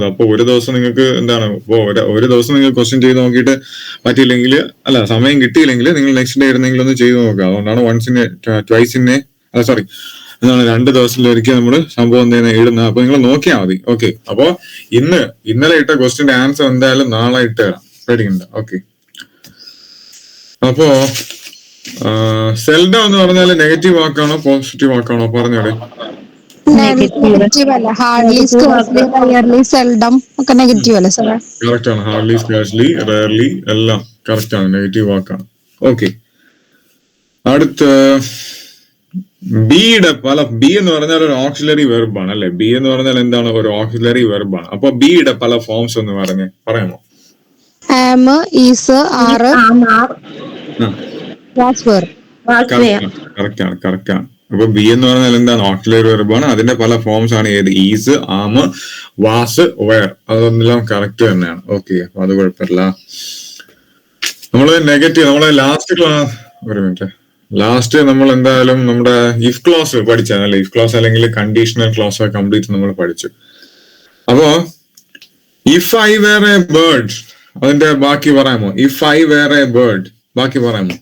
അപ്പൊ ഒരു ദിവസം നിങ്ങൾക്ക് എന്താണ് ഇപ്പൊ ഒരു ദിവസം നിങ്ങൾ ക്വസ്റ്റ്യൻ ചെയ്ത് നോക്കിയിട്ട് പറ്റിയില്ലെങ്കിൽ അല്ല സമയം കിട്ടിയില്ലെങ്കിൽ നിങ്ങൾ നെക്സ്റ്റ് ഡേ ഇരുന്നെങ്കിലും ഒന്ന് ചെയ്ത് നോക്കുക. അതുകൊണ്ടാണ് വൺസിനെ ട്വൈസിനെ സോറി എന്താണ് 2 ദിവസത്തിലൊരിക്കൽ നമ്മൾ സംഭവം എന്തെങ്കിലും ഇടുന്നത്. അപ്പൊ നിങ്ങൾ നോക്കിയാൽ മതി. ഓക്കെ, അപ്പൊ ഇന്നലെ ഇട്ട ക്വസ്റ്റ്യന്റെ ആൻസർ എന്തായാലും നാളെ ഇട്ട് തരാം, പേടിക്കണ്ട. ഓക്കെ, അപ്പോ സെൽഡം എന്ന് പറഞ്ഞാൽ നെഗറ്റീവ് വാക്കാണോ പോസിറ്റീവ് വാക്കാണോ പറഞ്ഞോടെ? നെഗറ്റീവ് അല്ല, ഹാർഡ്ലി, സ്കേഴ്സ്ലി, റയർലി, സെൽഡം ഒക്കെ നെഗറ്റീവ് അല്ലേ സാറേ? കറക്റ്റ് ആണ്. ഹാർഡ്ലി, സ്കാർസ്ലി, റയർലി എല്ലാം കറക്റ്റ് ആണ്, നെഗറ്റീവ് വാക്കാണ്. ഓക്കെ, അടുത്ത് ബിയുടെ ബി എന്ന് പറഞ്ഞാൽ ഒരു ഓക്സിലറി വെർബാണ് അല്ലെ? ബി എന്ന് പറഞ്ഞാൽ എന്താണ്? ഒരു ഓക്സിലറി വെർബാണ്. അപ്പൊ ബിയുടെ പല ഫോംസ് ഒന്ന് പറയാമോ? ആം, ഈസ്, ആർ, കറക്റ്റ് ആണ്. അപ്പൊ ബി എന്ന് പറഞ്ഞാൽ എന്താണ്? ഓക്സിലറി വെർബാണ്. അതിന്റെ പല ഫോംസ് ആണ് ഏത്? Is, am, was, were. അതെല്ലാം കറക്റ്റ് തന്നെയാണ്. ഓക്കെ, അപ്പൊ അത് കുഴപ്പമില്ല. നമ്മള് നെഗറ്റീവ് നമ്മളെ ലാസ്റ്റ് നമ്മൾ എന്തായാലും നമ്മുടെ ഇഫ് ക്ലോസ് പഠിച്ചല്ലേ? ഇഫ് ക്ലോസ് അല്ലെങ്കിൽ കണ്ടീഷണൽ ക്ലോസ് കംപ്ലീറ്റ് നമ്മൾ പഠിച്ചു. അപ്പോ if I were a bird, അതിന്റെ ബാക്കി പറയാമോ? If I were a bird ബാക്കി പറയാമോ?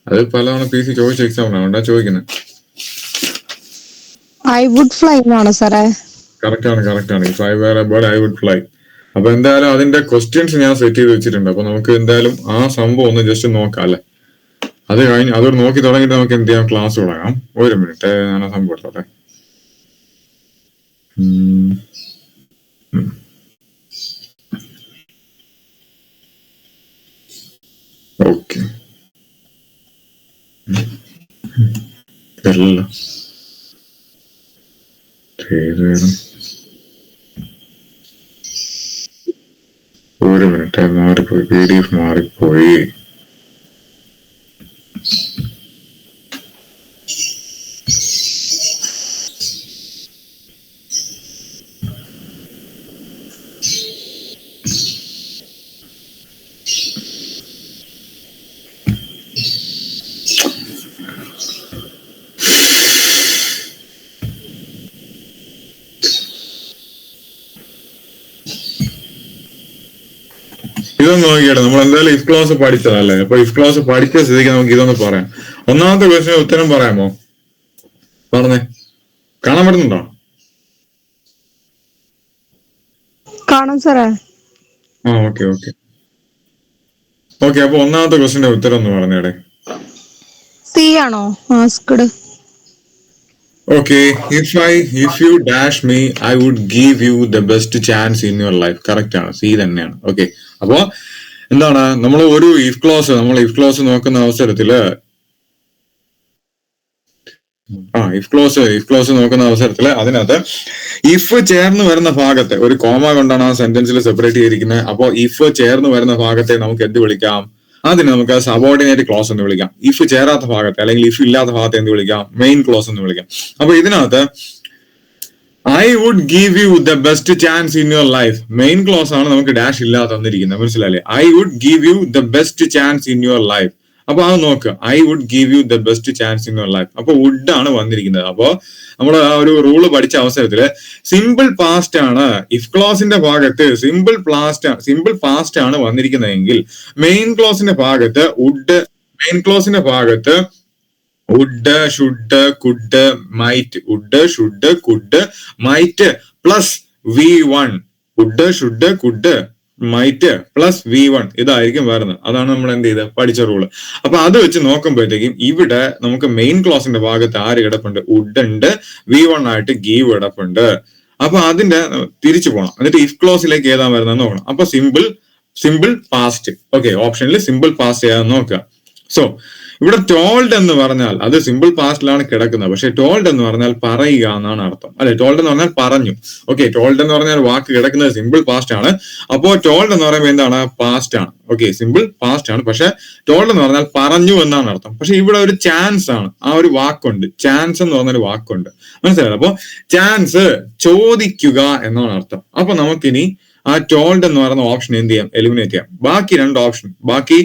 അത് പലതവണ PC ചോദിച്ച എക്സാം ആണ് ചോദിക്കുന്നത്. ഐ വുഡ് ഫ്ലൈ എന്നാണ് സാറേ. കറക്റ്റ് ആണ്. If I were a bird I would fly. അപ്പൊ എന്തായാലും അതിന്റെ ക്വസ്റ്റ്യൻസ് ഞാൻ സെറ്റ് ചെയ്ത് വെച്ചിട്ടുണ്ട്. അപ്പൊ നമുക്ക് എന്തായാലും ആ സംഭവം ഒന്ന് ജസ്റ്റ് നോക്കാം അല്ലെ? അത് കഴിഞ്ഞ് അതോട് നോക്കി തുടങ്ങിയിട്ട് നമുക്ക് എന്ത് ചെയ്യാം? ക്ലാസ് തുടങ്ങാം. ഒരു മിനിറ്റ്, ഞാൻ ആ സംഭവം എടുത്തോട്ടെ. ഓക്കെ, തരില്ല ഒരു മിനിറ്റ്, മാറിപ്പോയി, PDF മാറിപ്പോയി. ഇതൊന്ന് നോക്കിയാട്ടെ. നമ്മൾ എന്തായാലും ഇഫ് ക്ലോസ് പഠിച്ചതല്ലേ? അപ്പൊ ഇഫ് ക്ലോസ് പഠിച്ച സ്ഥിതിക്ക് നമുക്ക് ഇതൊന്ന് പറയാം. ഒന്നാമത്തെ ക്വസ്റ്റിന് ഉത്തരം പറയാമോ? പറഞ്ഞേ, കാണാൻ പറ്റുന്നുണ്ടോ? കാണാം സാറേ. ഓക്കെ, അപ്പൊ ഒന്നാമത്തെ ക്വസ്റ്റിന്റെ ഉത്തരം ഒന്ന് പറഞ്ഞേടെ. സി ആണോ asked? Okay, if you dash me, I would give you the best chance in your life. Correct ആണ്, സി തന്നെയാണ്. ഓക്കെ, അപ്പോ എന്താണ് നമ്മൾ ഒരു ഇഫ് ക്ലോസ് നോക്കുന്ന അവസരത്തില് അതിനകത്ത് ഇഫ് ചേർന്ന് വരുന്ന ഭാഗത്തെ ഒരു കോമ കൊണ്ടാണ് ആ സെന്റൻസിൽ സെപ്പറേറ്റ് ചെയ്തിരിക്കുന്നത്. അപ്പോ ഇഫ് ചേർന്ന് വരുന്ന ഭാഗത്തെ നമുക്ക് എന്ത് വിളിക്കാം? അതിന് നമുക്ക് സബോർഡിനേറ്റ് ക്ലോസ് എന്ന് വിളിക്കാം. ഇഫ് ചേരാത്ത ഭാഗത്തെ അല്ലെങ്കിൽ ഇഫ് ഇല്ലാത്ത ഭാഗത്തെ എന്ത് വിളിക്കാം? മെയിൻ ക്ലോസ് എന്ന് വിളിക്കാം. അപ്പൊ ഇതിനകത്ത് I would give you the best chance in your life, main clause ആണ് നമുക്ക് ഡാഷ് ഇല്ലാതെ തന്നിരിക്കുന്നത്. മനസ്സിലായില്ലേ? I would give you the best chance in your life. അപ്പൊ അത് നോക്കുക, I would give you the best chance in your life. അപ്പൊ would ആണ് വന്നിരിക്കുന്നത്. അപ്പോ നമ്മൾ ആ ഒരു റൂള് പഠിച്ച അവസരത്തില് സിമ്പിൾ പാസ്റ്റ് ആണ് ഇഫ് ക്ലോസിന്റെ ഭാഗത്ത് സിമ്പിൾ പാസ്റ്റ് ആണ് വന്നിരിക്കുന്നതെങ്കിൽ മെയിൻ ക്ലോസിന്റെ ഭാഗത്ത് would, should, could, might plus V1. Would, should, could, might plus V1 ഇതായിരിക്കും വരുന്നത്. അതാണ് നമ്മൾ എന്ത് ചെയ്ത് പഠിച്ച റൂള്. അപ്പൊ അത് വെച്ച് നോക്കുമ്പോഴത്തേക്കും ഇവിടെ നമുക്ക് മെയിൻ ക്ലോസിന്റെ ഭാഗത്ത് ആര് കിടപ്പുണ്ട്? വുഡ് ഉണ്ട്, V1 ആയിട്ട് ഗീവ് കിടപ്പുണ്ട്. അപ്പൊ അതിന്റെ തിരിച്ചു പോകണം. എന്നിട്ട് ഇഫ് ക്ലോസിലേക്ക് ഏതാ വരുന്നത് നോക്കണം. അപ്പൊ സിമ്പിൾ പാസ്റ്റ്. ഓക്കെ, ഓപ്ഷനിൽ സിമ്പിൾ പാസ്റ്റ് ഏതാന്ന് നോക്കുക. സോ ഇവിടെ ടോൾഡ് എന്ന് പറഞ്ഞാൽ അത് സിമ്പിൾ പാസ്റ്റിലാണ് കിടക്കുന്നത്. പക്ഷെ ടോൾഡ് എന്ന് പറഞ്ഞാൽ പറയുക എന്നാണ് അർത്ഥം അല്ലെ? ടോൾഡ് എന്ന് പറഞ്ഞാൽ പറഞ്ഞു. ഓക്കെ, ടോൾഡ് എന്ന് പറഞ്ഞാൽ വാക്ക് കിടക്കുന്നത് സിമ്പിൾ പാസ്റ്റ് ആണ്. അപ്പോ ടോൾഡ് എന്ന് പറയുമ്പോൾ എന്താണ്? പാസ്റ്റ് ആണ്. ഓക്കെ, സിമ്പിൾ പാസ്റ്റ് ആണ്. പക്ഷെ ടോൾഡ് എന്ന് പറഞ്ഞാൽ പറഞ്ഞു എന്നാണ് അർത്ഥം. പക്ഷെ ഇവിടെ ഒരു ചാൻസ് ആണ്, ആ ഒരു വാക്കുണ്ട്, ചാൻസ് എന്ന് പറഞ്ഞൊരു വാക്കുണ്ട്. മനസ്സിലായത്? അപ്പൊ ചാൻസ് ചോദിക്കുക എന്നാണ് അർത്ഥം. അപ്പൊ നമുക്കിനി ആ ടോൾഡ് എന്ന് പറയുന്ന ഓപ്ഷൻ എന്ത് ചെയ്യാം? എലിമിനേറ്റ് ചെയ്യാം. ബാക്കി 2 ഓപ്ഷൻ, ബാക്കി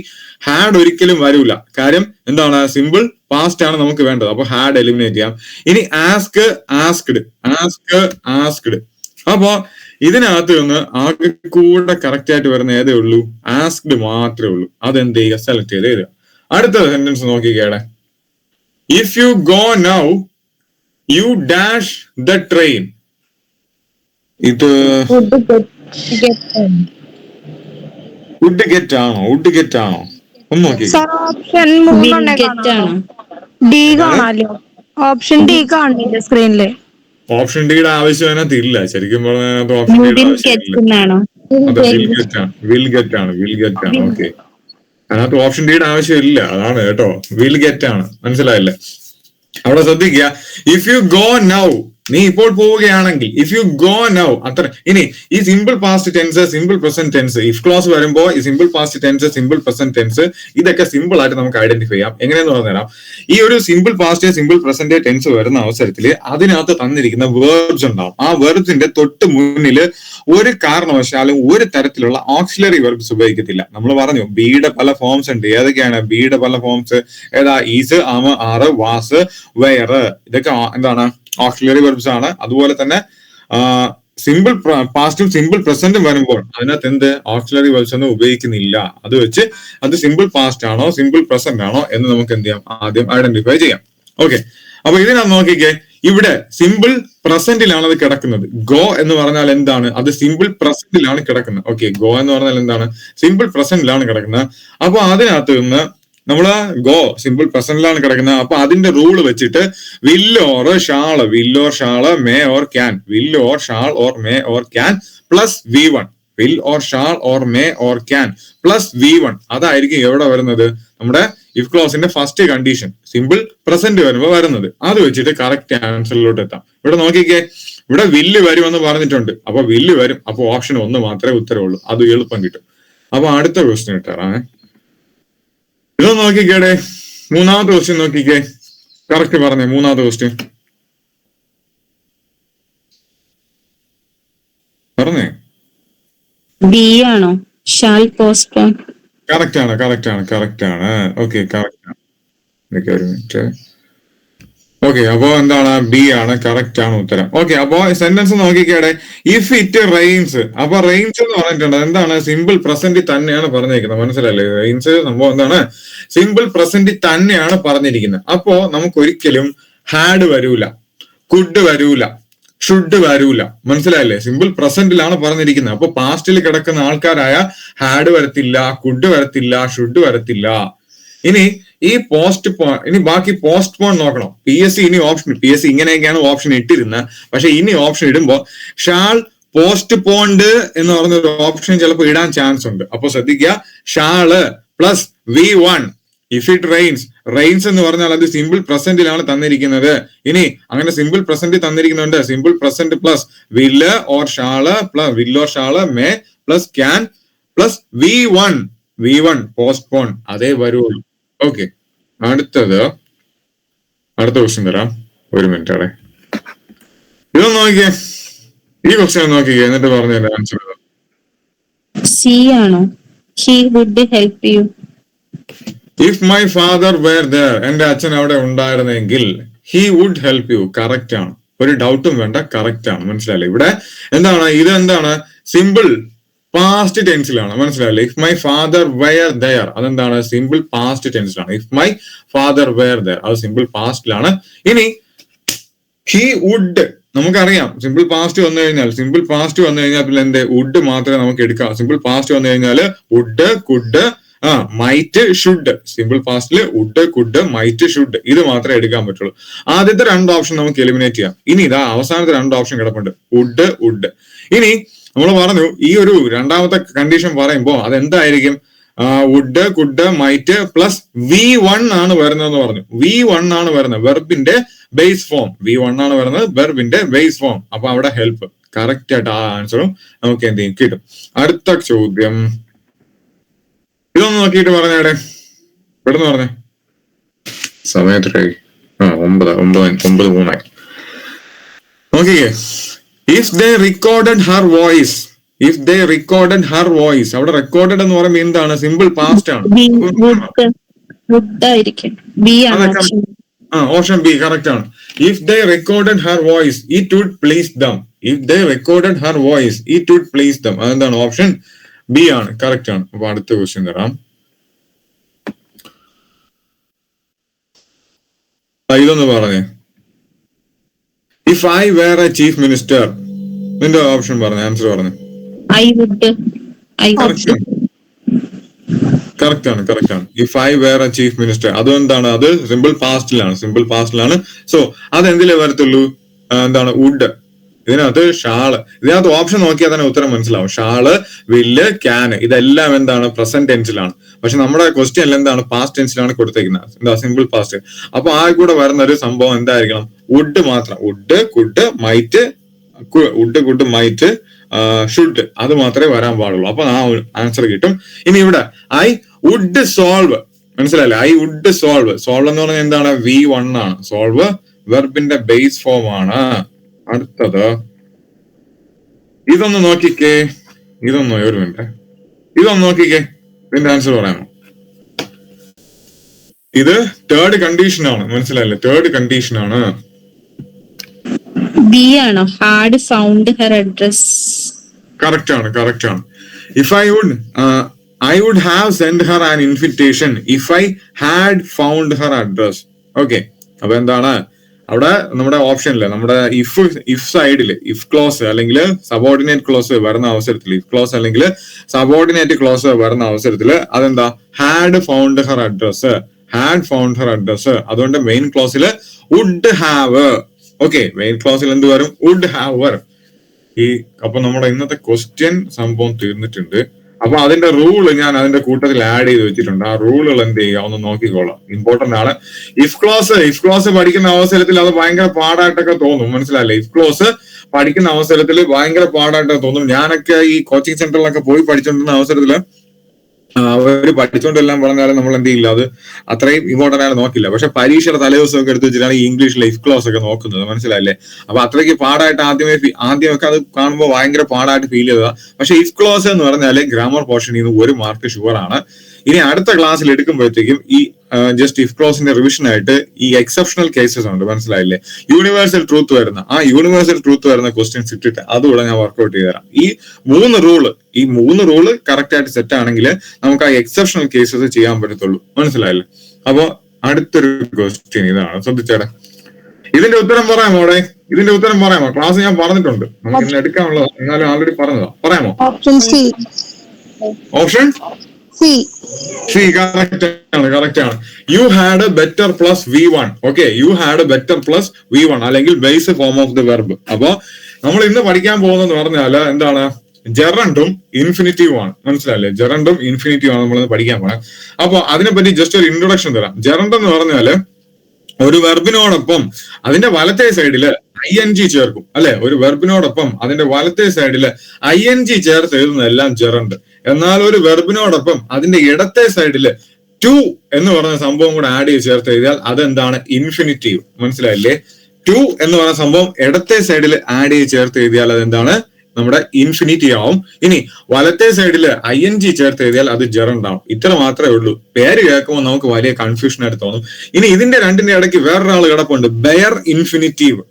ഹാഡ് ഒരിക്കലും വരൂല. കാര്യം എന്താണ്? സിമ്പിൾ പാസ്റ്റ് ആണ് നമുക്ക് വേണ്ടത്. അപ്പൊ ഹാഡ് എലിമിനേറ്റ് ചെയ്യാം. ഇനി ആസ്ക്, ആസ്ക്ഡ്. അപ്പോ ഇതിനകത്ത് നിന്ന് ആകെ കൂടെ കറക്റ്റ് ആയിട്ട് വരുന്ന ഏതേ ഉള്ളൂ, ആസ്ക്ഡ് മാത്രമേ ഉള്ളൂ. അതെന്ത് ചെയ്യുക, സെലക്ട് ചെയ്ത് എഴുതുക. അടുത്ത സെന്റൻസ് നോക്കിക്കേടെ. If you go now you dash the train. ഇത് വുഡ് ഗെറ്റ് ആണോ, വുഡ് ഗെറ്റ് ആണോ? ഒന്ന് നോക്കി. ഓപ്ഷൻ 3 ഡി കാണാലോ, ഓപ്ഷൻ ഡി കാണില്ല സ്ക്രീനില്. ഓപ്ഷൻ ഡിയുടെ ആവശ്യം അതിനകത്ത് ഇല്ല, ശരിക്കും പറഞ്ഞാൽ ഓപ്ഷൻ ഡിയുടെ ആവശ്യമില്ല. അതെ, വിൽ ഗെറ്റ് ആണ്. ഓക്കെ, അതിനകത്ത് ഓപ്ഷൻ ഡിയുടെ ആവശ്യമില്ല, അതാണ് കേട്ടോ, വിൽ ഗെറ്റ് ആണ്. മനസ്സിലായില്ലേ? അവിടെ ശ്രദ്ധിക്കുക. ഇഫ് യു ഗോ നൗ, നീ ഇപ്പോൾ പോവുകയാണെങ്കിൽ, ഇഫ് യു ഗോ നൗ അത്ര. ഇനി ഈ simple past tense, simple present tense, if clause വരുമ്പോൾ ഈ simple past tense, simple present tense, ഇതൊക്കെ സിമ്പിൾ ആയിട്ട് നമുക്ക് ഐഡന്റിഫൈ ചെയ്യാം. എങ്ങനെയെന്ന് പറഞ്ഞുതരാം. ഈ ഒരു simple past, simple present tense വരുന്ന അവസരത്തിൽ അതിനകത്ത് തന്നിരിക്കുന്ന വേർബ്സ് ഉണ്ടാവും. ആ വേർബ്സിന്റെ തൊട്ട് മുന്നിൽ ഒരു കാരണവശാലും ഒരു തരത്തിലുള്ള ഓക്സിലറി വെർബ്സ് ഉപയോഗിക്കത്തില്ല. നമ്മൾ പറഞ്ഞു ബിയുടെ പല ഫോംസ് ഉണ്ട്. ഏതൊക്കെയാണ് ബിയുടെ പല ഫോംസ്? ഏതാ? ഈസ്, ആമ, ആറ്, വാസ്, വെയർ. ഇതൊക്കെ എന്താണ്? ഓക്സിലറി വെർബ്സ് ആണ്. അതുപോലെ തന്നെ സിമ്പിൾ പാസ്റ്റും സിമ്പിൾ പ്രസന്റും വരുമ്പോൾ അതിനകത്ത് എന്ത് ഓക്സിലറി വെർബ്സ് ഒന്നും ഉപയോഗിക്കുന്നില്ല. അത് വെച്ച് അത് സിമ്പിൾ പാസ്റ്റ് ആണോ സിമ്പിൾ പ്രസന്റ് ആണോ എന്ന് നമുക്ക് എന്ത് ചെയ്യാം, ആദ്യം ഐഡന്റിഫൈ ചെയ്യാം. ഓക്കെ, അപ്പൊ ഇതിനാ നോക്കിക്കേ. ഇവിടെ സിമ്പിൾ പ്രസന്റിലാണ് അത് കിടക്കുന്നത്. ഗോ എന്ന് പറഞ്ഞാൽ എന്താണ്? അത് സിമ്പിൾ പ്രസന്റിലാണ് കിടക്കുന്നത്. ഓക്കെ, ഗോ എന്ന് പറഞ്ഞാൽ എന്താണ്? സിമ്പിൾ പ്രസന്റിലാണ് കിടക്കുന്നത്. അപ്പൊ അതിനകത്ത് നിന്ന് നമ്മള് ഗോ സിമ്പിൾ പ്രസന്റിലാണ് കിടക്കുന്നത്. അപ്പൊ അതിന്റെ റൂള് വെച്ചിട്ട് will or shall, will or shall, may or can, will or shall or may or can plus V1, will or shall or may or can plus V1. അതായിരിക്കും എവിടെ വരുന്നത്? നമ്മുടെ ഇഫ് ക്ലോസിന്റെ first condition simple present വരുമ്പോൾ വരുന്നത്. അത് വെച്ചിട്ട് correct ആൻസറിലോട്ട് എത്താം. ഇവിടെ നോക്കിക്കേ, ഇവിടെ വില്ല് വരുമെന്ന് പറഞ്ഞിട്ടുണ്ട്. അപ്പൊ വില്ല് വരും. അപ്പൊ ഓപ്ഷൻ 1 മാത്രമേ ഉത്തരവുള്ളൂ. അത് എളുപ്പം കിട്ടും. അപ്പൊ അടുത്ത ക്വസ്റ്റ്യൻ ഇട്ടാറാണ്. ഇത് നോക്കിക്കേടെ, മൂന്നാമത്തെ ക്വസ്റ്റ്യൻ നോക്കിക്കേ. കറക്റ്റ് പറഞ്ഞേ, മൂന്നാമത്തെ ക്വസ്റ്റ്യൻ പറഞ്ഞേ. ബി ആണോ? Shall postpone. കറക്റ്റ് ആണ്. ഓക്കെ, കറക്റ്റ് ആണ്. ഒരു മിനിറ്റ്. ഓക്കെ, അപ്പോ എന്താണ്? ബി ആണ്, കറക്റ്റ് ആണ് ഉത്തരം. ഓക്കെ, അപ്പോ സെന്റൻസ് നോക്കിക്കേടെ. If it rains. അപ്പൊ റെയിൻസ് എന്ന് പറഞ്ഞിട്ടുണ്ട്. എന്താണ്? സിമ്പിൾ പ്രസന്റിൽ തന്നെയാണ് പറഞ്ഞിരിക്കുന്നത്. മനസ്സിലല്ലേ? റെയിൻസ് സംഭവം എന്താണ്? സിമ്പിൾ പ്രസന്റിൽ തന്നെയാണ് പറഞ്ഞിരിക്കുന്നത്. അപ്പോ നമുക്ക് ഒരിക്കലും ഹാഡ് വരൂല, കുഡ് വരൂല, ഷുഡ് വരൂല. മനസ്സിലായില്ലേ? സിമ്പിൾ പ്രസന്റിലാണ് പറഞ്ഞിരിക്കുന്നത്. അപ്പൊ പാസ്റ്റിൽ കിടക്കുന്ന ആൾക്കാരായ ഹാഡ് വരത്തില്ല, കുഡ് വരത്തില്ല, ഷുഡ് വരത്തില്ല. ഇനി ഈ ഇനി ബാക്കി പോസ്റ്റ് പോൺ നോക്കണം. PSC ഇനി ഓപ്ഷൻ, PSC ഇങ്ങനെയൊക്കെയാണ് ഓപ്ഷൻ ഇട്ടിരുന്നത്. പക്ഷെ ഇനി ഓപ്ഷൻ ഇടുമ്പോ ഷാൾ പോസ്റ്റ് പോണ്ട് എന്ന് പറഞ്ഞൊരു ഓപ്ഷൻ ചിലപ്പോൾ ഇടാൻ ചാൻസ് ഉണ്ട്. അപ്പൊ ശ്രദ്ധിക്കുക, shall plus V1 if it rains. Rains എന്ന് പറഞ്ഞാൽ അത് സിമ്പിൾ പ്രസന്റിലാണ് തന്നിരിക്കുന്നത്. ഇനി അങ്ങനെ സിമ്പിൾ പ്രസന്റ് തന്നിരിക്കുന്നുണ്ട്. Simple present plus will or shall plus will or shall may plus can plus V1 postpone. അതേ വരുള്ളൂ. ഓക്കെ, അടുത്ത ക്വസ്റ്റ്യൻ തരാം. ഒരു മിനിറ്റ് അവിടെ. ഇതൊന്ന് നോക്കിയേ, ഈ ക്വസ്റ്റ്യൻ നോക്കിയേ, എന്നിട്ട് പറഞ്ഞു ആൻസർ. സി ആണോ? He would help you. If my father were there, എന്റെ അച്ഛൻ അവിടെ ഉണ്ടായിരുന്നെങ്കിൽ he would help you. Correct ആണ്, ഒരു ഡൗട്ടും വേണ്ട, കറക്റ്റ് ആണ്. മനസ്സിലായില്ലേ? ഇവിടെ എന്താണ്? ഇത് എന്താണ്? സിമ്പിൾ പാസ്റ്റ് ടെൻസിലാണ്. മനസ്സിലായില്ലേ? If my father were there, അതെന്താണ്? സിമ്പിൾ പാസ്റ്റ് ടെൻസിലാണ്. If my father were there, അത് സിമ്പിൾ പാസ്റ്റിലാണ്. ഇനി ഹി വുഡ്, നമുക്കറിയാം സിമ്പിൾ പാസ്റ്റ് വന്നു കഴിഞ്ഞാൽ പിന്നെ എന്ത്? വുഡ് മാത്രമേ നമുക്ക് എടുക്കാം. സിമ്പിൾ പാസ്റ്റ് വന്നു കഴിഞ്ഞാൽ would, could, might, should. Simple പാസ്റ്റില് വുഡ്, കുഡ്, മൈറ്റ്, ഷുഡ് ഇത് മാത്രമേ എടുക്കാൻ പറ്റുള്ളൂ. ആദ്യത്തെ 2 ഓപ്ഷൻ നമുക്ക് എലിമിനേറ്റ് ചെയ്യാം. ഇനി ഇതാ അവസാനത്തെ 2 ഓപ്ഷൻ കിടപ്പുണ്ട്, വുഡ്. ഇനി നമ്മൾ പറഞ്ഞു ഈ ഒരു രണ്ടാമത്തെ കണ്ടീഷൻ പറയുമ്പോൾ അതെന്തായിരിക്കും? Would, could, might plus V1 ആണ് വരുന്നതെന്ന് പറഞ്ഞു. V1 ആണ് വരുന്നത് വെർബിന്റെ ബേസ് ഫോം. V1 ആണ് വരുന്നത് വെർബിന്റെ ബേസ് ഫോം. അപ്പൊ അവിടെ ഹെൽപ്പ് കറക്റ്റ് ആയിട്ട് ആ ആൻസറും നമുക്ക് എന്ത് ചെയ്യും? കിട്ടും. അടുത്ത ചോദ്യം ഇതൊന്ന് നോക്കിയിട്ട് പറഞ്ഞേടെ, പെട്ടെന്ന് പറഞ്ഞേ. സമയത്തിലായി 9:03. നോക്കിക്കേ. If they recorded her voice. അവിടെ റെക്കോർഡഡ് എന്ന് പറയുമ്പോൾ എന്താണ്? സിമ്പിൾ പാസ്റ്റ് ആണ്. ഓപ്ഷൻ ബി കറക്റ്റ് ആണ്. If they recorded her voice it would please them. If they recorded her voice it would place them. അതെന്താണ്? ഓപ്ഷൻ ബി ആണ്, correct ആണ്. അപ്പൊ അടുത്ത ക്വസ്റ്റ്യൻ തരാം. ഇതൊന്ന് പറഞ്ഞേ. If I were a chief minister, നിന്റെ ഓപ്ഷൻ പറഞ്ഞു, ആൻസർ പറഞ്ഞു. I would. കറക്റ്റ് ആണ്. If I were a chief minister, അതെന്താണ്? അത് സിമ്പിൾ പാസ്റ്റിലാണ്. സോ അത് എന്തിലേ വരത്തുള്ളൂ? എന്താണ്? വുഡ്. ഇതിനകത്ത് ഷാള്. ഇതിനകത്ത് ഓപ്ഷൻ നോക്കിയാൽ തന്നെ ഉത്തരം മനസ്സിലാവും. ഷാള്, വില്ല്, ക്യാന്, ഇതെല്ലാം എന്താണ്? പ്രസന്റ് ടെൻസിലാണ്. പക്ഷെ നമ്മുടെ ക്വസ്റ്റ്യൻ എന്താണ്? പാസ്റ്റ് ടെൻസിലാണ് കൊടുത്തേക്കുന്നത്. എന്താ? Simple past. അപ്പൊ ആ കൂടെ വരുന്ന ഒരു സംഭവം എന്തായിരിക്കണം? വുഡ് മാത്രം. വുഡ്, കുഡ്, മൈറ്റ്, ഷുഡ്, അത് മാത്രമേ വരാൻ പാടുള്ളൂ. അപ്പൊ ആ ആൻസർ കിട്ടും. ഇനി ഇവിടെ ഐ വുഡ് സോൾവ്, മനസ്സിലായില്ലേ? ഐ വുഡ് സോൾവ് എന്ന് പറഞ്ഞാൽ എന്താണ്? V1 ആണ്. സോൾവ് വെർബിന്റെ ബേസ് ഫോം ആണ്. അടുത്തത് ഇതൊന്ന് നോക്കിക്കേ. ഒരു മിനിറ്റ്, ഇതൊന്ന് നോക്കിക്കേ. ഇതിന്റെ ആൻസർ പറയാമോ? ഇത് തേർഡ് കണ്ടീഷൻ ആണ്, മനസ്സിലായില്ലേ? തേർഡ് കണ്ടീഷൻ ആണ്. B ആണോ? Had found her address. Correct ആണ്. If I would have sent her an invitation if I had found her address. Okay, അപ്പൊ എന്താണ് അവിടെ നമ്മുടെ ഓപ്ഷനില്? നമ്മുടെ ഇഫ് സൈഡില് ഇഫ് ക്ലോസ് അല്ലെങ്കിൽ സബോർഡിനേറ്റ് ക്ലോസ് വരുന്ന അവസരത്തിൽ, ഇഫ് ക്ലോസ് അല്ലെങ്കിൽ സബോർഡിനേറ്റ് ക്ലോസ് വരുന്ന അവസരത്തില് അതെന്താ? Had found her address. അതുകൊണ്ട് മെയിൻ ക്ലോസില് വുഡ് ഹാവ്. ഓക്കെ, മെയിൻ ക്ലോസിൽ എന്ത് വരും? വുഡ് ഹാവ് വരും. അപ്പൊ നമ്മുടെ ഇന്നത്തെ ക്വസ്റ്റ്യൻ സംഭവം തീർന്നിട്ടുണ്ട്. അപ്പൊ അതിന്റെ റൂള് ഞാൻ അതിന്റെ കൂട്ടത്തിൽ ആഡ് ചെയ്ത് വെച്ചിട്ടുണ്ട്. ആ റൂളുകൾ എന്ത് ചെയ്യുക ഒന്ന് നോക്കിക്കോളാം. ഇമ്പോർട്ടന്റ് ആണ്. ഇഫ് ക്ലോസ് പഠിക്കുന്ന അവസരത്തിൽ അത് ഭയങ്കര പാടായിട്ടൊക്കെ തോന്നും, മനസ്സിലായില്ലേ? ഇഫ് ക്ലോസ് പഠിക്കുന്ന അവസരത്തിൽ ഭയങ്കര പാടായിട്ടൊക്കെ തോന്നും. ഞാനൊക്കെ ഈ കോച്ചിങ് സെന്ററിലൊക്കെ പോയി പഠിച്ചുകൊണ്ടിരുന്ന അവസരത്തില് അവര് പഠിച്ചുകൊണ്ടെല്ലാം പറഞ്ഞാലും നമ്മൾ എന്ത് ചെയ്യില്ല, അത് അത്രയും ഇമ്പോർട്ടന്റ് ആയിട്ട് നോക്കില്ല. പക്ഷെ പരീക്ഷയുടെ തലേദിവസമൊക്കെ എടുത്ത് വെച്ചിട്ടാണ് ഈ ഇംഗ്ലീഷിലെ ഇഫ് ക്ലോസ് ഒക്കെ നോക്കുന്നത്, മനസ്സിലായില്ലേ? അപ്പൊ അത്രയ്ക്ക് പാടായിട്ട് ആദ്യമൊക്കെ അത് കാണുമ്പോൾ ഭയങ്കര പാടായിട്ട് ഫീൽ ചെയ്തതാ. പക്ഷെ ഇഫ് ക്ലോസ് എന്ന് പറഞ്ഞാല് ഗ്രാമർ പോർഷനിൽ നിന്ന് 1 മാർക്ക് ഷുവർ ആണ്. ഇനി അടുത്ത ക്ലാസ്സിൽ എടുക്കുമ്പോഴത്തേക്കും ഈ ജസ്റ്റ് ഇഫ് ക്ലോസിന്റെ റിവിഷൻ ആയിട്ട് ഈ എക്സെപ്ഷണൽ കേസസ് ഉണ്ട്, മനസ്സിലായില്ലേ? യൂണിവേഴ്സൽ ട്രൂത്ത് വരുന്ന ക്വസ്റ്റ്യൻസ് ഇട്ടിട്ട് അതുകൂടെ ഞാൻ വർക്ക്ഔട്ട് ചെയ്ത് തരാം. ഈ മൂന്ന് റൂള് കറക്റ്റ് ആയിട്ട് സെറ്റ് ആണെങ്കിൽ നമുക്ക് ആ എക്സെപ്ഷണൽ കേസസ് ചെയ്യാൻ പറ്റത്തുള്ളൂ, മനസ്സിലായില്ലേ? അപ്പൊ അടുത്തൊരു ക്വസ്റ്റ്യൻ ഇതാണ്, ശ്രദ്ധിച്ചേടെ. ഇതിന്റെ ഉത്തരം പറയാമോ? ക്ലാസ് ഞാൻ പറഞ്ഞിട്ടുണ്ട്, നമുക്ക് ഇന്ന് എടുക്കാനുള്ളത്, എന്നാലും ആൾറെഡി പറഞ്ഞതാ. പറയാമോ? ഓപ്ഷൻ സി കറക്റ്റ് ആണ്. You had better plus V1. Okay, U had better plus V1 അല്ലെങ്കിൽ base form of the verb. അപ്പൊ നമ്മൾ ഇന്ന് പഠിക്കാൻ പോകുന്നതെന്ന് പറഞ്ഞാല് എന്താണ്? ജെറണ്ടും ഇൻഫിനിറ്റീവും ആണ്, മനസ്സിലായില്ലേ? ജെറണ്ടും ഇൻഫിനിറ്റീവും ആണ് നമ്മൾ പഠിക്കാൻ പോണേ. അപ്പൊ അതിനെപ്പറ്റി ജസ്റ്റ് ഒരു ഇൻട്രൊഡക്ഷൻ തരാം. ജെറണ്ട് എന്ന് പറഞ്ഞാല് ഒരു വെർബിനോടൊപ്പം അതിന്റെ വലത്തെ സൈഡില് ING ചേർക്കും, അല്ലെ? ഒരു വെർബിനോടൊപ്പം അതിന്റെ വലത്തെ സൈഡില് ING ചേർത്ത് എഴുതുന്നതെല്ലാം ജെറണ്ട്. എന്നാൽ ഒരു വെർബിനോടൊപ്പം അതിന്റെ ഇടത്തെ സൈഡില് ടു എന്ന് പറഞ്ഞ സംഭവം കൂടെ ആഡ് ചെയ്ത് ചേർത്ത് എഴുതിയാൽ അതെന്താണ്? ഇൻഫിനിറ്റീവ്, മനസ്സിലായില്ലേ? ടു എന്ന് പറഞ്ഞ സംഭവം ഇടത്തെ സൈഡിൽ ആഡ് ചെയ്ത് ചേർത്ത് എഴുതിയാൽ അതെന്താണ്? നമ്മുടെ ഇൻഫിനിറ്റീവ് ആവും. ഇനി വലത്തെ സൈഡിൽ ING ചേർത്ത് എഴുതിയാൽ അത് ജെറണ്ട് ആവും. ഇത്ര മാത്രമേ ഉള്ളൂ. പേര് കേൾക്കുമ്പോൾ നമുക്ക് വലിയ കൺഫ്യൂഷൻ ആയിട്ട് തോന്നും. ഇനി ഇതിന്റെ രണ്ടിന്റെ ഇടയ്ക്ക് വേറൊരാൾ കിടപ്പുണ്ട്, ബെയർ ഇൻഫിനിറ്റീവ്.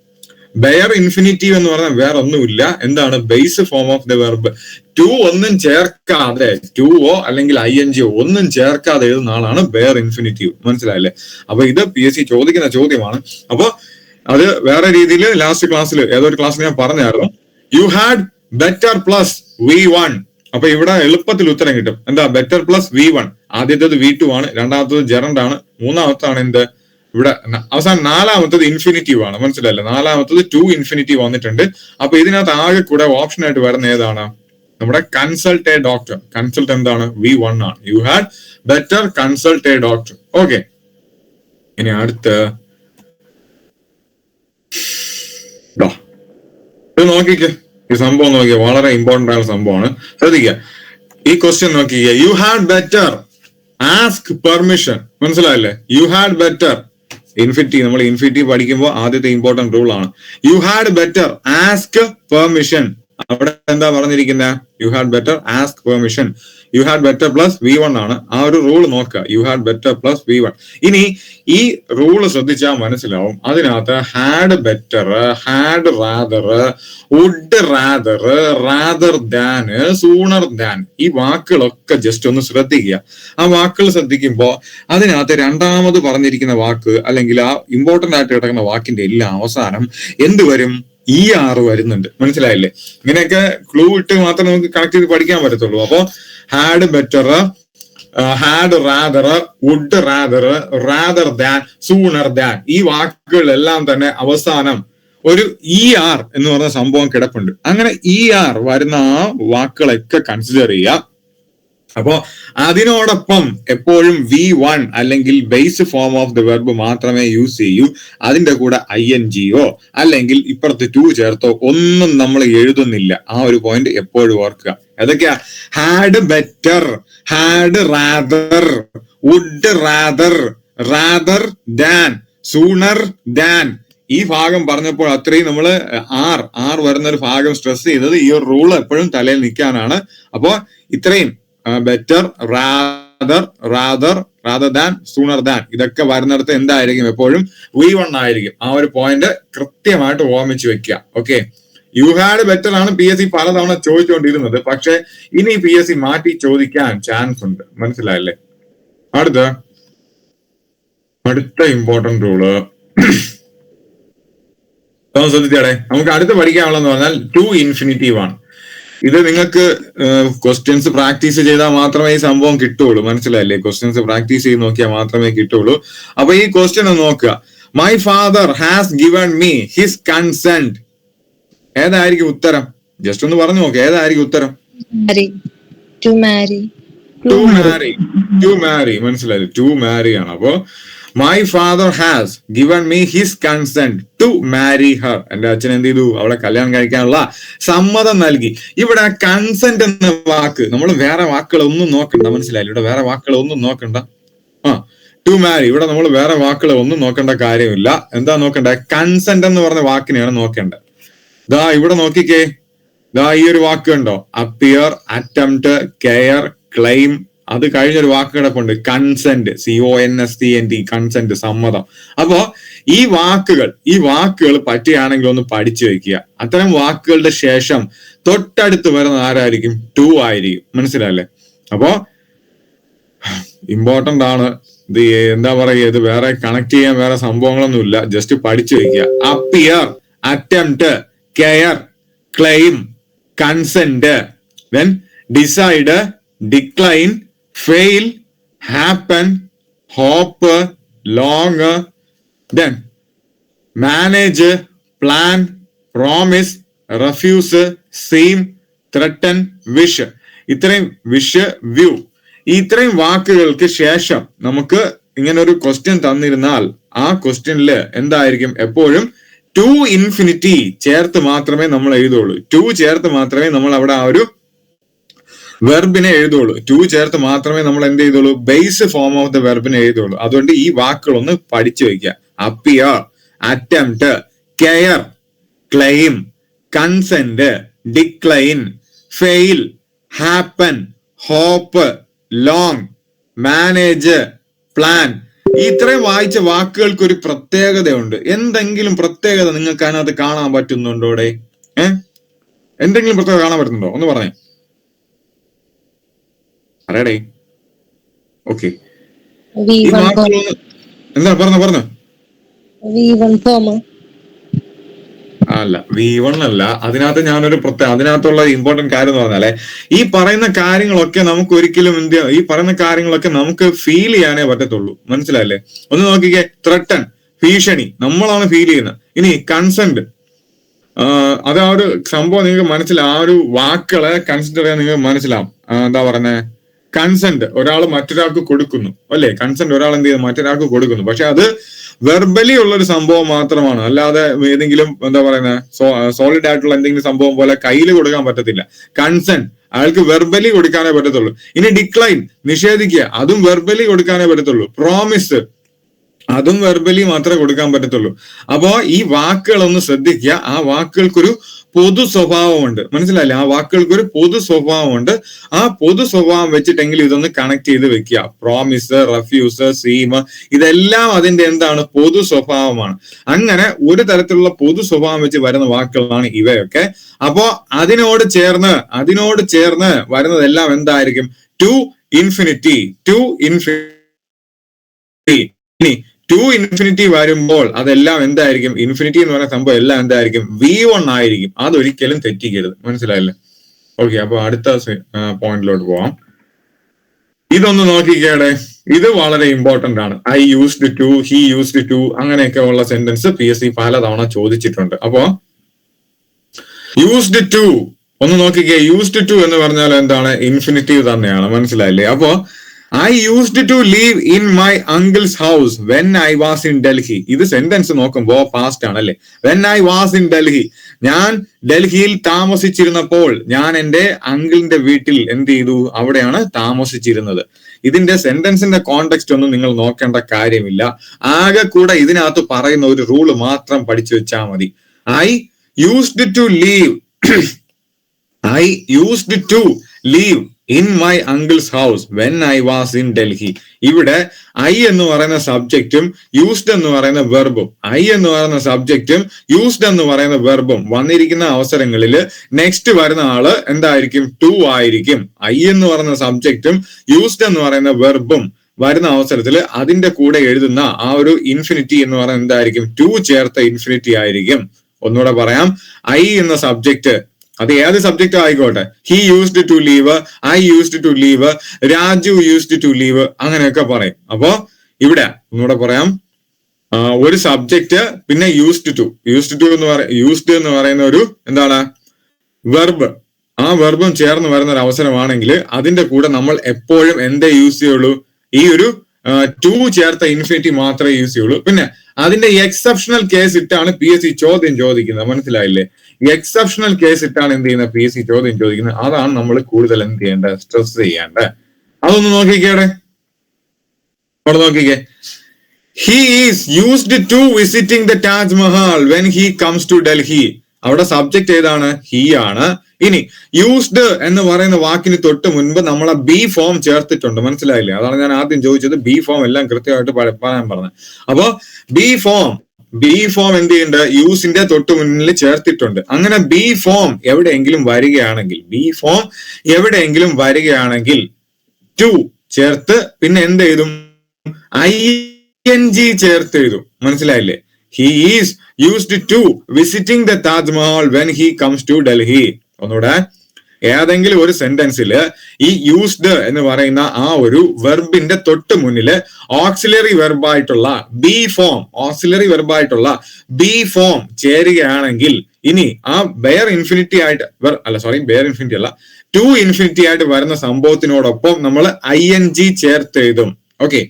എന്ന് പറഞ്ഞാൽ വേറെ ഒന്നുമില്ല, എന്താണ്? Base form of the verb. To ഒന്നും ചേർക്കാതെ, ടുവോ അല്ലെങ്കിൽ ING ഒന്നും ചേർക്കാതെ എഴുതുന്ന ആളാണ് ബെയർ ഇൻഫിനിറ്റീവ്, മനസ്സിലായില്ലേ? അപ്പൊ ഇത് PSC ചോദിക്കുന്ന ചോദ്യമാണ്. അപ്പൊ അത് വേറെ രീതിയിൽ ലാസ്റ്റ് ക്ലാസ്സിൽ ഏതൊരു ക്ലാസ്സിൽ ഞാൻ പറഞ്ഞായിരുന്നു. U had better plus V1. അപ്പൊ ഇവിടെ എളുപ്പത്തിൽ ഉത്തരം കിട്ടും. എന്താ? Better plus V1. ആദ്യത്തേത് V2 ആണ്, രണ്ടാമത്തത് ജെറണ്ട് ആണ്, മൂന്നാമത്താണ് എന്ത്? ഇവിടെ അവസാനം നാലാമത്തത് ഇൻഫിനിറ്റീവ് ആണ്, മനസ്സിലല്ലേ? നാലാമത്തത് ടു ഇൻഫിനിറ്റീവ് വന്നിട്ടുണ്ട്. അപ്പൊ ഇതിനകത്ത് ആകെ കൂടെ ഓപ്ഷൻ ആയിട്ട് വരുന്ന ഏതാണ്? നമ്മുടെ കൺസൾട്ട് എ ഡോക്ടർ. കൺസൾട്ട് എന്താണ്? V1 ആണ്. You had better consult A doctor. Okay, ഇനി അടുത്ത് ഇത് നോക്കിക്കേ. ഈ സംഭവം നോക്കിയ വളരെ ഇമ്പോർട്ടന്റ് ആയ സംഭവമാണ്, ശ്രദ്ധിക്കുക. ഈ ക്വസ്റ്റ്യൻ നോക്കിക്കുക. You had better ask permission, മനസ്സിലായില്ലേ? You had better infinitive. നമ്മൾ ഇൻഫിനിറ്റീവ് പഠിക്കുമ്പോൾ ആദ്യത്തെ ഇമ്പോർട്ടന്റ് റൂൾ ആണ് you had better ask permission. അവിടെ എന്താ പറഞ്ഞിരിക്കുന്നത്? You had better ask permission. You had better plus V1 ആണ്. ആ ഒരു റൂൾ നോക്കുക. You had better plus V1. ഇനി ഈ റൂള് ശ്രദ്ധിച്ചാൽ മനസ്സിലാവും. അതിനകത്ത് had better, had rather, would rather, rather than, sooner than, ഈ വാക്കുകളൊക്കെ ജസ്റ്റ് ഒന്ന് ശ്രദ്ധിക്കുക. ആ വാക്കുകൾ ശ്രദ്ധിക്കുമ്പോൾ അതിനകത്ത് രണ്ടാമത് പറഞ്ഞിരിക്കുന്ന വാക്ക് അല്ലെങ്കിൽ ആ ഇമ്പോർട്ടന്റ് ആയിട്ട് കിടക്കുന്ന വാക്കിന്റെ എല്ലാം അവസാനം എന്ത് വരും? ER വരുന്നുണ്ട്. മനസ്സിലായില്ലേ? ഇങ്ങനെയൊക്കെ ക്ലൂ ഇട്ട് മാത്രം നമുക്ക് കണക്ട് ചെയ്ത് പഠിക്കാൻ പറ്റത്തുള്ളൂ. അപ്പോ had better, had rather, would rather, rather than, sooner than, ഈ വാക്കുകളെല്ലാം തന്നെ അവസാനം ഒരു ER എന്ന് പറഞ്ഞ സംഭവം കിടപ്പുണ്ട്. അങ്ങനെ ER വരുന്ന ആ വാക്കുകളൊക്കെ കൺസിഡർ ചെയ്യുക. അപ്പോ അതിനോടൊപ്പം എപ്പോഴും V1 അല്ലെങ്കിൽ base form of the verb മാത്രമേ യൂസ് ചെയ്യൂ. അതിന്റെ കൂടെ INGയോ അല്ലെങ്കിൽ ഇപ്പുറത്ത് ടു ചേർത്തോ ഒന്നും നമ്മൾ എഴുതുന്നില്ല. ആ ഒരു പോയിന്റ് എപ്പോഴും ഓർക്കുക. ഏതൊക്കെയാ? Had better, had rather, would rather, rather than, sooner than. ഈ ഭാഗം പറഞ്ഞപ്പോൾ അത്രയും നമ്മൾ ആർ വരുന്ന ഒരു ഭാഗം സ്ട്രെസ് ചെയ്തത് ഈ ഒരു റൂൾ എപ്പോഴും തലയിൽ നിൽക്കാനാണ്. അപ്പോ ഇത്രയും better, rather, rather, rather than, sooner than, ഇതൊക്കെ വരുന്നിടത്ത് എന്തായിരിക്കും? എപ്പോഴും V1 ആയിരിക്കും. ആ ഒരു പോയിന്റ് കൃത്യമായിട്ട് ഓർമ്മിച്ച് വെക്കുക. ഓക്കെ, യു ഹാഡ് ബെറ്റർ ആണ് PSC പലതവണ ചോദിച്ചുകൊണ്ടിരുന്നത്. പക്ഷെ ഇനി PSC മാറ്റി ചോദിക്കാൻ ചാൻസ് ഉണ്ട്. മനസ്സിലായില്ലേ? അടുത്ത ഇമ്പോർട്ടന്റ് റൂള് ശ്രദ്ധിച്ചേടെ. നമുക്ക് അടുത്ത് പഠിക്കാനുള്ളതെന്ന് പറഞ്ഞാൽ ടു ഇൻഫിനിറ്റീവ് ആണ്. ഇത് നിങ്ങൾക്ക് ക്വസ്റ്റ്യൻസ് പ്രാക്ടീസ് ചെയ്താൽ മാത്രമേ ഈ സംഭവം കിട്ടുള്ളൂ. മനസ്സിലായില്ലേ? ക്വസ്റ്റ്യൻസ് പ്രാക്ടീസ് ചെയ്ത് നോക്കിയാൽ മാത്രമേ കിട്ടുള്ളൂ. അപ്പൊ ഈ ക്വസ്റ്റ്യൻ ഒന്ന് നോക്കുക. My father has given me his consent. ഏതായിരിക്കും ഉത്തരം? ജസ്റ്റ് ഒന്ന് പറഞ്ഞു നോക്കുക. ഏതായിരിക്കും ഉത്തരം? To marry. മനസ്സിലായില്ലേ? ടു മാരി ആണ്. അപ്പോ my father has given me his consent to marry her. എന്റെ അച്ഛൻ എന്ത് ചെയ്തു? അവളെ കല്യാണം കഴിക്കാനുള്ള സമ്മതം നൽകി. ഇവിടെ കൺസെന്റ് എന്ന വാക്ക് നമ്മൾ വേറെ വാക്കുകളൊന്നും നോക്കണ്ട. മനസ്സിലായില്ല? ഇവിടെ വേറെ വാക്കുകളൊന്നും നോക്കണ്ട. ടു മാരി, ഇവിടെ നമ്മൾ വേറെ വാക്കുകളൊന്നും നോക്കേണ്ട കാര്യമില്ല. എന്താ നോക്കണ്ടേ? കൺസെന്റ് എന്ന് പറഞ്ഞ വാക്കിനെയാണ് നോക്കേണ്ടത്. ദാ ഇവിടെ നോക്കിക്കേ. ദാ ഈ ഒരു വാക്ക് കണ്ടോ? Appear, attempt, care, claim. അത് കഴിഞ്ഞൊരു വാക്ക് കിടപ്പുണ്ട്, കൺസെന്റ്, CONSENT, കൺസെന്റ്, സമ്മതം. അപ്പോ ഈ വാക്കുകൾ പറ്റുകയാണെങ്കിൽ ഒന്ന് പഠിച്ചു വെക്കുക. അത്തരം വാക്കുകളുടെ ശേഷം തൊട്ടടുത്ത് വരുന്ന ആരായിരിക്കും? ടു ആയിരിക്കും. മനസ്സിലായല്ലേ? അപ്പോ ഇമ്പോർട്ടന്റ് ആണ് ഇത്. എന്താ പറയുക, ഇത് വേറെ കണക്ട് ചെയ്യാൻ വേറെ സംഭവങ്ങളൊന്നുമില്ല. ജസ്റ്റ് പഠിച്ചു വെക്കുക. Appear, attempt, care, claim, consent, then decide, decline, fail, happen, hope, long, then manage, plan, promise, refuse, seem, threaten, wish. ഇത്രയും വിഷ്, വ്യൂ, ഇത്രയും വാക്കുകൾക്ക് ശേഷം നമുക്ക് ഇങ്ങനെ ഒരു ക്വസ്റ്റ്യൻ തന്നിരുന്നാൽ ആ ക്വസ്റ്റ്യനില് എന്തായിരിക്കും? എപ്പോഴും ടു ഇൻഫിനിറ്റി ചേർത്ത് മാത്രമേ നമ്മൾ എഴുതുള്ളൂ. ടു ചേർത്ത് മാത്രമേ നമ്മൾ അവിടെ ആ ഒരു വെർബിനെ എഴുതുള്ളൂ. ടു ചേർത്ത് മാത്രമേ നമ്മൾ എന്ത് ചെയ്തോളൂ? ബേസ് ഫോം ഓഫ് ദ വെർബിനെ എഴുതുള്ളൂ. അതുകൊണ്ട് ഈ വാക്കുകളൊന്ന് പഠിച്ചു വെക്കുക. Appear, attempt, care, claim, consent, decline, fail, happen, hope, long, manage, plan. ഇത്രയും വായിച്ച വാക്കുകൾക്ക് ഒരു പ്രത്യേകതയുണ്ട്. എന്തെങ്കിലും പ്രത്യേകത നിങ്ങൾക്ക് അതിനകത്ത് കാണാൻ പറ്റുന്നുണ്ടോ? ഇവിടെ എന്തെങ്കിലും പ്രത്യേകത കാണാൻ പറ്റുന്നുണ്ടോ? ഒന്ന് പറഞ്ഞേ. അറിയടേ. ഓക്കെ, എന്താ പറഞ്ഞോ? അല്ല, V1 അല്ല. അതിനകത്തുള്ള ഇമ്പോർട്ടന്റ് കാര്യം എന്ന് പറഞ്ഞാലേ ഈ പറയുന്ന കാര്യങ്ങളൊക്കെ നമുക്ക് ഒരിക്കലും ഈ പറയുന്ന കാര്യങ്ങളൊക്കെ നമുക്ക് ഫീൽ ചെയ്യാനേ പറ്റത്തുള്ളൂ. മനസ്സിലായില്ലേ? ഒന്ന് നോക്കിക്കേ. ത്രട്ടൻ, ഭീഷണി, നമ്മളാണ് ഫീൽ ചെയ്യുന്നത്. ഇനി കൺസെന്റ്, അത് ആ ഒരു സംഭവം നിങ്ങൾക്ക് മനസ്സിലാവും. ആ ഒരു വാക്കുകളെ കൺസിഡർ ചെയ്യാൻ നിങ്ങൾക്ക് മനസ്സിലാവും. എന്താ പറയുന്നത്? കൺസെന്റ് ഒരാൾ മറ്റൊരാൾക്ക് കൊടുക്കുന്നു, അല്ലെ? കൺസെന്റ് ഒരാൾ എന്ത് ചെയ്യുന്നു? മറ്റൊരാൾക്ക് കൊടുക്കുന്നു. പക്ഷെ അത് വെർബലി ഉള്ള ഒരു സംഭവം മാത്രമാണ്. അല്ലാതെ ഏതെങ്കിലും എന്താ പറയുന്നത് സോളിഡ് ആയിട്ടുള്ള എന്തെങ്കിലും സംഭവം പോലെ കയ്യിൽ കൊടുക്കാൻ പറ്റത്തില്ല. കൺസെന്റ് അയാൾക്ക് വെർബലി കൊടുക്കാനേ പറ്റത്തുള്ളൂ. ഇനി ഡിക്ലൈൻ, നിഷേധിക്കുക, അതും വെർബലി കൊടുക്കാനേ പറ്റത്തുള്ളൂ. പ്രോമിസ്, അതും വെർബലി മാത്രമേ കൊടുക്കാൻ പറ്റത്തുള്ളൂ. അപ്പോ ഈ വാക്കുകളൊന്ന് ശ്രദ്ധിക്കുക. ആ വാക്കുകൾക്കൊരു പൊതു സ്വഭാവമുണ്ട്. മനസ്സിലായില്ലേ? ആ വാക്കുകൾക്ക് ഒരു പൊതു സ്വഭാവമുണ്ട്. ആ പൊതു സ്വഭാവം വെച്ചിട്ടെങ്കിലും ഇതൊന്ന് കണക്ട് ചെയ്ത് വെക്കുക. പ്രോമിസ്, റെഫ്യൂസ്, സീം, ഇതെല്ലാം അതിന്റെ എന്താണ്? പൊതു സ്വഭാവമാണ്. അങ്ങനെ ഒരു തരത്തിലുള്ള പൊതു സ്വഭാവം വെച്ച് വരുന്ന വാക്കുകളാണ് ഇവയൊക്കെ. അപ്പോ അതിനോട് ചേർന്ന് വരുന്നതെല്ലാം എന്തായിരിക്കും? To infinity. ഇനി ടു ഇൻഫിനിറ്റി വരുമ്പോൾ അതെല്ലാം എന്തായിരിക്കും? ഇൻഫിനിറ്റി എന്ന് പറയുന്ന സംഭവം എല്ലാം എന്തായിരിക്കും? V1 ആയിരിക്കും. അതൊരിക്കലും തെറ്റിക്കരുത്. മനസ്സിലായില്ലേ? ഓക്കെ, അപ്പൊ അടുത്ത പോയിന്റിലോട്ട് പോവാം. ഇതൊന്ന് നോക്കിക്കേടെ. ഇത് വളരെ ഇമ്പോർട്ടന്റ് ആണ്. I used to, he used to, അങ്ങനെയൊക്കെ ഉള്ള സെന്റൻസ് PSC പലതവണ ചോദിച്ചിട്ടുണ്ട്. അപ്പോ യൂസ്ഡ് ടു ഒന്ന് നോക്കിക്കേ. യൂസ്ഡ് ടു എന്ന് പറഞ്ഞാൽ എന്താണ്? ഇൻഫിനിറ്റീവ് തന്നെയാണ്. മനസ്സിലായില്ലേ? അപ്പോ I used to live in my uncle's house when I was in Delhi. ഇത് സെന്റൻസ് നോക്കുമ്പോ പാസ്റ്റ് ആണല്ലേ? When I was in Delhi, ഞാൻ ഡൽഹിയിൽ താമസിച്ചിരുന്നപ്പോൾ ഞാൻ എന്റെ അങ്കിളിന്റെ വീട്ടിൽ എന്ത് ചെയ്തു? അവിടെയാണ് താമസിച്ചിരുന്നത്. ഇതിന്റെ സെന്റൻസിന്റെ കോണ്ടെക്സ്റ്റ് ഒന്നും നിങ്ങൾ നോക്കേണ്ട കാര്യമില്ല. ആകെ കൂടെ ഇതിനകത്ത് പറയുന്ന ഒരു റൂള് മാത്രം പഠിച്ചു വെച്ചാൽ മതി. I used to live in my uncle's house when I was in Delhi. ഇവിടെ I എന്ന് പറയുന്ന സബ്ജക്റ്റും യൂസ്ഡ് എന്ന് പറയുന്ന വെർബും, I എന്ന് പറയുന്ന സബ്ജക്റ്റും യൂസ്ഡ് എന്ന് പറയുന്ന വെർബും വന്നിരിക്കുന്ന അവസരങ്ങളിൽ നെക്സ്റ്റ് വരുന്ന ആള് എന്തായിരിക്കും? ടു ആയിരിക്കും. I എന്ന് പറയുന്ന സബ്ജക്റ്റും യൂസ്ഡ് എന്ന് പറയുന്ന വെർബും വരുന്ന അവസരത്തിൽ അതിന്റെ കൂടെ എഴുതുന്ന ആ ഒരു ഇൻഫിനിറ്റി എന്ന് പറയുന്നത് എന്തായിരിക്കും? ടു ചേർത്ത ഇൻഫിനിറ്റി ആയിരിക്കും. ഒന്നുകൂടെ പറയാം. I എന്ന സബ്ജക്റ്റ്, അത് ഏത് സബ്ജക്റ്റ് ആയിക്കോട്ടെ, he used to leave, I used to leave, Raju used to leave, അങ്ങനെയൊക്കെ പറയും. അപ്പോ ഇവിടെ ഒന്നുകൂടെ പറയാം. ഒരു സബ്ജക്റ്റ്, പിന്നെ യൂസ്ഡ് എന്ന് പറയുന്ന ഒരു എന്താണ്? വെർബ്. ആ വെർബും ചേർന്ന് വരുന്ന ഒരു അവസരമാണെങ്കിൽ അതിന്റെ കൂടെ നമ്മൾ എപ്പോഴും എന്തേ യൂസ് ചെയ്യുള്ളൂ? ഈ ഒരു ടു ചേർത്ത ഇൻഫിനിറ്റി മാത്രമേ യൂസ് ചെയ്യുള്ളൂ. പിന്നെ അതിന്റെ എക്സെപ്ഷണൽ കേസ് ഇട്ടാണ് PSC ചോദ്യം ചോദിക്കുന്നത്. മനസ്സിലായില്ലേ? എക്സെപ്ഷണൽ കേസ് ഇട്ടാണ് എന്ത് ചെയ്യുന്നത്? PSC ചോദ്യം ചോദിക്കുന്നത്. അതാണ് നമ്മൾ കൂടുതൽ എന്ത് ചെയ്യേണ്ടത്? സ്ട്രെസ് ചെയ്യേണ്ടത്. അതൊന്ന് നോക്കിക്കേടെ. അവിടെ നോക്കിക്കേ. He is used to visiting the Taj Mahal when he comes to Delhi. അവിടെ സബ്ജക്ട് ഏതാണ്? ഹി ആണ്. ഇനി യൂസ്ഡ് എന്ന് പറയുന്ന വാക്കിന് തൊട്ട് മുൻപ് നമ്മൾ ബി ഫോം ചേർത്തിട്ടുണ്ട്. മനസ്സിലായില്ലേ? അതാണ് ഞാൻ ആദ്യം ചോദിച്ചത്. ബി ഫോം എല്ലാം കൃത്യമായിട്ട് പറയാൻ പറഞ്ഞത്. അപ്പോ ബി ഫോം എന്ത് ചെയ്യുന്നുണ്ട്? യൂസിന്റെ തൊട്ട് മുന്നിൽ ചേർത്തിട്ടുണ്ട്. അങ്ങനെ ബി ഫോം എവിടെയെങ്കിലും വരികയാണെങ്കിൽ ടു ചേർത്ത് പിന്നെ എന്ത് എഴുതും? ING ചേർത്ത് എഴുതും. മനസ്സിലായില്ലേ? He is used to visiting the Taj Mahal when he comes to Delhi. ഒന്നുകൂടെ, ഏതെങ്കിലും ഒരു സെന്റൻസിൽ ഈ യൂസ്ഡ് എന്ന് പറയുന്ന ആ ഒരു വെർബിന്റെ തൊട്ട് മുന്നില് ഓക്സിലറി വെർബായിട്ടുള്ള ബി ഫോം ചേരുകയാണെങ്കിൽ ഇനി ആ ബെയർ ഇൻഫിനിറ്റി ടു ഇൻഫിനിറ്റി ആയിട്ട് വരുന്ന സംഭവത്തിനോടൊപ്പം നമ്മൾ ING ചേർത്ത് എഴുതും. ഓക്കെ,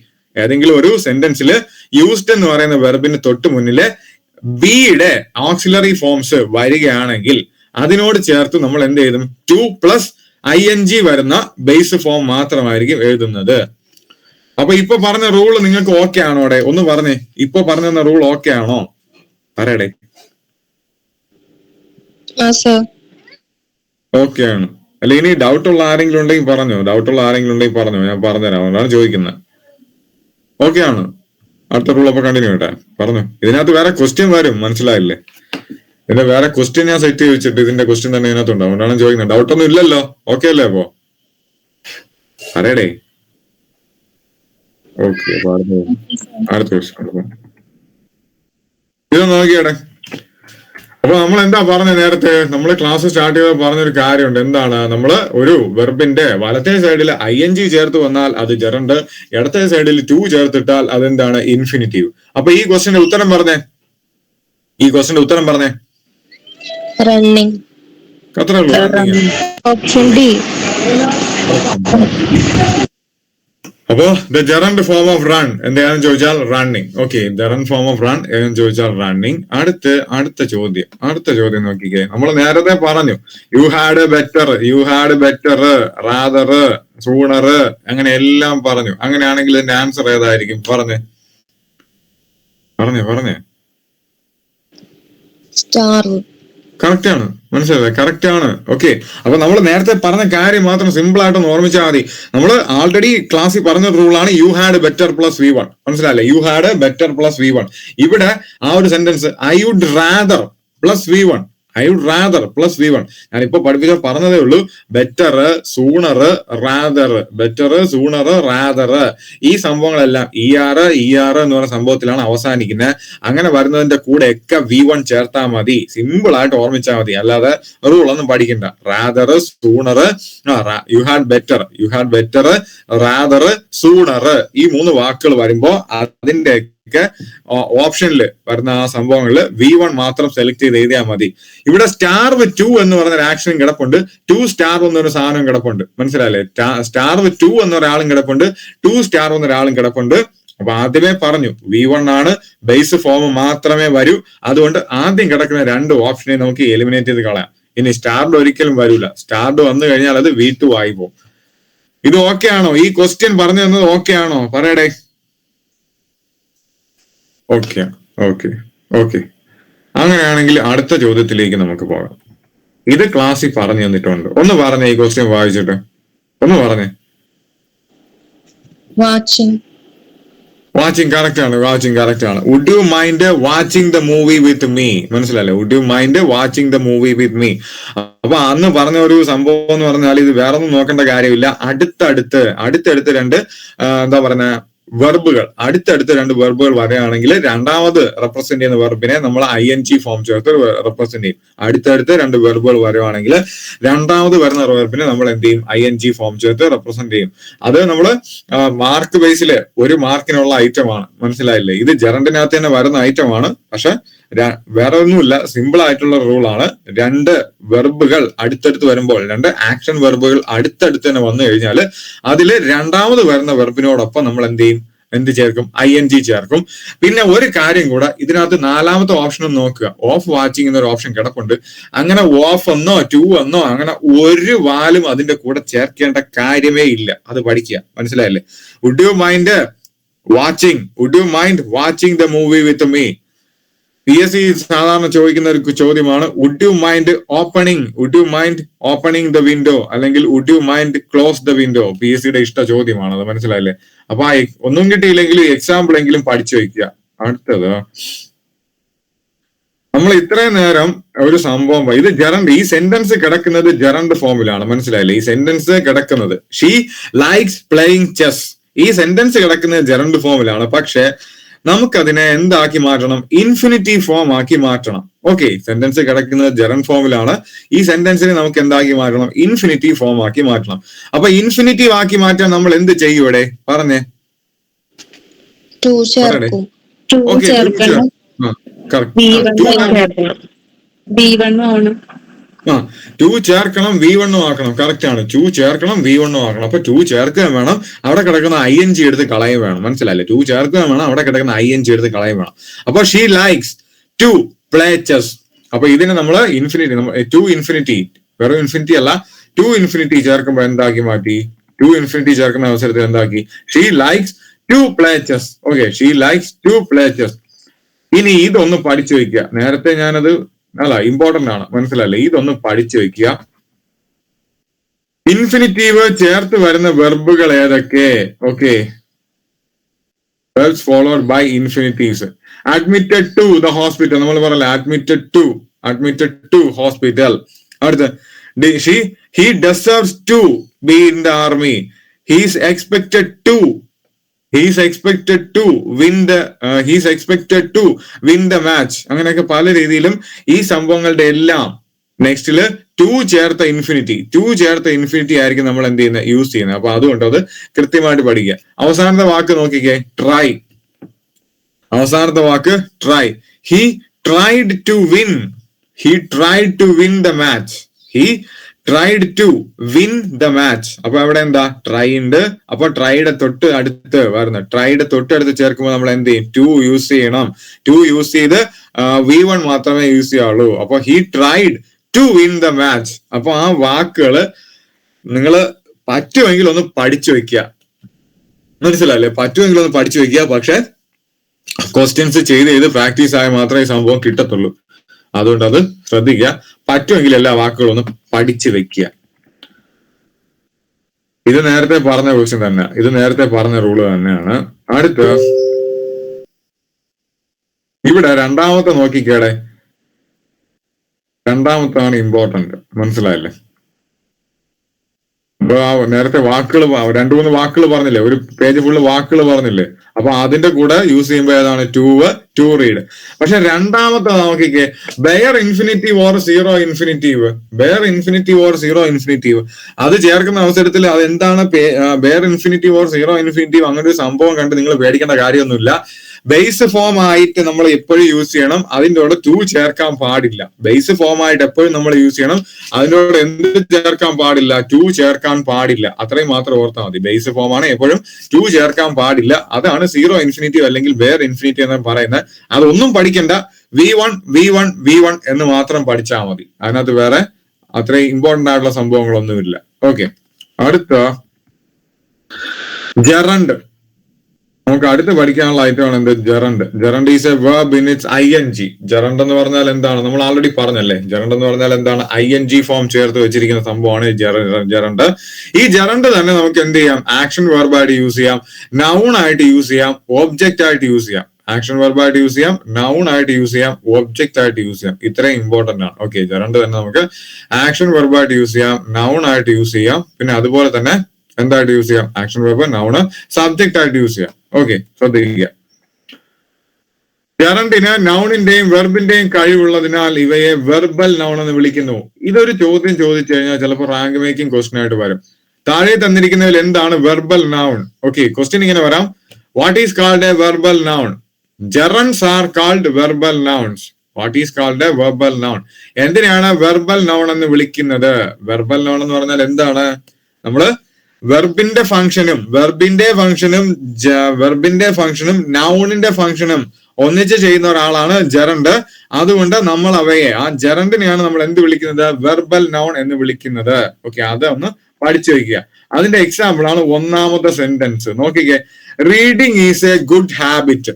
ഏതെങ്കിലും ഒരു സെന്റൻസിൽ യൂസ്ഡ് എന്ന് പറയുന്ന വെർബിന് തൊട്ട് മുന്നില് ബിയുടെ ഓക്സിലറി ഫോംസ് വരികയാണെങ്കിൽ അതിനോട് ചേർത്ത് നമ്മൾ എന്ത് എഴുതും? ടു പ്ലസ് ING വരുന്ന ബേസ് ഫോം മാത്രമായിരിക്കും എഴുതുന്നത്. അപ്പൊ ഇപ്പൊ പറഞ്ഞ റൂൾ നിങ്ങൾക്ക് ഓക്കെ ആണോടെ? ഒന്ന് പറഞ്ഞേ. ഇപ്പൊ പറഞ്ഞ റൂൾ ഓക്കെ ആണോ? പറയടേ. ഓക്കെ ആണ്. അല്ല, ഇനി ഡൗട്ട് ഉള്ള ആരെങ്കിലും ഉണ്ടെങ്കിൽ പറഞ്ഞോ. ഞാൻ പറഞ്ഞുതരാം. അതുകൊണ്ടാണ് ചോദിക്കുന്നത്. ഓക്കെ ആണ്. അടുത്ത റൂൾ അപ്പൊ കണ്ടിന്യൂ ചെയ്യട്ടെ. പറഞ്ഞു. ഇതിനകത്ത് വേറെ ക്വസ്റ്റ്യൻ വരും. മനസ്സിലായില്ലേ? ഇതിന്റെ വേറെ ക്വസ്റ്റ്യൻ ഞാൻ സെറ്റ് ചെയ്ത് വെച്ചിട്ട് ഇതിന്റെ ക്വസ്റ്റ്യൻ തന്നെ ഇതിനകത്തുണ്ട്. അതുകൊണ്ടാണ് ചോദിക്കുന്നത്. ഡൗട്ട് ഒന്നും ഇല്ലല്ലോ? ഓക്കെ അല്ലേ? അപ്പോ പറയടേ. ഓക്കെ, അടുത്ത ക്വസ്റ്റ്യൻ ഇതൊന്ന് നോക്കിയടെ. അപ്പൊ നമ്മൾ എന്താ പറഞ്ഞത് നേരത്തെ? നമ്മൾ ക്ലാസ് സ്റ്റാർട്ട് ചെയ്ത് പറഞ്ഞൊരു കാര്യമുണ്ട്. എന്താണ്? നമ്മള് ഒരു വെർബിന്റെ വലത്തെ സൈഡിൽ ING ചേർത്ത് വന്നാൽ അത് ജെറണ്ട്, ഇടത്തെ സൈഡിൽ ടു ചേർത്തിട്ടാൽ അതെന്താണ്? ഇൻഫിനിറ്റീവ്. അപ്പൊ ഈ ക്വസ്റ്റ്യന്റെ ഉത്തരം പറഞ്ഞേ. റണ്ണിങ്. അത്രേ ഉള്ളൂ. Option D. അപ്പോ the gerund form of run എന്താണെന്ന് ചോദിച്ചാൽ running. Okay, gerund form of run എന്ന് ചോദിച്ചാൽ റണ്ണിങ്. അടുത്ത ചോദ്യം നോക്കിക്കേ. നമ്മൾ നേരത്തെ പറഞ്ഞു you had better, rather, sooner, അങ്ങനെ എല്ലാം പറഞ്ഞു. അങ്ങനെയാണെങ്കിൽ ഇതിന്റെ ആൻസർ ഏതായിരിക്കും? പറഞ്ഞേ. സ്റ്റാർ. കറക്റ്റ് ആണ്, മനസ്സിലായില്ലേ? കറക്റ്റ് ആണ്. ഓക്കെ, അപ്പൊ നമ്മൾ നേരത്തെ പറഞ്ഞ കാര്യം മാത്രം സിമ്പിൾ ആയിട്ടൊന്ന് ഓർമ്മിച്ചാൽ മതി. നമ്മൾ ആൾറെഡി ക്ലാസ്സിൽ പറഞ്ഞ റൂളാണ് you had better plus V1. മനസ്സിലായില്ലേ? You had better plus V1. ഇവിടെ ആ ഒരു sentence I would rather plus V1, I would rather plus V1. ഞാനിപ്പോ പഠിപ്പിച്ച പറഞ്ഞതേ ഉള്ളൂ. Better, sooner, rather, better, sooner, rather, ഈ സംഭവങ്ങളെല്ലാം ER എന്ന് പറയുന്ന സംഭവത്തിലാണ് അവസാനിക്കുന്നത്. അങ്ങനെ വരുന്നതിന്റെ കൂടെ ഒക്കെ V1 ചേർത്താൽ മതി. സിമ്പിൾ ആയിട്ട് ഓർമ്മിച്ചാൽ മതി, അല്ലാതെ റൂൾ ഒന്നും പഠിക്കണ്ട. Rather, sooner, U had better, rather, sooner, ഈ 3 വാക്കുകൾ വരുമ്പോ അതിന്റെ ഒക്കെ ഓപ്ഷനിൽ വരുന്ന ആ സംഭവങ്ങളിൽ V1 മാത്രം സെലക്ട് ചെയ്ത് എഴുതിയാൽ മതി. ഇവിടെ *2 എന്ന് പറഞ്ഞ ഒരു ആക്ഷനും കിടപ്പുണ്ട്, 2* എന്നൊരു സാധനം കിടപ്പുണ്ട്. മനസ്സിലായില്ലേ? *2 എന്നൊരാളും കിടപ്പുണ്ട്, 2* എന്നൊരാളും കിടപ്പുണ്ട്. അപ്പൊ ആദ്യമേ പറഞ്ഞു V1 ആണ്, ബേസ് ഫോം മാത്രമേ വരൂ. അതുകൊണ്ട് ആദ്യം കിടക്കുന്ന 2 ഓപ്ഷനെ നമുക്ക് എലിമിനേറ്റ് ചെയ്ത് കളയാം. ഇനി സ്റ്റാർഡ് ഒരിക്കലും വരൂല. സ്റ്റാർഡ് വന്നു കഴിഞ്ഞാൽ അത് V2 ആയി പോകും. ഇത് ഓക്കെ ആണോ? ഈ ക്വസ്റ്റ്യൻ പറഞ്ഞു തന്നത് ഓക്കെ ആണോ? പറയടേ. ഓക്കെ ഓക്കെ ഓക്കെ, അങ്ങനെയാണെങ്കിൽ അടുത്ത ചോദ്യത്തിലേക്ക് നമുക്ക് പോകാം. ഇത് ക്ലാസ്സിൽ പറഞ്ഞു തന്നിട്ടുണ്ട്. ഒന്ന് പറഞ്ഞേ, ഈ ക്വസ്റ്റ്യൻ വായിച്ചിട്ട് ഒന്ന് പറഞ്ഞേ. വാച്ചിങ് കറക്റ്റ് ആണ്. Would you mind watching the movie with me? മനസ്സിലല്ലേ? Would you mind watching the movie with me. അപ്പൊ അന്ന് പറഞ്ഞ ഒരു സംഭവം എന്ന് പറഞ്ഞാൽ ഇത് വേറെ ഒന്നും നോക്കേണ്ട കാര്യമില്ല. അടുത്തടുത്ത് 2 എന്താ പറയുന്ന വെർബുകൾ, അടുത്തടുത്ത് 2 വെർബുകൾ വരികയാണെങ്കിൽ രണ്ടാമത് റെപ്രസെന്റ് ചെയ്യുന്ന വെർബിനെ നമ്മൾ ING ഫോം ചേർത്ത് റെപ്രസെന്റ് ചെയ്യും. അടുത്തടുത്ത് 2 വെർബുകൾ വരുവാണെങ്കിൽ രണ്ടാമത് വരുന്ന വെർബിനെ നമ്മൾ എന്ത് ചെയ്യും? ING ഫോം ചേർത്ത് റെപ്രസെന്റ് ചെയ്യും. അത് നമ്മൾ മാർക്ക് ബേസിൽ 1 മാർക്കിനുള്ള ഐറ്റമാണ്. മനസ്സിലായില്ലേ? ഇത് ജെറണ്ടിനകത്ത് തന്നെ വരുന്ന ഐറ്റമാണ്. പക്ഷെ വേറെ ഒന്നുമില്ല, സിമ്പിൾ ആയിട്ടുള്ള റൂളാണ്. 2 വെർബുകൾ അടുത്തടുത്ത് വരുമ്പോൾ, 2 ആക്ഷൻ വെർബുകൾ അടുത്തടുത്ത് തന്നെ വന്നു കഴിഞ്ഞാൽ അതിൽ രണ്ടാമത് വരുന്ന വെർബിനോടൊപ്പം നമ്മൾ എന്ത് ചേർക്കും? ING ചേർക്കും. പിന്നെ ഒരു കാര്യം കൂടെ, ഇതിനകത്ത് 4ാമത്തെ ഓപ്ഷൻ നോക്കുക. ഓഫ് വാച്ചിങ് എന്നൊരു ഓപ്ഷൻ കിടപ്പുണ്ട്. അങ്ങനെ ഓഫ് എന്നോ 2 എന്നോ അങ്ങനെ ഒരു വാലും അതിന്റെ കൂടെ ചേർക്കേണ്ട കാര്യമേ ഇല്ല. അത് പഠിക്കുക. മനസ്സിലായില്ലേ? Would you mind watching the movie with me? PSC സാധാരണ ചോദിക്കുന്ന ഒരു ചോദ്യമാണ്. Would you mind opening the window, അല്ലെങ്കിൽ would you mind close the window? PSCയുടെ ഇഷ്ട ചോദ്യമാണ്. അത് മനസ്സിലായില്ലേ? അപ്പൊ ഒന്നും കിട്ടിയില്ലെങ്കിൽ എക്സാമ്പിൾ എങ്കിലും പഠിച്ചു വയ്ക്കുക. അടുത്തത്, നമ്മൾ ഇത്രയും നേരം ഒരു സംഭവം, ഇത് ജെറണ്ട്, ഈ സെന്റൻസ് കിടക്കുന്നത് ജെറണ്ട് ഫോമിലാണ്. മനസ്സിലായില്ലേ? ഈ സെന്റൻസ് കിടക്കുന്നത് ഷീ ലൈക്സ് പ്ലേയിങ് ചെസ്, ഈ സെന്റൻസ് കിടക്കുന്നത് ജെറണ്ട് ഫോമിലാണ്. പക്ഷെ നമുക്കതിനെ എന്താക്കി മാറ്റണം? ഇൻഫിനിറ്റീവ് ഫോം ആക്കി മാറ്റണം. ഓക്കെ, സെന്റൻസ് കിടക്കുന്നത് ജെറണ്ട് ഫോമിലാണ്. ഈ സെന്റൻസിനെ നമുക്ക് എന്താക്കി മാറ്റണം? ഇൻഫിനിറ്റീവ് ഫോം ആക്കി മാറ്റണം. അപ്പൊ ഇൻഫിനിറ്റീവ് ആക്കി മാറ്റാൻ നമ്മൾ എന്ത് ചെയ്യും? ഇവിടെ പറഞ്ഞേ. 2 ചേർക്കണം. V1 ചേർക്കണം, V1 ആക്കണം. കറക്റ്റ് ആണ്. 2 ചേർക്കണം, V1 ആക്കണം. അപ്പൊ 2 ചേർക്കുകയും വേണം, അവിടെ കിടക്കുന്ന ING എടുത്ത് കളയും വേണം. മനസ്സിലായില്ലേ? 2 ചേർക്കുകയും വേണം, അവിടെ കിടക്കുന്ന ING എടുത്ത് കളയും വേണം. അപ്പൊ she likes to play chess. അപ്പൊ ഇതിന് നമ്മൾ ടു ഇൻഫിനിറ്റി, വെറും ഇൻഫിനിറ്റി അല്ല, 2 ഇൻഫിനിറ്റി ചേർക്കുമ്പോൾ എന്താക്കി മാറ്റി? 2 ഇൻഫിനിറ്റി ചേർക്കുന്ന അവസരത്തിൽ എന്താക്കി? She likes to play chess. Okay, she likes to play chess. ഇനി ഇതൊന്ന് പഠിച്ചു വെക്കുക. നേരത്തെ ഞാനത് ഇമ്പോർട്ടന്റ് ആണ്. മനസ്സിലല്ലേ? ഇതൊന്ന് പഠിച്ചു വെക്കുക. ഇൻഫിനിറ്റീവ് ചേർത്ത് വരുന്ന വെർബുകൾ ഏതൊക്കെ? Okay, verbs followed by infinitives. Admitted to the hospital, നമ്മൾ പറയല്ലേ? Admitted to hospital. അടുത്ത, he deserves to be in the army. He is expected to win the match. അങ്ങനെയൊക്കെ പല രീതിയിലും ഈ സംഭവങ്ങളുടെ എല്ലാം നെക്സ്റ്റില് 2 ചേർത്ത ഇൻഫിനിറ്റി ആയിരിക്കും നമ്മൾ എന്ത് ചെയ്യുന്നത്? യൂസ് ചെയ്യുന്നത്. അപ്പൊ അതുകൊണ്ട് അത് കൃത്യമായിട്ട് പഠിക്കുക. അവസാനത്തെ വാക്ക് നോക്കിക്കേ, ട്രൈ. അവസാനത്തെ വാക്ക് try. He tried to win the match. അപ്പൊ അവിടെ എന്താ? ട്രൈ ഉണ്ട്. അപ്പൊ ട്രൈയുടെ തൊട്ട് അടുത്ത് ചേർക്കുമ്പോൾ നമ്മൾ എന്ത് ചെയ്യും? 2 യൂസ് ചെയ്യണം. 2 യൂസ് ചെയ്ത് V1 മാത്രമേ യൂസ് ചെയ്യാവുള്ളൂ. അപ്പൊ he tried to win the match. അപ്പൊ ആ വാക്കുകള് നിങ്ങൾ പറ്റുമെങ്കിൽ ഒന്ന് പഠിച്ചു വെക്കുക. മനസ്സിലല്ലേ? പറ്റുമെങ്കിൽ ഒന്ന് പഠിച്ചു വെക്കുക. പക്ഷെ ക്വസ്റ്റ്യൻസ് ചെയ്ത് പ്രാക്ടീസ് ആയ മാത്രമേ ഈ സംഭവം കിട്ടത്തുള്ളൂ. അതുകൊണ്ട് അത് ശ്രദ്ധിക്കുക. പറ്റുമെങ്കിൽ എല്ലാ വാക്കുകളും ഒന്ന് പഠിച്ചു വെക്കുക. ഇത് നേരത്തെ പറഞ്ഞ ക്വസ്റ്റ്യൻ തന്നെ, ഇത് നേരത്തെ പറഞ്ഞ റൂള് തന്നെയാണ്. അടുത്ത് ഇവിടെ രണ്ടാമത്തെ നോക്കിക്കേടെ, രണ്ടാമത്താണ് ഇമ്പോർട്ടന്റ്, മനസ്സിലായില്ലേ? അപ്പൊ നേരത്തെ വാക്കുകൾ 2-3 വാക്കുകൾ പറഞ്ഞില്ലേ, ഒരു പേജ് ഫുള്ള് വാക്കുകൾ പറഞ്ഞില്ലേ, അപ്പൊ അതിന്റെ കൂടെ യൂസ് ചെയ്യുമ്പോൾ ഏതാണ് ടു റീഡ്. പക്ഷെ രണ്ടാമത്തെ നോക്കിക്കേ, bare infinitive or zero infinitive, bare infinitive or zero infinitive, അത് ചേർക്കുന്ന അവസരത്തിൽ അത് എന്താണ് bare infinitive or zero infinitive, അങ്ങനെ ഒരു സംഭവം കണ്ട് നിങ്ങൾ പേടിക്കേണ്ട കാര്യമൊന്നുമില്ല. ബേസ് ഫോം ആയിട്ട് നമ്മൾ എപ്പോഴും യൂസ് ചെയ്യണം, അതിൻ്റെ കൂടെ ടു ചേർക്കാൻ പാടില്ല. ബേസ് ഫോം ആയിട്ട് എപ്പോഴും നമ്മൾ യൂസ് ചെയ്യണം, അതിൻ്റെ കൂടെ എന്ത് ചേർക്കാൻ പാടില്ല, ടു ചേർക്കാൻ പാടില്ല. അത്രയും മാത്രം ഓർത്താൽ മതി. ബേസ് ഫോം ആണ്, എപ്പോഴും ടു ചേർക്കാൻ പാടില്ല. അതാണ് സീറോ ഇൻഫിനിറ്റീവ് അല്ലെങ്കിൽ ബെയർ ഇൻഫിനിറ്റീവ് എന്ന് പറയുന്നത്. അതൊന്നും പഠിക്കണ്ട, V1 എന്ന് മാത്രം പഠിച്ചാൽ മതി. അതിനകത്ത് വേറെ അത്രയും ഇമ്പോർട്ടന്റ് ആയിട്ടുള്ള സംഭവങ്ങളൊന്നുമില്ല. ഓക്കെ, അടുത്ത ജെറണ്ട്. നമുക്ക് അടുത്ത് പഠിക്കാനുള്ള ഐറ്റമാണ് എന്ത്? Gerund. Gerund is A verb in its ING. Gerund എന്ന് പറഞ്ഞാൽ എന്താണ്? നമ്മൾ ആൾറെഡി പറഞ്ഞല്ലേ, ജെറണ്ട് എന്ന് പറഞ്ഞാൽ എന്താണ്? ING ഫോം ചേർത്ത് വെച്ചിരിക്കുന്ന സംഭവമാണ് ജെറണ്ട്. ഈ ജെറണ്ട് തന്നെ നമുക്ക് എന്ത് ചെയ്യാം? ആക്ഷൻ വെർബായിട്ട് യൂസ് ചെയ്യാം, നൗൺ ആയിട്ട് യൂസ് ചെയ്യാം, ഒബ്ജക്റ്റ് ആയിട്ട് യൂസ് ചെയ്യാം. ആക്ഷൻ വെർബായിട്ട് യൂസ് ചെയ്യാം, നൗൺ ആയിട്ട് യൂസ് ചെയ്യാം, ഒബ്ജക്റ്റ് ആയിട്ട് യൂസ് ചെയ്യാം. ഇത്രയും ഇമ്പോർട്ടന്റ് ആണ്. ഓക്കെ, ജെറണ്ട് തന്നെ നമുക്ക് ആക്ഷൻ വെർബായിട്ട് യൂസ് ചെയ്യാം, നൗൺ ആയിട്ട് യൂസ് ചെയ്യാം, പിന്നെ അതുപോലെ തന്നെ എന്തായിട്ട് യൂസ് ചെയ്യാം? ആക്ഷൻ വെർബ്, നൗണ്, സബ്ജക്റ്റ് ആയിട്ട് യൂസ് ചെയ്യാം. ഓക്കെ, ശ്രദ്ധിക്കുക. ജെറണ്ടിന് നൗണിന്റെയും വെർബിന്റെയും കഴിവുള്ളതിനാൽ ഇവയെ വെർബൽ നൗൺ എന്ന് വിളിക്കുന്നു. ഇതൊരു ചോദ്യം ചോദിച്ചു കഴിഞ്ഞാൽ ചിലപ്പോൾ റാങ്ക് മേക്കിംഗ് ക്വസ്റ്റ്യൻ ആയിട്ട് വരും. താഴെ തന്നിരിക്കുന്നതിൽ എന്താണ് വെർബൽ നൗൺ? ഓക്കെ, ക്വസ്റ്റ്യൻ ഇങ്ങനെ വരാം. What is called a verbal noun? Gerunds are called verbal nouns. What is called a verbal noun? എന്തിനാണ് വെർബൽ നൗൺ എന്ന് വിളിക്കുന്നത്? വെർബൽ നൗൺ എന്ന് പറഞ്ഞാൽ എന്താണ്? നമ്മള് വെർബിന്റെ ഫംഗ്ഷനും നൗണിന്റെ ഫംഗ്ഷനും ഒന്നിച്ച് ചെയ്യുന്ന ഒരാളാണ് ജെറണ്ട്. അതുകൊണ്ട് നമ്മൾ അവയെ, ആ ജെറണ്ടിനെയാണ് നമ്മൾ എന്ത് വിളിക്കുന്നത്? വെർബൽ നൗൺ എന്ന് വിളിക്കുന്നത്. ഓക്കെ, അത് ഒന്ന് പഠിച്ചു വയ്ക്കുക. അതിന്റെ എക്സാമ്പിൾ ആണ് ഒന്നാമത്തെ സെന്റൻസ്. നോക്കിക്കേ, reading is a good habit.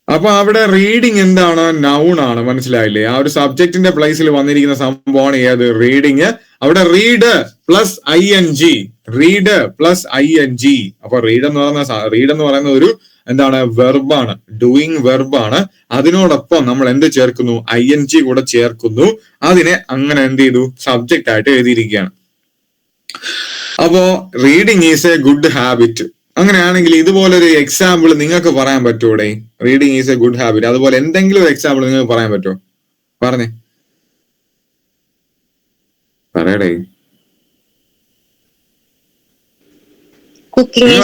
അപ്പൊ അവിടെ റീഡിങ് എന്താണ്? നൗൺ ആണ്, മനസ്സിലായില്ലേ? ആ ഒരു സബ്ജക്റ്റിന്റെ പ്ലേസിൽ വന്നിരിക്കുന്ന സംഭവമാണ് ഏത്? റീഡിങ്. അവിടെ read plus ING, read plus ING. അപ്പൊ റീഡ് എന്ന് പറയുന്ന ഒരു എന്താണ്? വെർബാണ്, ഡൂയിങ് വെർബാണ്. അതിനോടൊപ്പം നമ്മൾ എന്ത് ചേർക്കുന്നു? ING കൂടെ ചേർക്കുന്നു. അതിനെ അങ്ങനെ എന്ത് ചെയ്തു? സബ്ജക്റ്റ് ആയിട്ട് എഴുതിയിരിക്കുകയാണ്. അപ്പോ reading is a good habit. അങ്ങനെയാണെങ്കിൽ ഇതുപോലെ ഒരു എക്സാമ്പിൾ നിങ്ങൾക്ക് പറയാൻ പറ്റൂടെ? Reading is a good habit. അതുപോലെ എന്തെങ്കിലും ഒരു എക്സാമ്പിൾ നിങ്ങൾക്ക് പറയാൻ പറ്റുമോ? പറഞ്ഞേ, പറയടേ.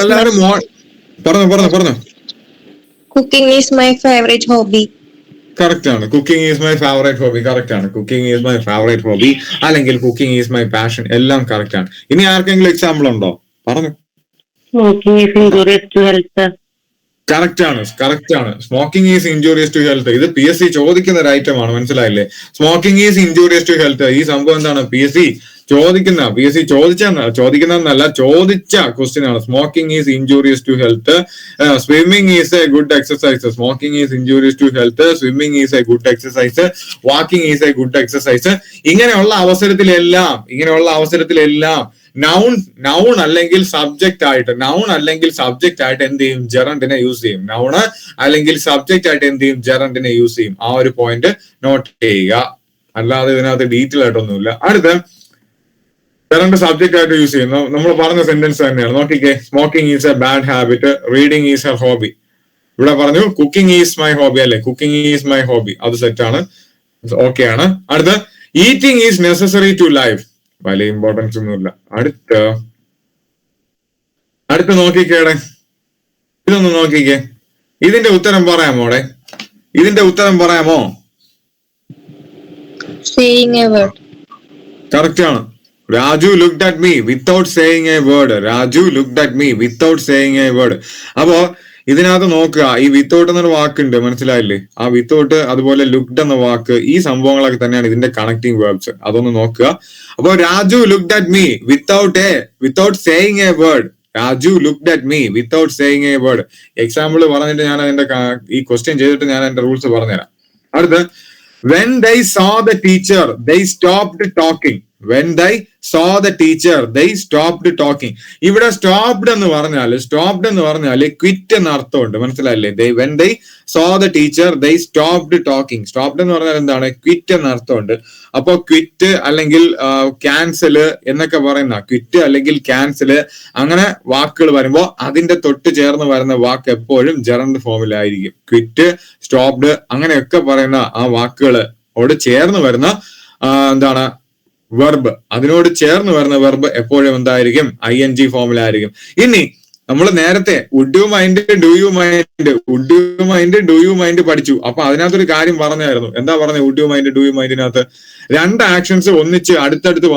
എല്ലാവരും പറഞ്ഞു. Cooking is my favourite hobby. Correct ആണ്. Cooking is my favourite hobby. Correct ആണ്. Cooking is my favourite hobby അല്ലെങ്കിൽ കുക്കിംഗ് ഈസ് മൈ പാഷൻ, എല്ലാം കറക്റ്റ് ആണ്. ഇനി ആർക്കെങ്കിലും എക്സാമ്പിൾ ഉണ്ടോ? പറഞ്ഞു. കറക്റ്റ് ആണ്. Smoking is injurious to health. ഇത് PSC ചോദിക്കുന്ന ഒരു ഐറ്റം ആണ്, മനസ്സിലായില്ലേ? Smoking is injurious to health. ഈ സംഭവം എന്താണ്? PSC ചോദിക്കുന്നതെന്നല്ല, ചോദിച്ച ക്വസ്റ്റ്യൻ ആണ്. Smoking is injurious to health. Swimming is a good exercise. Smoking is injurious to health. Swimming is a good exercise. Walking is a good exercise. ഇങ്ങനെയുള്ള അവസരത്തിലെല്ലാം noun അല്ലെങ്കിൽ subject ആയിട്ട് എന്ത് ചെയ്യും? ജെറണ്ടിനെ യൂസ് ചെയ്യും. നൗണ് അല്ലെങ്കിൽ സബ്ജക്റ്റ് ആയിട്ട് എന്ത് ചെയ്യും? ജെറണ്ടിനെ യൂസ് ചെയ്യും. ആ ഒരു പോയിന്റ് നോട്ട് ചെയ്യുക. അല്ലാതെ ഇതിനകത്ത് ഡീറ്റെയിൽ ആയിട്ടൊന്നുമില്ല. അടുത്ത ജെറണ്ട് സബ്ജക്റ്റ് ആയിട്ട് യൂസ് ചെയ്യുന്നു. നമ്മൾ പറഞ്ഞ സെന്റൻസ് തന്നെയാണ്. നോക്കിക്കേ, smoking is a bad habit, reading is a hobby. ഇവിടെ പറഞ്ഞു കുക്കിംഗ് ഈസ് മൈ ഹോബി അല്ലെ? കുക്കിംഗ് ഈസ് മൈ ഹോബി, അത് സെറ്റാണ്, ഓക്കെ ആണ്. അടുത്ത eating is necessary to life. വലിയ ഇമ്പോർട്ടൻസ് ഒന്നുമില്ല. അടുത്ത നോക്കിക്കേടെ, ഇതൊന്ന് നോക്കിക്കേ. ഇതിന്റെ ഉത്തരം പറയാമോടെ? കറക്റ്റ് ആണ്. Raju looked at me without saying A word. അപ്പോ ഇതിനകത്ത് നോക്കുക, ഈ വിത്തൗട്ട് എന്നൊരു വാക്കുണ്ട്, മനസ്സിലായില്ലേ? ആ വിത്തൗട്ട്, അതുപോലെ ലുക്ഡ് എന്ന വാക്ക്, ഈ സംഭവങ്ങളൊക്കെ തന്നെയാണ് ഇതിന്റെ കണക്ടിങ് വേർബ്സ്. അതൊന്ന് നോക്കുക. അപ്പോ Raju looked at me without saying A word. Example പറഞ്ഞിട്ട് ഞാൻ അതിന്റെ ഈ ക്വസ്റ്റ്യൻ ചെയ്തിട്ട് ഞാൻ അതിന്റെ റൂൾസ് പറഞ്ഞുതരാം. അടുത്ത് When they saw the teacher, they stopped talking. When they saw the teacher, they stopped talking. ഇവിടെ സ്റ്റോപ്ഡ് എന്ന് പറഞ്ഞാല് ക്വിറ്റ് എന്ന അർത്ഥമുണ്ട്, മനസ്സിലായില്ലേ? when they saw the teacher, they stopped talking. Stopped എന്ന് പറഞ്ഞാൽ എന്താണ്? ക്വിറ്റ് എന്ന അർത്ഥമുണ്ട്. അപ്പൊ ക്വിറ്റ് അല്ലെങ്കിൽ ക്യാൻസല് എന്നൊക്കെ പറയുന്ന ക്വിറ്റ് അല്ലെങ്കിൽ ക്യാൻസല് അങ്ങനെ വാക്കുകൾ വരുമ്പോ അതിന്റെ തൊട്ട് ചേർന്ന് വരുന്ന വാക്ക് എപ്പോഴും ജെറണ്ട് ഫോമിലായിരിക്കും. ക്വിറ്റ്, സ്റ്റോപ്ഡ് അങ്ങനെയൊക്കെ പറയുന്ന ആ വാക്കുകളോട് ചേർന്ന് വരുന്ന എന്താണ് വെർബ്, അതിനോട് ചേർന്ന് വരുന്ന വെർബ് എപ്പോഴും എന്തായിരിക്കും? ING ഫോമിലായിരിക്കും. ഇനി നമ്മൾ നേരത്തെ would you mind, do you mind പഠിച്ചു. അപ്പൊ അതിനകത്തൊരു കാര്യം പറഞ്ഞായിരുന്നു. എന്താ പറഞ്ഞത്? Would you mind, do you മൈൻഡിനകത്ത് രണ്ട് ആക്ഷൻസ് ഒന്നിച്ച് അടുത്തടുത്ത്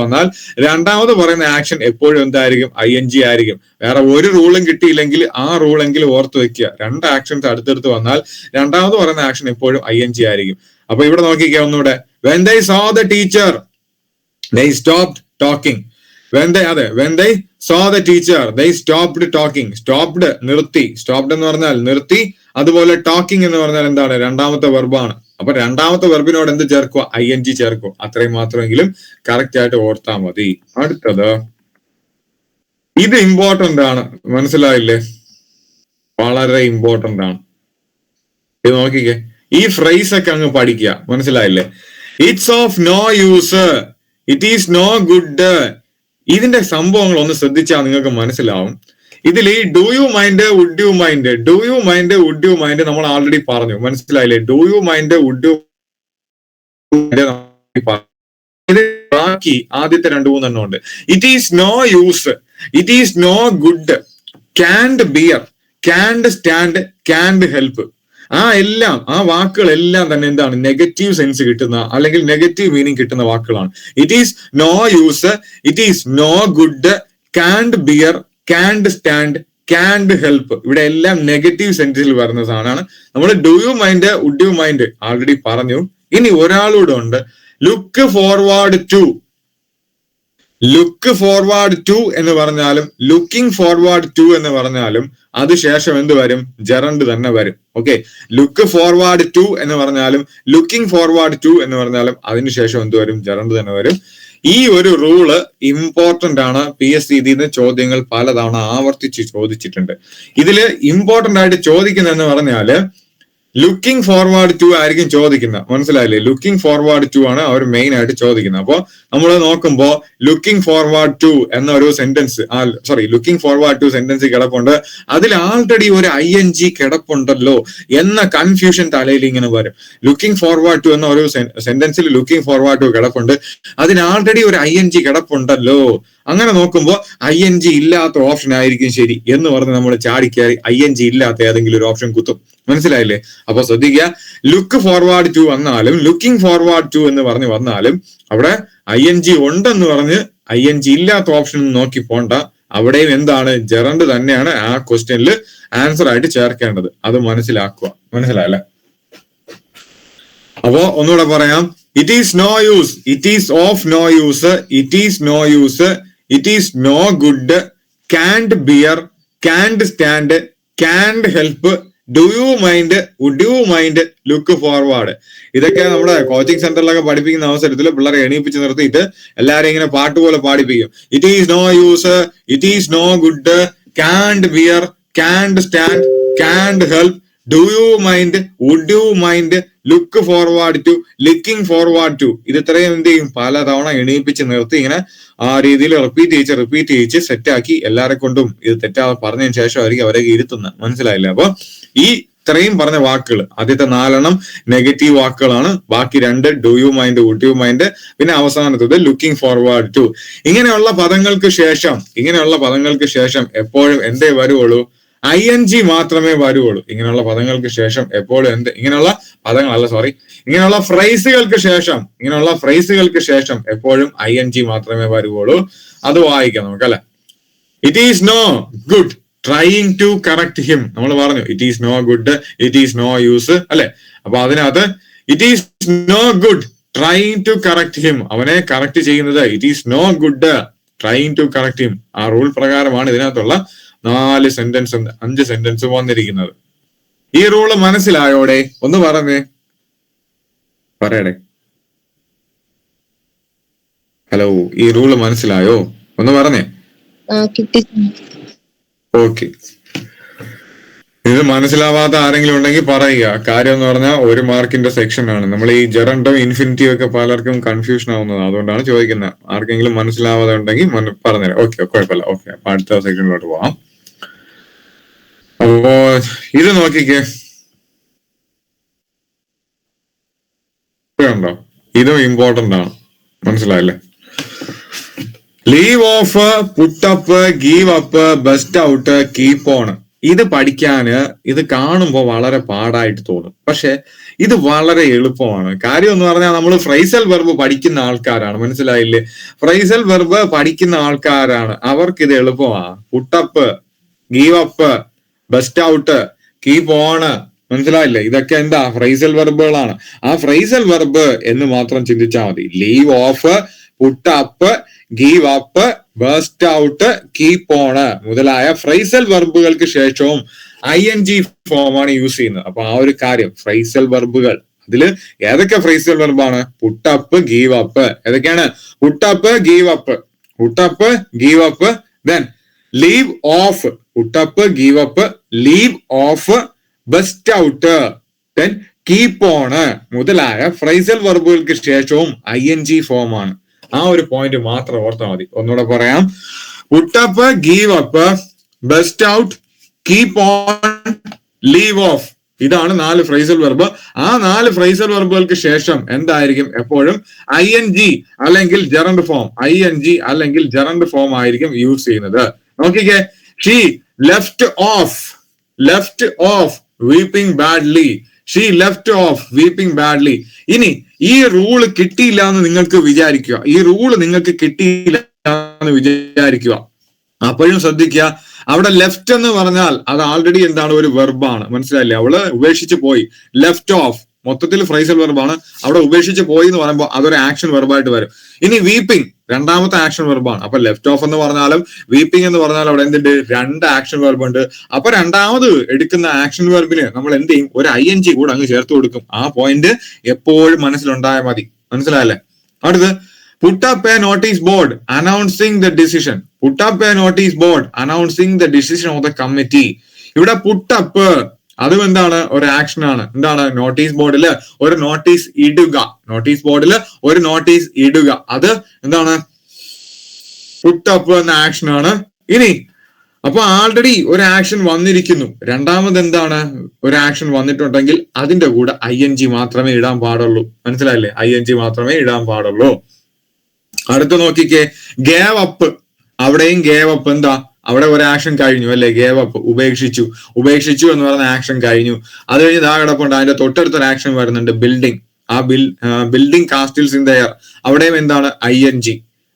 വന്നാൽ രണ്ടാമത് പറയുന്ന ആക്ഷൻ എപ്പോഴും എന്തായിരിക്കും? ING ആയിരിക്കും. വേറെ ഒരു റൂളും കിട്ടിയില്ലെങ്കിൽ ആ റൂളെങ്കിലും ഓർത്ത് വെക്കുക. രണ്ട് ആക്ഷൻസ് അടുത്തടുത്ത് വന്നാൽ രണ്ടാമത് പറയുന്ന ആക്ഷൻ എപ്പോഴും ING ആയിരിക്കും. അപ്പൊ ഇവിടെ നോക്കിക്കുക ഒന്നുകൂടെ. When they saw the teacher, they stopped talking. When they saw the teacher, they stopped talking. Stopped നിർത്തി. Stopped എന്ന് പറഞ്ഞാൽ നിർത്തി. അതുപോലെ talking എന്ന് പറഞ്ഞാൽ എന്താണ്? രണ്ടാമത്തെ വെർബാണ്. അപ്പൊ രണ്ടാമത്തെ വെർബിനോട് എന്ത് ചേർക്കുക? ING ചേർക്കുക. അത്രയും മാത്രമെങ്കിലും കറക്റ്റ് ആയിട്ട് ഓർത്താൽ മതി. അടുത്തത് ഇത് ഇമ്പോർട്ടന്റ് ആണ്, മനസ്സിലായില്ലേ? വളരെ ഇമ്പോർട്ടന്റ് ആണ്. ഇത് നോക്കിക്കേ, ഈ ഫ്രേസ് ഒക്കെ അങ്ങ് പഠിക്കുക, മനസ്സിലായില്ലേ? It's of no use, it is no good. ഇതിന്റെ സംഭവങ്ങൾ ഒന്ന് ശ്രദ്ധിച്ചാൽ നിങ്ങൾക്ക് മനസ്സിലാവും. ഇതിൽ ഈ do you mind, would you mind നമ്മൾ ആൾറെഡി പറഞ്ഞു, മനസ്സിലായില്ലേ? Do you mind, would you ഇത് ബാക്കി ആദ്യത്തെ 2-3 ഉണ്ട്. It is no use, it is no good, can't bear, can't stand, can't help. ആ വാക്കുകളെല്ലാം തന്നെ എന്താണ്? നെഗറ്റീവ് സെൻസ് കിട്ടുന്ന അല്ലെങ്കിൽ നെഗറ്റീവ് മീനിങ് കിട്ടുന്ന വാക്കുകളാണ്. It is no use, it is no good, can't bear, can't stand, can't help. ഇവിടെ എല്ലാം നെഗറ്റീവ് സെൻസിൽ വരുന്ന സാധനമാണ്. നമ്മൾ do you mind, would you mind already പറഞ്ഞു. ഇനി ഒരാളൂടെ ഉണ്ട്, look forward to. Look forward to എന്ന് പറഞ്ഞാലും ലുക്കിംഗ് ഫോർവേഡ് ടു എന്ന് പറഞ്ഞാലും അത് ശേഷം എന്ത് വരും? ജെറണ്ട് തന്നെ വരും. ഓക്കെ, ലുക്ക് ഫോർവേഡ് ടു എന്ന് പറഞ്ഞാലും ലുക്കിംഗ് ഫോർവേഡ് ടു എന്ന് പറഞ്ഞാലും അതിനുശേഷം എന്ത് വരും? ജെറണ്ട് തന്നെ വരും. ഈ ഒരു റൂള് ഇമ്പോർട്ടന്റ് ആണ്. PSC ഇതിന് ചോദ്യങ്ങൾ പലതവണ ആവർത്തിച്ച് ചോദിച്ചിട്ടുണ്ട്. ഇതില് ഇമ്പോർട്ടന്റ് ആയിട്ട് ചോദിക്കുന്നതെന്ന് പറഞ്ഞാല് ലുക്കിംഗ് ഫോർവേഡ് ടു ആയിരിക്കും ചോദിക്കുന്നത്, മനസ്സിലായില്ലേ? ലുക്കിംഗ് ഫോർവേഡ് ടു ആണ് അവർ മെയിൻ ആയിട്ട് ചോദിക്കുന്നത്. അപ്പൊ നമ്മൾ നോക്കുമ്പോ ലുക്കിംഗ് ഫോർവേഡ് ടു എന്ന ഒരു sentence, looking forward to sentence കിടപ്പുണ്ട്. അതിൽ ആൾറെഡി ഒരു ING കിടപ്പുണ്ടല്ലോ എന്ന കൺഫ്യൂഷൻ തലയിൽ ഇങ്ങനെ വരും. ലുക്കിംഗ് ഫോർവേഡ് ടു എന്ന ഒരു സെന്റൻസിൽ ലുക്കിംഗ് ഫോർവേഡ് ടു കിടപ്പുണ്ട്, അതിന് ആൾറെഡി ഒരു ING കിടപ്പുണ്ടല്ലോ. അങ്ങനെ നോക്കുമ്പോൾ ING ഇല്ലാത്ത ഓപ്ഷൻ ആയിരിക്കും ശരി എന്ന് പറഞ്ഞ് നമ്മൾ ചാടിക്കയറി ING ഇല്ലാത്ത ഏതെങ്കിലും ഒരു ഓപ്ഷൻ കുത്തും, മനസ്സിലായില്ലേ? അപ്പൊ ശ്രദ്ധിക്കുക, ലുക്ക് ഫോർവേഡ് ടു വന്നാലും ലുക്കിംഗ് ഫോർവേഡ് ടു എന്ന് പറഞ്ഞ് വന്നാലും അവിടെ ING ഉണ്ടെന്ന് പറഞ്ഞ് ING ഇല്ലാത്ത ഓപ്ഷൻ നോക്കി പോണ്ട. അവിടെയും എന്താണ്? ജെറണ്ട് തന്നെയാണ് ആ ക്വസ്റ്റ്യനിൽ ആൻസർ ആയിട്ട് ചേർക്കേണ്ടത്. അത് മനസ്സിലാക്കുക, മനസ്സിലായല്ലേ? അപ്പോ ഒന്നുകൂടെ പറയാം. It is no use, it is of no use, it is no use, it is no good, can't bear, can't stand, can't help, do you mind, would you mind, look forward. ഇതൊക്കെ നമ്മുടെ coaching സെന്ററിലൊക്കെ പഠിപ്പിക്കുന്ന അവസരത്തിൽ പിള്ളേരെ എണീപ്പിച്ച് നിർത്തിയിട്ട് എല്ലാരെയും ഇങ്ങനെ പാട്ട് പോലെ പാടിപ്പിക്കും. It is no use, it is no good, can't bear, can't stand, can't help, do you mind, would you mind, look forward to, looking forward to. ഇത് ഇത്രയും എന്ത് ചെയ്യും? പലതവണ എണീപ്പിച്ച് നിർത്തി ഇങ്ങനെ ആ രീതിയിൽ റിപ്പീറ്റ് ചെയ്യിച്ച് സെറ്റാക്കി എല്ലാരെ കൊണ്ടും ഇത് തെറ്റാതെ പറഞ്ഞതിന് ശേഷമായിരിക്കും അവരെ ഇരുത്തുന്നത്, മനസ്സിലായില്ലേ? അപ്പൊ ഈ ഇത്രയും പറഞ്ഞ വാക്കുകൾ ആദ്യത്തെ 4 നെഗറ്റീവ് വാക്കുകളാണ്, ബാക്കി 2 do you mind, would you mind, പിന്നെ അവസാനത്തത് ലുക്കിംഗ് ഫോർവേഡ് ടു. ഇങ്ങനെയുള്ള പദങ്ങൾക്ക് ശേഷം എപ്പോഴും എന്തേ വരുവുള്ളൂ? ING മാത്രമേ വരുവുള്ളൂ. ഇങ്ങനെയുള്ള പദങ്ങൾക്ക് ശേഷം എപ്പോഴും ഇങ്ങനെയുള്ള ഫ്രൈസുകൾക്ക് ശേഷം എപ്പോഴും ING മാത്രമേ വരുവുള്ളൂ. അത് വായിക്കാം നമുക്ക്, അല്ലെ? It is no good trying to correct him. നമ്മൾ പറഞ്ഞു it is no good, it is no use, അല്ലെ? അപ്പൊ അതിനകത്ത് it is no good trying to correct him, അവനെ കറക്റ്റ് ചെയ്യുന്നത്. It is no good trying to correct him. ആ rule പ്രകാരമാണ് ഇതിനകത്തുള്ള 5 സെന്റൻസ് വന്നിരിക്കുന്നത്. ഈ റൂള് മനസ്സിലായോടെ? ഒന്ന് പറഞ്ഞേ, പറയടേ. ഹലോ, ഈ റൂള് മനസ്സിലായോ? ഒന്ന് പറഞ്ഞേ. കിട്ടി. ഓക്കെ. ഇത് മനസ്സിലാവാത്ത ആരെങ്കിലും ഉണ്ടെങ്കിൽ പറയുക. കാര്യം എന്ന് പറഞ്ഞാൽ 1 മാർക്കിന്റെ സെക്ഷൻ ആണ്. നമ്മൾ ഈ ജെറണ്ടും ഇൻഫിനിറ്റിയും ഒക്കെ പലർക്കും കൺഫ്യൂഷൻ ആവുന്നത്, അതുകൊണ്ടാണ് ചോദിക്കുന്നത്. ആർക്കെങ്കിലും മനസ്സിലാവാതെ ഉണ്ടെങ്കിൽ പറഞ്ഞുതരാം. ഓക്കെ, കുഴപ്പമില്ല. ഓക്കെ, അപ്പൊ അടുത്ത സെക്ഷനിലോട്ട് പോവാം. അപ്പോ ഇത് നോക്കിക്കേ, ഉണ്ടോ? ഇതും ഇമ്പോർട്ടന്റ് ആണ്, മനസ്സിലായല്ലേ? Leave off, put up, give up, burst out, keep on. ഇത് പഠിക്കാന് ഇത് കാണുമ്പോൾ വളരെ പാടായിട്ട് തോന്നും, പക്ഷെ ഇത് വളരെ എളുപ്പമാണ്. കാര്യം എന്ന് പറഞ്ഞാൽ നമ്മൾ ഫ്രൈസൽ വെർബ് പഠിക്കുന്ന ആൾക്കാരാണ്, മനസ്സിലായില്ലേ? ഫ്രൈസൽ വെർബ് പഠിക്കുന്ന ആൾക്കാരാണ്, അവർക്ക് ഇത് എളുപ്പമാണ്. Put up, give up, burst out, keep on, മനസ്സിലായില്ലേ? ഇതൊക്കെ എന്താ? ഫ്രൈസൽ വെർബുകളാണ്. ആ ഫ്രൈസൽ വെർബ് എന്ന് മാത്രം ചിന്തിച്ചാൽ മതി. Leave off, put up, give up, burst out, keep on മുതലായ ഫ്രൈസൽ വെർബുകൾക്ക് ശേഷവും ING ഫോമാണ് യൂസ് ചെയ്യുന്നത്. അപ്പൊ ആ ഒരു കാര്യം, ഫ്രൈസൽ വെർബുകൾ, അതില് ഏതൊക്കെ ഫ്രൈസൽ വെർബാണ്? Put up, give up. ഏതൊക്കെയാണ്? Put up, give up, put up, give up, then leave off, put up, give up, leave off, burst out, then keep on മുതലായ ഫ്രൈസൽ വെർബുകൾക്ക് ശേഷവും ING ഫോമാണ്. ആ ഒരു പോയിന്റ് മാത്രം ഓർത്താൽ മതി. ഒന്നുകൂടെ പറയാം. Put up, give up, burst out, keep on, leave of. ഇതാണ് 4 ഫ്രൈസൽ വെർബ്. ആ 4 ഫ്രൈസൽ വെർബുകൾക്ക് ശേഷം എന്തായിരിക്കും? എപ്പോഴും ING അല്ലെങ്കിൽ ജെറണ്ട് ഫോം, ING അല്ലെങ്കിൽ ജെറണ്ട് ഫോം ആയിരിക്കും യൂസ് ചെയ്യുന്നത്. നോക്കിക്കേ, she left of weeping badly. She left of weeping badly. ഇനി ഈ റൂള് കിട്ടിയില്ല എന്ന് നിങ്ങൾക്ക് വിചാരിക്കുക, ഈ റൂള് നിങ്ങൾക്ക് കിട്ടിയില്ല എന്ന് വിചാരിക്കുക. അപ്പോഴും ശ്രദ്ധിക്കുക, അവിടെ ലെഫ്റ്റ് എന്ന് പറഞ്ഞാൽ അത് ആൾറെഡി എന്താണ്? ഒരു വെർബാണ്, മനസ്സിലായില്ലേ? അവള് ഉപേക്ഷിച്ച് പോയി. ലെഫ്റ്റ് ഓഫ് മൊത്തത്തിൽ ഫ്രൈസൽ വെർബാണ്. അവിടെ ഉപേക്ഷിച്ച് പോയി എന്ന് പറയുമ്പോൾ അതൊരു ആക്ഷൻ വെർബായിട്ട് വരും. ഇനി വീപ്പിംഗ് രണ്ടാമത്തെ ആക്ഷൻ വെർബാണ്. അപ്പൊ ലെഫ്റ്റ് ഓഫ് എന്ന് പറഞ്ഞാലും വീപ്പിംഗ് എന്ന് പറഞ്ഞാലും അവിടെ എന്തുണ്ട്? 2 ആക്ഷൻ വെർബ് ഉണ്ട്. അപ്പൊ രണ്ടാമത് എടുക്കുന്ന ആക്ഷൻ വെർബിന് നമ്മൾ എന്ത് ചെയ്യും? ഒരു ING കൂടെ അങ്ങ് ചേർത്ത് കൊടുക്കും. ആ പോയിന്റ് എപ്പോഴും മനസ്സിലുണ്ടായാൽ മതി, മനസ്സിലായല്ലേ? അടുത്ത്, put up a notice board announcing the decision. Put up a notice board announcing the decision of the committee. ഇവിടെ put up അതും എന്താണ്? ഒരു ആക്ഷൻ ആണ്. എന്താണ്? നോട്ടീസ് ബോർഡിൽ ഒരു നോട്ടീസ് ഇടുക. നോട്ടീസ് ബോർഡിൽ ഒരു നോട്ടീസ് ഇടുക, അത് എന്താണ്? put up എന്ന ആക്ഷൻ ആണ്. ഇനി അപ്പൊ ആൾറെഡി ഒരു ആക്ഷൻ വന്നിരിക്കുന്നു. രണ്ടാമത് എന്താണ്? ഒരു ആക്ഷൻ വന്നിട്ടുണ്ടെങ്കിൽ അതിന്റെ കൂടെ ING മാത്രമേ ഇടാൻ പാടുള്ളൂ, മനസ്സിലായില്ലേ? ING മാത്രമേ ഇടാൻ പാടുള്ളൂ. അടുത്ത് നോക്കിക്കേ, ഗേവ് അപ്പ്. അവിടെയും ഗേവ് അപ്പ് എന്താ? അവിടെ ഒരു ആക്ഷൻ കഴിഞ്ഞു അല്ലെ? ഗേവ് അപ്പ്, ഉപേക്ഷിച്ചു എന്ന് പറയുന്ന ആക്ഷൻ കഴിഞ്ഞു. അത് കഴിഞ്ഞ് ദാ കിടപ്പുണ്ട്, അതിന്റെ തൊട്ടടുത്തൊരു ആക്ഷൻ വരുന്നുണ്ട്, ബിൽഡിംഗ്. ആ ബിൽഡിംഗ് കാസ്റ്റിൽസ് ഇൻ ദ എയർ. അവിടെയും എന്താണ്? ING.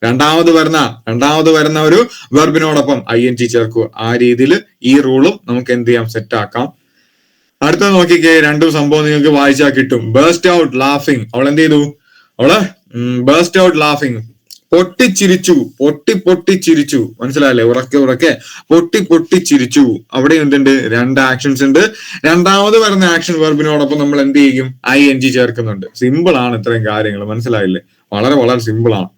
രണ്ടാമത് വരുന്ന ഒരു വെർബിനോടൊപ്പം ING ചേർക്കുക. ആ രീതിയിൽ ഈ റൂളും നമുക്ക് എന്ത് ചെയ്യാം? സെറ്റ് ആക്കാം. അടുത്ത നോക്കിക്കേ, 2 സംഭവം നിങ്ങൾക്ക് വായിച്ചാൽ കിട്ടും. Burst out laughing. അവൾ എന്ത് ചെയ്തു? അവള് ബേസ്റ്റ് ഔട്ട് ലാഫിംഗ്, പൊട്ടിച്ചിരിച്ചു, പൊട്ടിച്ചിരിച്ചു, മനസ്സിലായല്ലേ? ഉറക്കെ പൊട്ടിച്ചിരിച്ചു. അവിടെ എന്തുണ്ട്? 2 ആക്ഷൻസ് ഉണ്ട്. രണ്ടാമത് വരുന്ന ആക്ഷൻ വെർബിനോടൊപ്പം നമ്മൾ എന്ത് ചെയ്യും? ING ചേർക്കുന്നുണ്ട്. സിമ്പിൾ ആണ് ഇത്രയും കാര്യങ്ങൾ, മനസ്സിലായില്ലേ? വളരെ വളരെ സിമ്പിൾ ആണ്.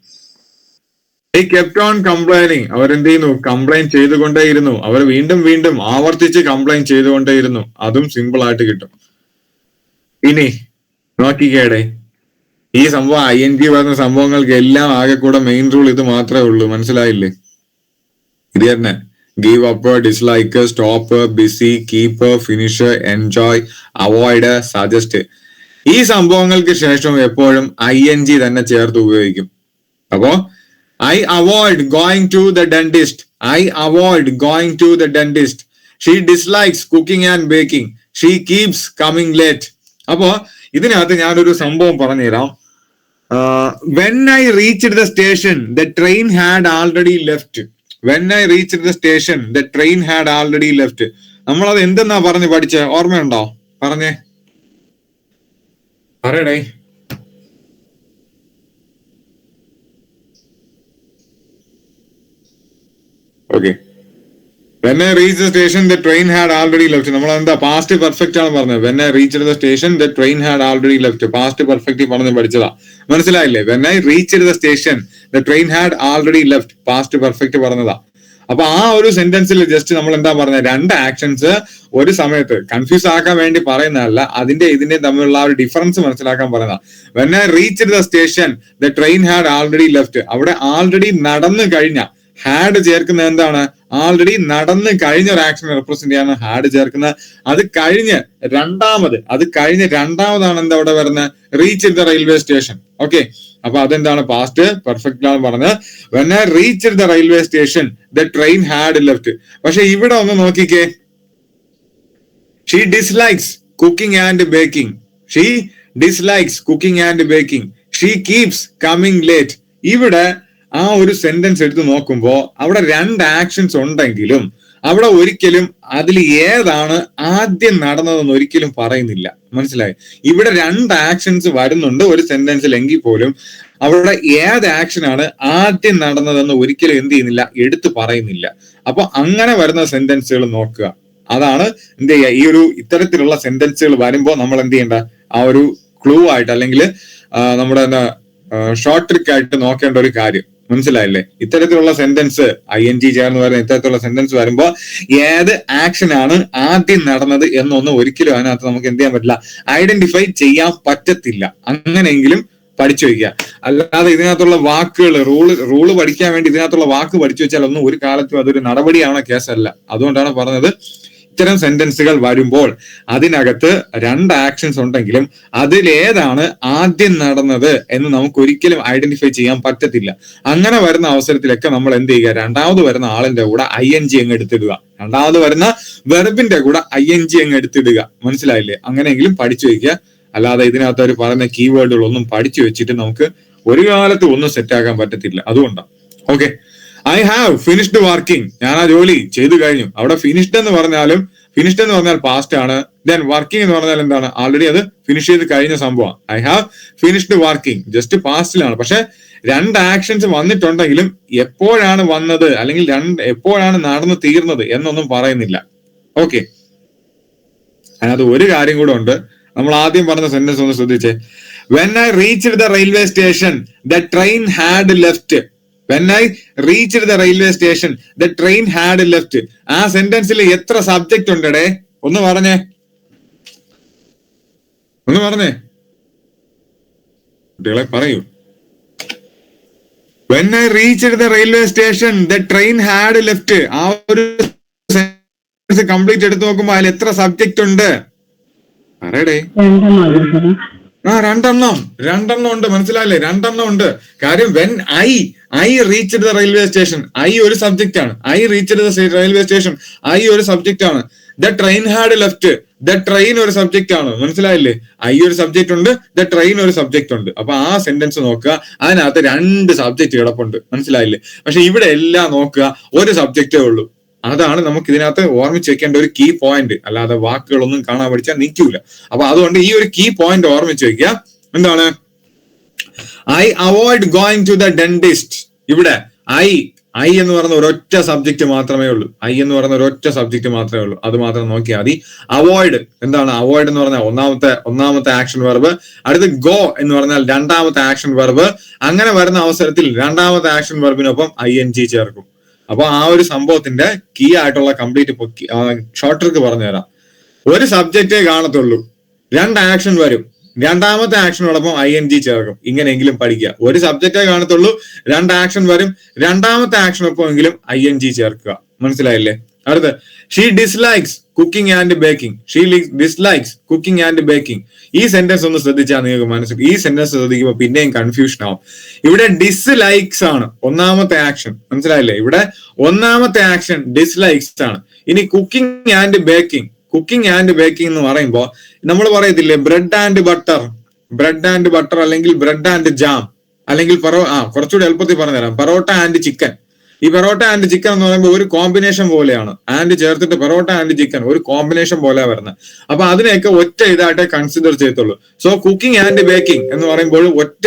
They kept on complaining. അവരെന്ത് ചെയ്യുന്നു? കംപ്ലൈന്റ് ചെയ്തുകൊണ്ടേയിരുന്നു. അവർ വീണ്ടും ആവർത്തിച്ച് കംപ്ലൈന്റ് ചെയ്തുകൊണ്ടേയിരുന്നു. അതും സിമ്പിൾ ആയിട്ട് കിട്ടും. ഇനി നോക്കിക്കേടെ, ഈ സംഭവം ING വരുന്ന സംഭവങ്ങൾക്ക് എല്ലാം ആകെ കൂടെ മെയിൻ റൂൾ ഇത് മാത്രമേ ഉള്ളൂ, മനസ്സിലായില്ലേ? ഇത് തന്നെ. Give up, dislike, stop, busy, keep, finish, enjoy, avoid, suggest. ഈ സംഭവങ്ങൾക്ക് ശേഷം എപ്പോഴും ING തന്നെ ചേർത്ത് ഉപയോഗിക്കും. അപ്പോ I avoid going to the dentist. I avoid going to the dentist. She dislikes cooking and baking. She keeps coming late. അപ്പോ ഇതിനകത്ത് ഞാനൊരു സംഭവം പറഞ്ഞുതരാം. When I reached the station, the train had already left. When I reached the station, the train had already left. നമ്മളത് എന്തെന്നാ പറഞ്ഞ് പഠിച്ച? ഓർമ്മയുണ്ടോ? പറയടേ. Okay, When I reached the station, the train had already left. നമ്മൾ എന്താ past perfect ആണ് പറഞ്ഞത്. When I reached the station, the train had already left. Past perfect പറഞ്ഞ് പഠിച്ചതാ, മനസ്സിലായില്ലേ? When I reached the station, the train had already left. Past perfect പറഞ്ഞതാ. അപ്പൊ ആ ഒരു സെന്റൻസിൽ ജസ്റ്റ് നമ്മൾ എന്താ പറഞ്ഞത്, രണ്ട് ആക്ഷൻസ് ഒരു സമയത്ത് കൺഫ്യൂസ് ആക്കാൻ വേണ്ടി പറയുന്നതല്ല, അതിന്റെ ഇതിന്റെ തമ്മിലുള്ള ആ ഒരു ഡിഫറൻസ് മനസ്സിലാക്കാൻ പറയുന്നതാ. When I reached the station, the train had already left. അവിടെ ആൾറെഡി നടന്നു കഴിഞ്ഞ, ഹാഡ് ചേർക്കുന്നത് എന്താണ്, ആൾറെഡി നടന്ന് കഴിഞ്ഞ ഒരു ആക്ഷൻ റെപ്രസെന്റ് ചെയ്യാണ് ഹാഡ് ചേർക്കുന്നത്. അത് കഴിഞ്ഞ് രണ്ടാമതാണ് എന്താ അവിടെ വരുന്നത്, reach the railway station. Okay, അപ്പൊ അതെന്താണ്, പാസ്റ്റ് പെർഫെക്റ്റ് ആണ് പറഞ്ഞത്. When I reach the railway station the train had left. പക്ഷെ ഇവിടെ ഒന്ന് നോക്കിക്കേ, she dislikes cooking and baking. She dislikes cooking and baking. She keeps coming late. ഇവിടെ ആ ഒരു സെന്റൻസ് എടുത്ത് നോക്കുമ്പോ അവിടെ രണ്ട് ആക്ഷൻസ് ഉണ്ടെങ്കിലും അവിടെ ഒരിക്കലും അതിൽ ഏതാണ് ആദ്യം നടന്നതെന്ന് ഒരിക്കലും പറയുന്നില്ല, മനസ്സിലായി? ഇവിടെ രണ്ട് ആക്ഷൻസ് വരുന്നുണ്ട് ഒരു സെന്റൻസിൽ എങ്കിൽ പോലും അവിടെ ഏത് ആക്ഷനാണ് ആദ്യം നടന്നതെന്ന് ഒരിക്കലും എന്ത് ചെയ്യുന്നില്ല, എടുത്തു പറയുന്നില്ല. അപ്പൊ അങ്ങനെ വരുന്ന സെന്റൻസുകൾ നോക്കുക. അതാണ് എന്ത് ചെയ്യുക, ഈ ഒരു ഇത്തരത്തിലുള്ള സെന്റൻസുകൾ വരുമ്പോൾ നമ്മൾ എന്ത് ചെയ്യേണ്ട, ആ ഒരു ക്ലൂ ആയിട്ട് അല്ലെങ്കിൽ നമ്മുടെ എന്താ ഷോർട്ട് ട്രിക്ക് ആയിട്ട് നോക്കേണ്ട ഒരു കാര്യം, മനസ്സിലായില്ലേ? ഇത്തരത്തിലുള്ള സെന്റൻസ് ING ചേർന്ന് വരുന്ന ഇത്തരത്തിലുള്ള സെന്റൻസ് വരുമ്പോ ഏത് ആക്ഷൻ ആണ് ആദ്യം നടന്നത് എന്നൊന്നും ഒരിക്കലും അതിനകത്ത് നമുക്ക് എന്ത് ചെയ്യാൻ പറ്റില്ല, ഐഡന്റിഫൈ ചെയ്യാൻ പറ്റത്തില്ല. അങ്ങനെയെങ്കിലും പഠിച്ചു വയ്ക്കുക. അല്ലാതെ ഇതിനകത്തുള്ള വാക്കുകൾ റൂള് പഠിക്കാൻ വേണ്ടി ഇതിനകത്തുള്ള വാക്ക് പഠിച്ചു വെച്ചാൽ ഒന്നും ഒരു കാലത്തും അതൊരു നടപടിയാവണ കേസല്ല. അതുകൊണ്ടാണ് പറഞ്ഞത്, ഇത്തരം സെന്റൻസുകൾ വരുമ്പോൾ അതിനകത്ത് രണ്ട് ആക്ഷൻസ് ഉണ്ടെങ്കിലും അതിലേതാണ് ആദ്യം നടന്നത് എന്ന് നമുക്ക് ഒരിക്കലും ഐഡന്റിഫൈ ചെയ്യാൻ പറ്റത്തില്ല. അങ്ങനെ വരുന്ന അവസരത്തിലൊക്കെ നമ്മൾ എന്ത് ചെയ്യുക, രണ്ടാമത് വരുന്ന ആളിന്റെ കൂടെ ING അങ്ങ് എടുത്തിടുക, രണ്ടാമത് വരുന്ന വെർബിന്റെ കൂടെ ING അങ്ങ് എടുത്തിടുക, മനസ്സിലായില്ലേ? അങ്ങനെയെങ്കിലും പഠിച്ചു വയ്ക്കുക. അല്ലാതെ ഇതിനകത്ത് അവർ പറയുന്ന കീവേഡുകളൊന്നും പഠിച്ചു വെച്ചിട്ട് നമുക്ക് ഒരു കാലത്ത് ഒന്നും സെറ്റ് ആക്കാൻ പറ്റത്തില്ല. അതുകൊണ്ടാണ്. Okay, I have finished working. ഞാൻ ആ ജോലി ചെയ്തു കഴിഞ്ഞു. അവിടെ ഫിനിഷ്ഡ് എന്ന് പറഞ്ഞാൽ പാസ്റ്റ് ആണ്. ദെൻ വർക്കിംഗ് എന്ന് പറഞ്ഞാൽ എന്താണ്, ആൾറെഡി അത് ഫിനിഷ് ചെയ്ത് കഴിഞ്ഞ സംഭവം. I have finished working just പാസ്റ്റിലാണ്. പക്ഷെ രണ്ട് ആക്ഷൻസ് വന്നിട്ടുണ്ടെങ്കിലും എപ്പോഴാണ് വന്നത് അല്ലെങ്കിൽ എപ്പോഴാണ് നടന്നു തീർന്നത് എന്നൊന്നും പറയുന്നില്ല. ഓക്കെ, അതിനകത്ത് ഒരു കാര്യം കൂടെ ഉണ്ട്. നമ്മൾ ആദ്യം പറഞ്ഞ സെന്റൻസ് ഒന്ന് ശ്രദ്ധിച്ചേ. When I reached the railway station the train had left. When I reached the railway station, the train had left. ആ സെന്റൻസിൽ എത്ര സബ്ജക്ട് ഉണ്ടേ? ഒന്ന് പറഞ്ഞേ. കുട്ടികളെ പറയൂ. When I reached the railway station, the train had left. ആ ഒരു sentence complete എടുത്ത് നോക്കുമ്പോൾ അതിൽ എത്ര സബ്ജക്ട് ഉണ്ട്? പറയടേ. രണ്ടെണ്ണം ഉണ്ട്, മനസ്സിലായില്ലേ? രണ്ടെണ്ണം ഉണ്ട്. കാര്യം when I reached the railway station, I ഒരു സബ്ജക്റ്റ് ആണ്. I reached the railway station, I ഒരു സബ്ജക്റ്റ് ആണ്. The train had left, the train ഒരു സബ്ജക്റ്റ് ആണ്, മനസ്സിലായില്ലേ? ഐ ഒരു സബ്ജക്റ്റ് ഉണ്ട്, ദ ട്രെയിൻ ഒരു സബ്ജക്റ്റ് ഉണ്ട്. അപ്പൊ ആ സെന്റൻസ് നോക്കുക, അതിനകത്ത് രണ്ട് സബ്ജക്റ്റ് കിടപ്പുണ്ട്, മനസ്സിലായില്ലേ? പക്ഷെ ഇവിടെ എല്ലാം നോക്കുക, ഒരു സബ്ജക്റ്റേ ഉള്ളൂ. അതാണ് നമുക്ക് ഇതിനകത്ത് ഓർമ്മിച്ച് വെക്കേണ്ട ഒരു കീ പോയിന്റ്. അല്ലാതെ വാക്കുകളൊന്നും കാണാൻ പഠിച്ചാൽ നിൽക്കൂല. അപ്പൊ അതുകൊണ്ട് ഈ ഒരു കീ പോയിന്റ് ഓർമ്മിച്ച് വെക്കുക. എന്താണ്? I avoid going to the dentist. ഇവിടെ ഐ എന്ന് പറയുന്ന ഒരൊറ്റ സബ്ജക്ട് മാത്രമേ ഉള്ളൂ. അത് മാത്രം നോക്കിയാൽ മതി. അവോയ്ഡ് എന്താണ്? അവോയ്ഡ് എന്ന് പറഞ്ഞാൽ ഒന്നാമത്തെ ആക്ഷൻ വെർബ്. അടുത്ത് ഗോ എന്ന് പറഞ്ഞാൽ രണ്ടാമത്തെ ആക്ഷൻ വെർബ്. അങ്ങനെ വരുന്ന അവസരത്തിൽ രണ്ടാമത്തെ ആക്ഷൻ വെർബിനൊപ്പം ING ചേർക്കും. അപ്പൊ ആ ഒരു സംഭവത്തിന്റെ കീ ആയിട്ടുള്ള കംപ്ലീറ്റ് ഷോർട്ട് ട്രിക്ക് പറഞ്ഞുതരാം. ഒരു സബ്ജക്റ്റേ കാണത്തുള്ളൂ, രണ്ട് ആക്ഷൻ വരും, രണ്ടാമത്തെ ആക്ഷനോടൊപ്പം ING ചേർക്കും. ഇങ്ങനെയെങ്കിലും പഠിക്കുക. ഒരു സബ്ജക്റ്റേ കാണത്തുള്ളൂ, രണ്ട് ആക്ഷൻ വരും, രണ്ടാമത്തെ ആക്ഷനൊപ്പം എങ്കിലും ING ചേർക്കുക, മനസ്സിലായില്ലേ? അടുത്ത് she dislikes cooking and baking. ഈ സെന്റൻസ് ഒന്ന് ശ്രദ്ധിച്ചാൽ നിങ്ങൾക്ക് മനസ്സിലാക്കും. ഈ സെന്റൻസ് ശ്രദ്ധിക്കുമ്പോൾ പിന്നെയും കൺഫ്യൂഷൻ ആവും. ഇവിടെ ഡിസ്ലൈക്സ് ആണ് ഒന്നാമത്തെ ആക്ഷൻ, മനസ്സിലായില്ലേ? ഇവിടെ ഒന്നാമത്തെ ആക്ഷൻ ഡിസ്ലൈക്സ് ആണ്. ഇനി കുക്കിംഗ് ആൻഡ് ബേക്കിംഗ് എന്ന് പറയുമ്പോൾ നമ്മൾ പറയത്തില്ലേ ബ്രെഡ് ആൻഡ് ബട്ടർ അല്ലെങ്കിൽ ബ്രെഡ് ആൻഡ് ജാം, അല്ലെങ്കിൽ കുറച്ചുകൂടി എളുപ്പത്തിൽ പറഞ്ഞുതരാം, പൊറോട്ട ആൻഡ് ചിക്കൻ. ഈ പൊറോട്ട ആൻഡ് ചിക്കൻ എന്ന് പറയുമ്പോൾ ഒരു കോമ്പിനേഷൻ പോലെയാണ്. ആൻഡ് ചേർത്തിട്ട് പൊറോട്ട ആൻഡ് ചിക്കൻ ഒരു കോമ്പിനേഷൻ പോലെ വരുന്നത്. അപ്പൊ അതിനെയൊക്കെ ഒറ്റ ഇതായിട്ടേ കൺസിഡർ ചെയ്യത്തുള്ളൂ. സോ കുക്കിംഗ് ആൻഡ് ബേക്കിംഗ് എന്ന് പറയുമ്പോൾ ഒറ്റ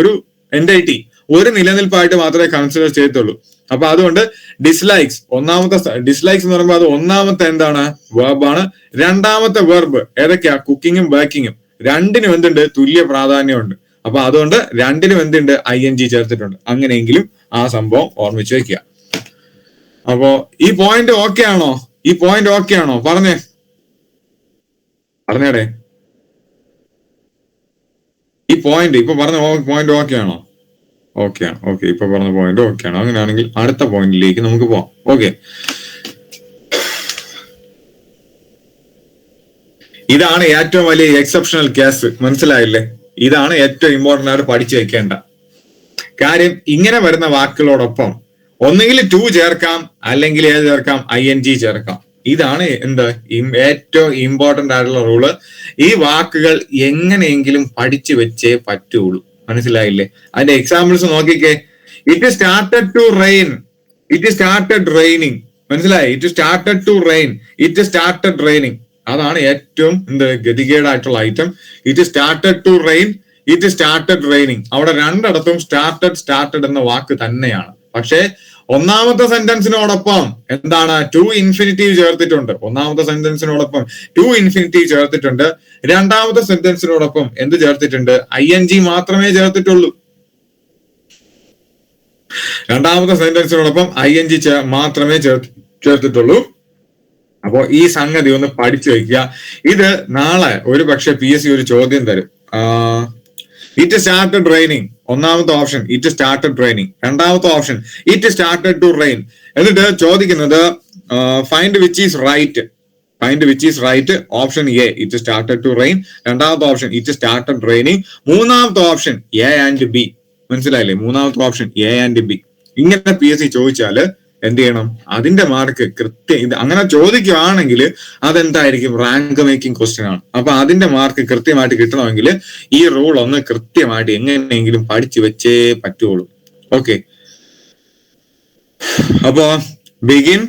ഒരു എൻറ്റൈറ്റി, ഒരു നിലനിൽപ്പായിട്ട് മാത്രമേ കൺസിഡർ ചെയ്യത്തുള്ളൂ. അപ്പൊ അതുകൊണ്ട് ഡിസ്ലൈക്സ് ഒന്നാമത്തെ ഡിസ്ലൈക്സ് എന്ന് പറയുമ്പോൾ അത് ഒന്നാമത്തെ എന്താണ് വെർബാണ്. രണ്ടാമത്തെ വെർബ് ഏതൊക്കെയാ കുക്കിങ്ങും ബേക്കിങ്ങും രണ്ടിനും എന്തുണ്ട് തുല്യ പ്രാധാന്യമുണ്ട്. അപ്പൊ അതുകൊണ്ട് രണ്ടിനും എന്തുണ്ട് ING ചേർത്തിട്ടുണ്ട്. അങ്ങനെയെങ്കിലും ആ സംഭവം ഓർമ്മിച്ച് വെക്കുക. അപ്പോ ഈ പോയിന്റ് ഓക്കെ ആണോ? ഈ പോയിന്റ് ഓക്കെ ആണോ? പറഞ്ഞേടെ ഈ പോയിന്റ് ഇപ്പൊ പറഞ്ഞ പോയിന്റ് ഓക്കെ ആണോ? ഓക്കെ ആണ്. ഓക്കെ, ഇപ്പൊ പറഞ്ഞ പോയിന്റ് ഓക്കെ ആണ്. അങ്ങനെയാണെങ്കിൽ അടുത്ത പോയിന്റിലേക്ക് നമുക്ക് പോവാം. ഓക്കെ, ഇതാണ് ഏറ്റവും വലിയ എക്സെപ്ഷണൽ കേസ്. മനസ്സിലായില്ലേ? ഇതാണ് ഏറ്റവും ഇമ്പോർട്ടന്റ് ആയിട്ട് പഠിച്ചു വെക്കേണ്ട കാര്യം. ഇങ്ങനെ വരുന്ന വാക്കുകളോടൊപ്പം ഒന്നുകിൽ ടു ചേർക്കാം, അല്ലെങ്കിൽ ഏത് ചേർക്കാം? ING ചേർക്കാം. ഇതാണ് എന്ത് ഏറ്റവും ഇമ്പോർട്ടന്റ് ആയിട്ടുള്ള റൂള്. ഈ വാക്കുകൾ എങ്ങനെയെങ്കിലും പഠിച്ചു വെച്ചേ പറ്റുള്ളൂ. മനസ്സിലായില്ലേ? അതിന്റെ എക്സാമ്പിൾസ് നോക്കിക്കേ. It started to rain, it started raining. മനസ്സിലായി? It started to rain, it started raining. അതാണ് ഏറ്റവും ഗതികേടായിട്ടുള്ള item. It started to rain, it started raining. അവിടെ രണ്ടിടത്തും സ്റ്റാർട്ടഡ് എന്ന വാക്ക് തന്നെയാണ്. പക്ഷേ ഒന്നാമത്തെ സെന്റൻസിനോടൊപ്പം എന്താണ് ടു ഇൻഫിനിറ്റീവ് ചേർത്തിട്ടുണ്ട്. ഒന്നാമത്തെ സെന്റൻസിനോടൊപ്പം ടു ഇൻഫിനിറ്റീവ് ചേർത്തിട്ടുണ്ട്. രണ്ടാമത്തെ സെന്റൻസിനോടൊപ്പം എന്ത് ചേർത്തിട്ടുണ്ട്? ING മാത്രമേ ചേർത്തിട്ടുള്ളൂ. രണ്ടാമത്തെ സെന്റൻസിനോടൊപ്പം ING മാത്രമേ ചേർത്തിട്ടുള്ളൂ. അപ്പോ ഈ സംഗതി ഒന്ന് പഠിച്ചു വെക്കുക. ഇത് നാളെ ഒരു പക്ഷെ PSC ഒരു ചോദ്യം തരും. ഇറ്റ് സ്റ്റാർട്ടഡ് റെയിനിങ്, ഒന്നാമത്തെ ഓപ്ഷൻ ഇറ്റ് സ്റ്റാർട്ടഡ് റെയിനിങ്. രണ്ടാമത്തെ option it started to rain. എന്നിട്ട് ചോദിക്കുന്നത് find which is right. Find which is right. Option A it started to rain. രണ്ടാമത്തെ ഓപ്ഷൻ ഇറ്റ് സ്റ്റാർട്ടഡ് റെയിനിങ്. മൂന്നാമത്തെ option A and B. മനസ്സിലായില്ലേ? മൂന്നാമത്തെ option A and B. ഇങ്ങനെ PSC ചോദിച്ചാല് എന്ത് ചെയ്യണം? അതിന്റെ മാർക്ക് കൃത്യം അങ്ങനെ ചോദിക്കുകയാണെങ്കിൽ അതെന്തായിരിക്കും? റാങ്ക് മേക്കിംഗ് ക്വസ്റ്റ്യൻ ആണ്. അപ്പൊ അതിന്റെ മാർക്ക് കൃത്യമായിട്ട് കിട്ടണമെങ്കിൽ ഈ റൂൾ ഒന്ന് കൃത്യമായിട്ട് എങ്ങനെയെങ്കിലും പഠിച്ചു വെച്ചേ പറ്റുള്ളൂ. ഓക്കെ, അപ്പോ begin,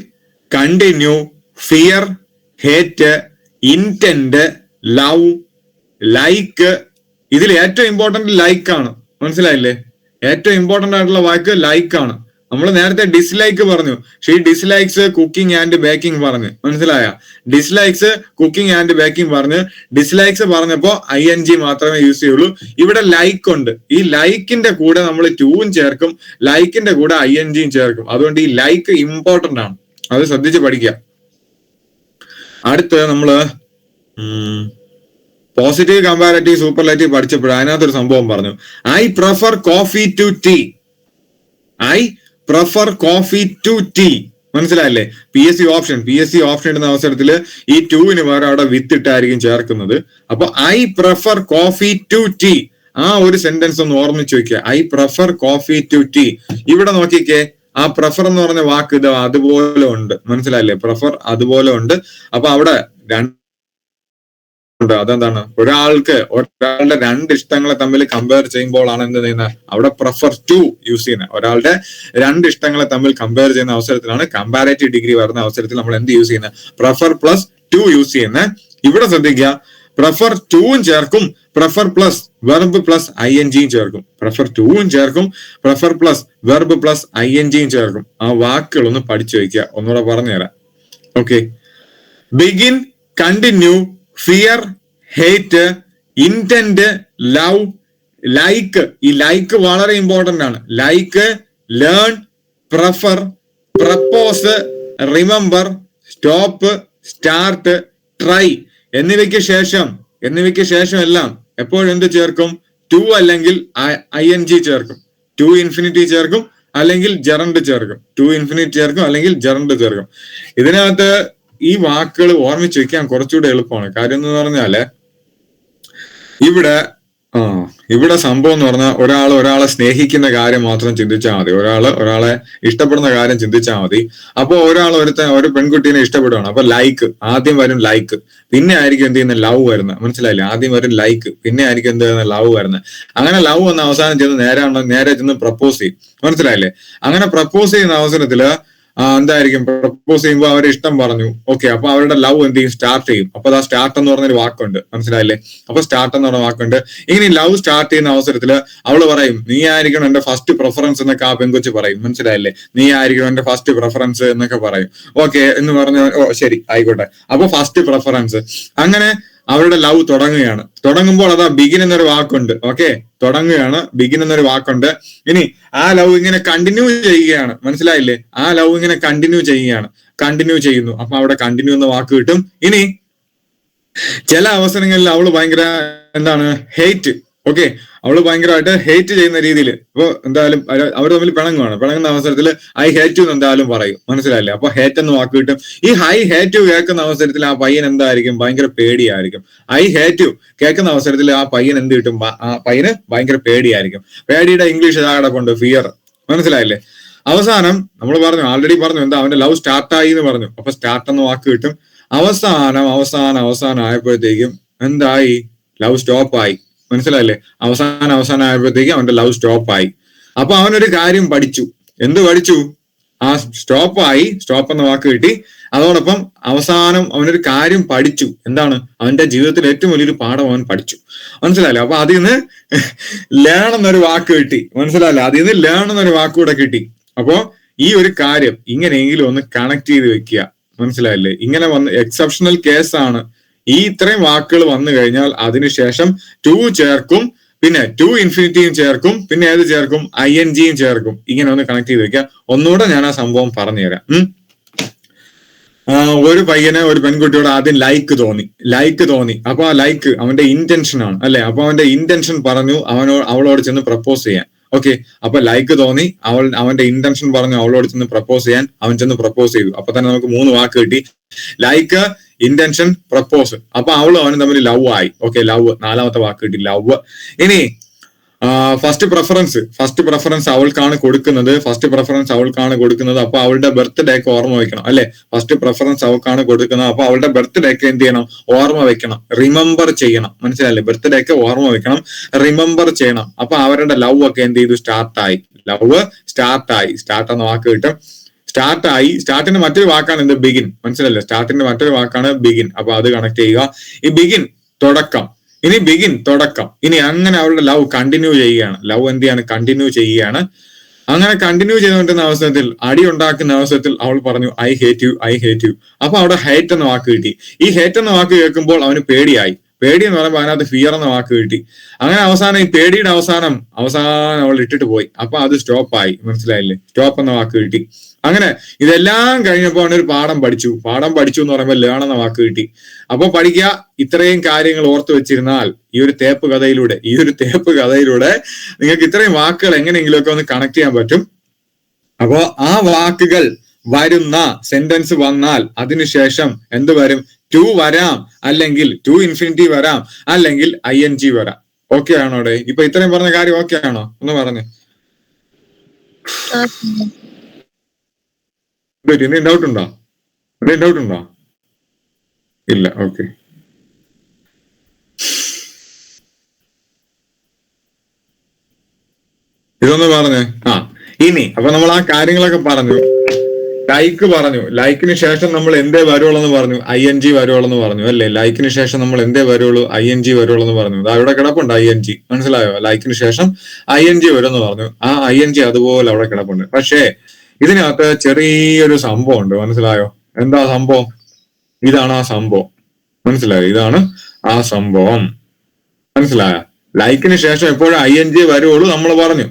continue, fear, hate, intent, love, like. ഇതിൽ ഏറ്റവും ഇമ്പോർട്ടന്റ് ലൈക്ക് ആണ്. മനസ്സിലായില്ലേ? ഏറ്റവും ഇമ്പോർട്ടന്റ് ആയിട്ടുള്ള വാക്ക് ലൈക്ക് ആണ്. നമ്മൾ നേരത്തെ ഡിസ്ലൈക്ക് പറഞ്ഞു. She dislikes cooking and baking പറഞ്ഞു. മനസ്സിലായ? ഡിസ്ലൈക്സ് കുക്കിംഗ് ആൻഡ് ബേക്കിംഗ് പറഞ്ഞ് ഡിസ്ലൈക്സ് പറഞ്ഞപ്പോ ING മാത്രമേ യൂസ് ചെയ്യുള്ളൂ. ഇവിടെ ലൈക്ക് ഉണ്ട്. ഈ ലൈക്കിന്റെ കൂടെ നമ്മൾ ടൂവും ചേർക്കും, ലൈക്കിന്റെ കൂടെ ING ചേർക്കും. അതുകൊണ്ട് ഈ ലൈക്ക് ഇമ്പോർട്ടന്റ് ആണ്. അത് ശ്രദ്ധിച്ച് പഠിക്കുക. അടുത്ത് നമ്മള് പോസിറ്റീവ്, കമ്പാരറ്റീവ്, സൂപ്പർലേറ്റീവ് പഠിച്ചപ്പോൾ അതിനകത്തൊരു സംഭവം പറഞ്ഞു. I prefer coffee to tea. I prefer coffee to tea. മനസ്സിലായില്ലേ? PSC ഓപ്ഷൻ ഇടുന്ന അവസരത്തിൽ ഈ ടൂവിന് വേറെ അവിടെ വിത്തിട്ടായിരിക്കും ചേർക്കുന്നത്. അപ്പൊ I prefer coffee to tea. ആ ഒരു സെന്റൻസ് ഒന്ന് ഓർമ്മിച്ച് വെക്കുക. I prefer coffee to tea. ഇവിടെ നോക്കിക്കേ, ആ prefer എന്ന് പറഞ്ഞ വാക്ക് ഇത് അതുപോലെ ഉണ്ട്. മനസ്സിലായില്ലേ? prefer അതുപോലെ ഉണ്ട്. അപ്പൊ അവിടെ അതെന്താണ്? ഒരാളുടെ രണ്ട് ഇഷ്ടങ്ങളെ തമ്മിൽ കമ്പയർ ചെയ്യുമ്പോഴാണ് എന്ത് ചെയ്യുന്നത്? അവിടെ prefer to യൂസ് ചെയ്യുന്നത്. ഒരാളുടെ രണ്ട് ഇഷ്ടങ്ങളെ തമ്മിൽ കമ്പയർ ചെയ്യുന്ന അവസരത്തിലാണ് കമ്പാരറ്റീവ് ഡിഗ്രി വരുന്ന അവസരത്തിൽ നമ്മൾ എന്ത് യൂസ് ചെയ്യുന്നത്? prefer plus to യൂസ് ചെയ്യുന്നത്. ഇവിടെ ശ്രദ്ധിക്കുക, prefer toവും ചേർക്കും, prefer plus verb plus ING ചേർക്കും. prefer toവും ചേർക്കും, prefer plus verb plus ING ചേർക്കും. ആ വാക്കുകൾ ഒന്ന് പഠിച്ചു വയ്ക്കുക. ഒന്നുകൂടെ പറഞ്ഞുതരാം. Okay, begin, continue, fear, hate, intent, love, like. ഈ ലൈക്ക് വളരെ ഇമ്പോർട്ടന്റ് ആണ്. Like, learn, prefer, propose, remember, stop, start, try എന്നിവയ്ക്ക് ശേഷം എല്ലാം എപ്പോഴും എന്ത് ചേർക്കും? ടു അല്ലെങ്കിൽ ING ചേർക്കും. ടു ഇൻഫിനിറ്റി ചേർക്കും, അല്ലെങ്കിൽ ജെറണ്ട് ചേർക്കും. ടു ഇൻഫിനിറ്റി ചേർക്കും, അല്ലെങ്കിൽ ജെറണ്ട് ചേർക്കും. ഇതിനകത്ത് ഈ വാക്കുകൾ ഓർമ്മിച്ച് വെക്കാൻ കുറച്ചുകൂടെ എളുപ്പമാണ്. കാര്യം എന്ന് പറഞ്ഞാല് ഇവിടെ സംഭവം എന്ന് പറഞ്ഞാൽ ഒരാളെ സ്നേഹിക്കുന്ന കാര്യം മാത്രം ചിന്തിച്ചാൽ മതി. ഒരാളെ ഇഷ്ടപ്പെടുന്ന കാര്യം ചിന്തിച്ചാൽ മതി. അപ്പൊ ഒരു പെൺകുട്ടീനെ ഇഷ്ടപ്പെടുകയാണ്. അപ്പൊ ലൈക്ക് ആദ്യം വരും, ലൈക്ക് പിന്നെ ആയിരിക്കും എന്ത് ചെയ്യുന്നത്? ലവ് വരുന്നത്. മനസ്സിലായില്ലേ? ആദ്യം വരും ലൈക്ക്, പിന്നെ ആയിരിക്കും എന്ത് ചെയ്യുന്നത്? ലവ് വരുന്നത്. അങ്ങനെ ലവ് വന്ന അവസാനം ചെന്ന് നേരെ ചെന്ന് പ്രപ്പോസ് ചെയ്യും. മനസ്സിലായില്ലേ? അങ്ങനെ പ്രപ്പോസ് ചെയ്യുന്ന അവസരത്തില് എന്തായിരിക്കും പ്രപ്പോസ് ചെയ്യുമ്പോൾ അവരെ ഇഷ്ടം പറഞ്ഞു. ഓക്കെ, അപ്പൊ അവരുടെ ലവ് എന്ത് ചെയ്യും? സ്റ്റാർട്ട് ചെയ്യും. അപ്പൊ ആ സ്റ്റാർട്ട് എന്ന് പറഞ്ഞൊരു വാക്കുണ്ട്, മനസ്സിലായില്ലേ? അപ്പൊ സ്റ്റാർട്ട് എന്ന് പറഞ്ഞ വാക്കുണ്ട്. ഇനി ലവ് സ്റ്റാർട്ട് ചെയ്യുന്ന അവസരത്തിൽ അവള് പറയും, നീ ആയിരിക്കണം എന്റെ ഫസ്റ്റ് പ്രിഫറൻസ് എന്നൊക്കെ ആ പെങ്കൊച്ച് പറയും, മനസ്സിലായില്ലേ? നീ ആയിരിക്കണം എന്റെ ഫസ്റ്റ് പ്രിഫറൻസ് എന്നൊക്കെ പറയും. ഓക്കെ എന്ന് പറഞ്ഞ ശരി ആയിക്കോട്ടെ. അപ്പൊ ഫസ്റ്റ് പ്രിഫറൻസ്, അങ്ങനെ അവരുടെ ലവ് തുടങ്ങുകയാണ്. തുടങ്ങുമ്പോൾ അതാ ബിഗിൻ എന്നൊരു വാക്കുണ്ട്. ഓക്കെ, തുടങ്ങുകയാണ്, ബിഗിൻ എന്നൊരു വാക്കുണ്ട്. ഇനി ആ ലവ് ഇങ്ങനെ കണ്ടിന്യൂ ചെയ്യുകയാണ്, മനസ്സിലായില്ലേ? ആ ലവ് ഇങ്ങനെ കണ്ടിന്യൂ ചെയ്യുന്നു. അപ്പൊ അവിടെ കണ്ടിന്യൂ എന്ന വാക്ക് കിട്ടും. ഇനി ചില അവസരങ്ങളിൽ അവള് ഭയങ്കര എന്താണ്, ഹേറ്റ്. ഓക്കെ, അവള് ഭയങ്കരമായിട്ട് ഹേറ്റ് ചെയ്യുന്ന രീതിയിൽ ഇപ്പൊ എന്തായാലും അവർ തമ്മിൽ പിണങ്ങുന്ന അവസരത്തിൽ ഐ ഹേറ്റ് യു എന്ന് എന്തായാലും പറയും, മനസ്സിലായില്ലേ? അപ്പൊ ഹേറ്റ് എന്ന് വാക്ക് കിട്ടും. ഈ ഐ ഹേറ്റ് യു കേൾക്കുന്ന അവസരത്തിൽ ആ പയ്യൻ എന്തായിരിക്കും? ഭയങ്കര പേടിയായിരിക്കും. ഐ ഹേറ്റ് യു കേൾക്കുന്ന അവസരത്തിൽ ആ പയ്യൻ എന്ത് കിട്ടും? ആ പയ്യന് ഭയങ്കര പേടിയായിരിക്കും. പേടിയുടെ ഇംഗ്ലീഷ് കിടപ്പുണ്ട്, ഫിയർ, മനസ്സിലായില്ലേ? അവസാനം നമ്മൾ ആൾറെഡി പറഞ്ഞു എന്താ, അവന്റെ ലവ് സ്റ്റാർട്ടായി എന്ന് പറഞ്ഞു. അപ്പൊ സ്റ്റാർട്ട് എന്ന വാക്ക് കിട്ടും. അവസാനം ആയപ്പോഴത്തേക്കും എന്തായി? ലവ് സ്റ്റോപ്പായി, മനസ്സിലായില്ലേ? അവസാനം ആയപ്പോഴത്തേക്കും അവന്റെ ലവ് സ്റ്റോപ്പായി. അപ്പൊ അവനൊരു കാര്യം പഠിച്ചു. എന്ത് പഠിച്ചു? ആ സ്റ്റോപ്പ് എന്ന വാക്ക് കിട്ടി. അതോടൊപ്പം അവസാനം അവനൊരു കാര്യം പഠിച്ചു. എന്താണ്? അവന്റെ ജീവിതത്തിൽ ഏറ്റവും വലിയൊരു പാഠം അവൻ പഠിച്ചു, മനസ്സിലായില്ലേ? അപ്പൊ അതിൽ നിന്ന് ലേൺ എന്നൊരു വാക്ക് കിട്ടി, മനസ്സിലായില്ലേ? അതിൽ നിന്ന് ലേൺ എന്നൊരു വാക്ക് കൂടെ കിട്ടി. അപ്പോ ഈ ഒരു കാര്യം ഇങ്ങനെയെങ്കിലും ഒന്ന് കണക്ട് ചെയ്ത് വെക്കുക, മനസ്സിലായില്ലേ? ഇങ്ങനെ വന്ന് എക്സെപ്ഷണൽ കേസാണ്. ഈ ഇത്രയും വാക്കുകൾ വന്നു കഴിഞ്ഞാൽ അതിനുശേഷം ടു ചേർക്കും, പിന്നെ ടു ഇൻഫിനിറ്റിയും ചേർക്കും, പിന്നെ ഏത് ചേർക്കും? INGയും ചേർക്കും. ഇങ്ങനെ ഒന്ന് കണക്ട് ചെയ്ത് വെക്കുക. ഒന്നുകൂടെ ഞാൻ ആ സംഭവം പറഞ്ഞുതരാം. ഒരു പയ്യന് ഒരു പെൺകുട്ടിയോട് ആദ്യം ലൈക്ക് തോന്നി. അപ്പൊ ആ ലൈക്ക് അവന്റെ ഇന്റൻഷൻ ആണ്, അല്ലെ? അപ്പൊ അവന്റെ ഇന്റൻഷൻ പറഞ്ഞു അവളോട് ചെന്ന് പ്രപ്പോസ് ചെയ്യാൻ. ഓക്കെ, അപ്പൊ ലൈക്ക് തോന്നി, അവന്റെ ഇന്റൻഷൻ പറഞ്ഞു അവളോട് ചെന്ന് പ്രപ്പോസ് ചെയ്യാൻ. അവൻ ചെന്ന് പ്രപ്പോസ് ചെയ്തു. അപ്പൊ തന്നെ നമുക്ക് 3 വാക്ക് കിട്ടി: ലൈക്ക്, ഇന്റൻഷൻ, പ്രപ്പോസ്. അപ്പൊ അവനും തമ്മിൽ ലവ് ആയി. ഓക്കെ, ലവ്, 4ാമത്തെ വാക്ക് കിട്ടി, ലവ്. ഇനി ഫസ്റ്റ് പ്രിഫറൻസ് അവൾക്കാണ് കൊടുക്കുന്നത്. അപ്പൊ അവളുടെ ബർത്ത്ഡേ ഒക്കെ ഓർമ്മ വെക്കണം, അല്ലെ? ഫസ്റ്റ് പ്രിഫറൻസ് അവൾക്കാണ് കൊടുക്കുന്നത്. അപ്പൊ അവളുടെ ബർത്ത്ഡേ ഒക്കെ എന്ത് ചെയ്യണം? ഓർമ്മ വെക്കണം, റിമെമ്പർ ചെയ്യണം, മനസ്സിലായില്ലേ? ബർത്ത്ഡേ ഒക്കെ ഓർമ്മ വെക്കണം, റിമെമ്പർ ചെയ്യണം. അപ്പൊ അവരുടെ ലവ് ഒക്കെ എന്ത് ചെയ്തു? സ്റ്റാർട്ടായി. സ്റ്റാർട്ട് എന്ന വാക്ക് കിട്ടും. സ്റ്റാർട്ടിന്റെ മറ്റൊരു വാക്കാണ് എന്ത്? ബിഗിൻ, മനസ്സിലല്ലേ? സ്റ്റാർട്ടിന്റെ മറ്റൊരു വാക്കാണ് ബിഗിൻ. അപ്പൊ അത് കണക്ട് ചെയ്യുക. ഈ ബിഗിൻ തുടക്കം, ഇനി ബിഗിൻ തുടക്കം. ഇനി അങ്ങനെ അവളുടെ ലവ് കണ്ടിന്യൂ ചെയ്യുകയാണ്. ലവ് എന്ത് ചെയ്യാണ്? കണ്ടിന്യൂ ചെയ്യുകയാണ്. അങ്ങനെ കണ്ടിന്യൂ ചെയ്തുകൊണ്ടിരുന്ന അവസരത്തിൽ, അടി ഉണ്ടാക്കുന്ന അവസരത്തിൽ അവൾ പറഞ്ഞു ഐ ഹേറ്റ് യു. അപ്പൊ അവിടെ ഹേറ്റ് എന്ന വാക്ക് കിട്ടി. ഈ ഹേറ്റ് എന്ന വാക്ക് കേൾക്കുമ്പോൾ അവന് പേടി എന്ന് പറയുമ്പോൾ അതിനകത്ത് ഫിയർ എന്ന വാക്ക് കിട്ടി. അങ്ങനെ അവസാനം ഈ പേടിയുടെ അവസാനം അവൾ ഇട്ടിട്ട് പോയി. അപ്പൊ അത് സ്റ്റോപ്പായി, മനസ്സിലായില്ലേ? സ്റ്റോപ്പ് എന്ന വാക്ക് കിട്ടി. അങ്ങനെ ഇതെല്ലാം കഴിഞ്ഞപ്പോൾ അവനൊരു പാഠം പഠിച്ചു എന്ന് പറയുമ്പോൾ ലേൺ എന്ന വാക്ക് കിട്ടി. അപ്പൊ പഠിക്കുക. ഇത്രയും കാര്യങ്ങൾ ഓർത്തു വെച്ചിരുന്നാൽ ഈ ഒരു തേപ്പ് കഥയിലൂടെ നിങ്ങൾക്ക് ഇത്രയും വാക്കുകൾ എങ്ങനെയെങ്കിലുമൊക്കെ ഒന്ന് കണക്ട് ചെയ്യാൻ പറ്റും. അപ്പോ ആ വാക്കുകൾ വരുന്ന സെന്റൻസ് വന്നാൽ അതിനുശേഷം എന്ത് വരും? ടു വരാം, അല്ലെങ്കിൽ ടു ഇൻഫിനിറ്റി വരാം, അല്ലെങ്കിൽ ING വരാം. ഓക്കെ ആണോ? അവിടെ ഇപ്പൊ ഇത്രയും പറഞ്ഞ കാര്യം ഓക്കെ ആണോ? ഒന്ന് പറഞ്ഞേ. എന്തെങ്കിലും ഡൗട്ട് ഉണ്ടോ? ഇല്ല. ഓക്കെ, ഇതൊന്ന് പറഞ്ഞേ. ഇനി അപ്പൊ നമ്മൾ ആ കാര്യങ്ങളൊക്കെ പറഞ്ഞു. ലൈക്കിന് ശേഷം നമ്മൾ എന്തേ വരുവുള്ളെന്ന് പറഞ്ഞു? ING വരുവുള്ളെന്ന് പറഞ്ഞു, അല്ലേ? ലൈക്കിന് ശേഷം നമ്മൾ എന്തേ വരുള്ളൂ? ING വരുവുള്ളെന്ന് പറഞ്ഞു. അവിടെ കിടപ്പുണ്ട് ING, മനസ്സിലായോ? ലൈക്കിന് ശേഷം ING വരുമെന്ന് പറഞ്ഞു. ആ ING അതുപോലെ അവിടെ കിടപ്പുണ്ട്. പക്ഷേ ഇതിനകത്ത് ചെറിയൊരു സംഭവം ഉണ്ട്, മനസ്സിലായോ? എന്താ സംഭവം? ഇതാണ് ആ സംഭവം, മനസ്സിലായോ? ഇതാണ് ആ സംഭവം, മനസ്സിലായോ? ലൈക്കിന് ശേഷം എപ്പോഴും ING വരുവുള്ളൂ നമ്മൾ പറഞ്ഞു.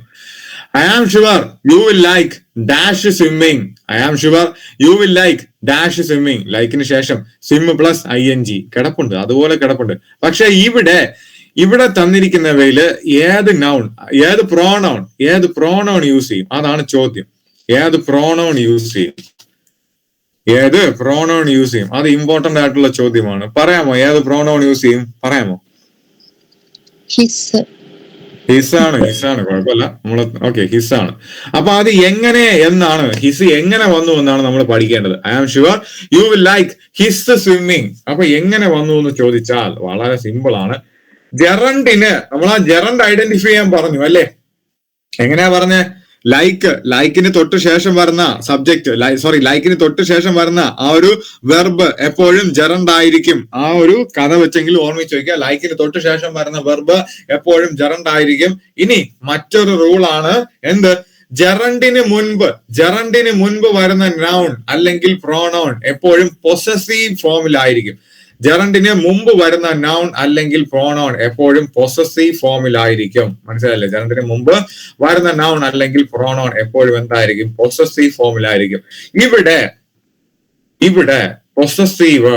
I am sure you will like dash swimming. ലൈക്കിന് ശേഷം സ്വിം പ്ലസ് ING കിടപ്പുണ്ട്, അതുപോലെ കിടപ്പുണ്ട്. പക്ഷെ ഇവിടെ തന്നിരിക്കുന്നവയില് ഏത് പ്രോണൗൺ യൂസ് ചെയ്യും? അതാണ് ചോദ്യം. ഏത് പ്രോണൗൺ യൂസ് ചെയ്യും? അത് ഇമ്പോർട്ടന്റ് ആയിട്ടുള്ള ചോദ്യമാണ്. പറയാമോ? ഏത് പ്രോണൗൺ യൂസ് ചെയ്യും? പറയാമോ? ഹിസാണ്, കുഴപ്പമില്ല. ഓക്കെ, ഹിസാണ്. അപ്പൊ അത് എങ്ങനെ എന്നാണ്, ഹിസ് എങ്ങനെ വന്നു എന്നാണ് നമ്മൾ പഠിക്കേണ്ടത്. I am sure you will like his swimming. അപ്പൊ എങ്ങനെ വന്നു എന്ന് ചോദിച്ചാൽ വളരെ സിമ്പിൾ ആണ്. ജെറണ്ടിന് നമ്മൾ ആ ജെറണ്ട് ഐഡന്റിഫൈ ചെയ്യാൻ പറഞ്ഞു, അല്ലേ? എങ്ങനെയാ പറഞ്ഞേ? ലൈക്കിന് തൊട്ട് ശേഷം വരുന്ന സബ്ജക്ട്, ലൈക്കിന് തൊട്ട് ശേഷം വരുന്ന ആ ഒരു വെർബ് എപ്പോഴും ജെറണ്ട് ആയിരിക്കും. ആ ഒരു കഥ വെച്ചെങ്കിൽ ഓർമ്മിച്ച് വെക്കുക. ലൈക്കിന് തൊട്ട് ശേഷം വരുന്ന വെർബ് എപ്പോഴും ജെറണ്ട് ആയിരിക്കും. ഇനി മറ്റൊരു റൂളാണ് എന്ത്? ജെറണ്ടിന് മുൻപ് വരുന്ന നൗൺ അല്ലെങ്കിൽ പ്രോണൗൺ എപ്പോഴും പൊസസീവ് ഫോമിലായിരിക്കും. ജെറണ്ടിന് മുമ്പ് വരുന്ന നൗൺ അല്ലെങ്കിൽ പ്രോണൗൺ എപ്പോഴും പൊസസീവ് ഫോമിലായിരിക്കും. മനസ്സിലായില്ലേ? ജെറണ്ടിന് മുമ്പ് വരുന്ന നൗൺ അല്ലെങ്കിൽ പ്രോണൗൺ എപ്പോഴും എന്തായിരിക്കും? പൊസസീവ് ഫോമിലായിരിക്കും. ഇവിടെ പൊസസീവ്,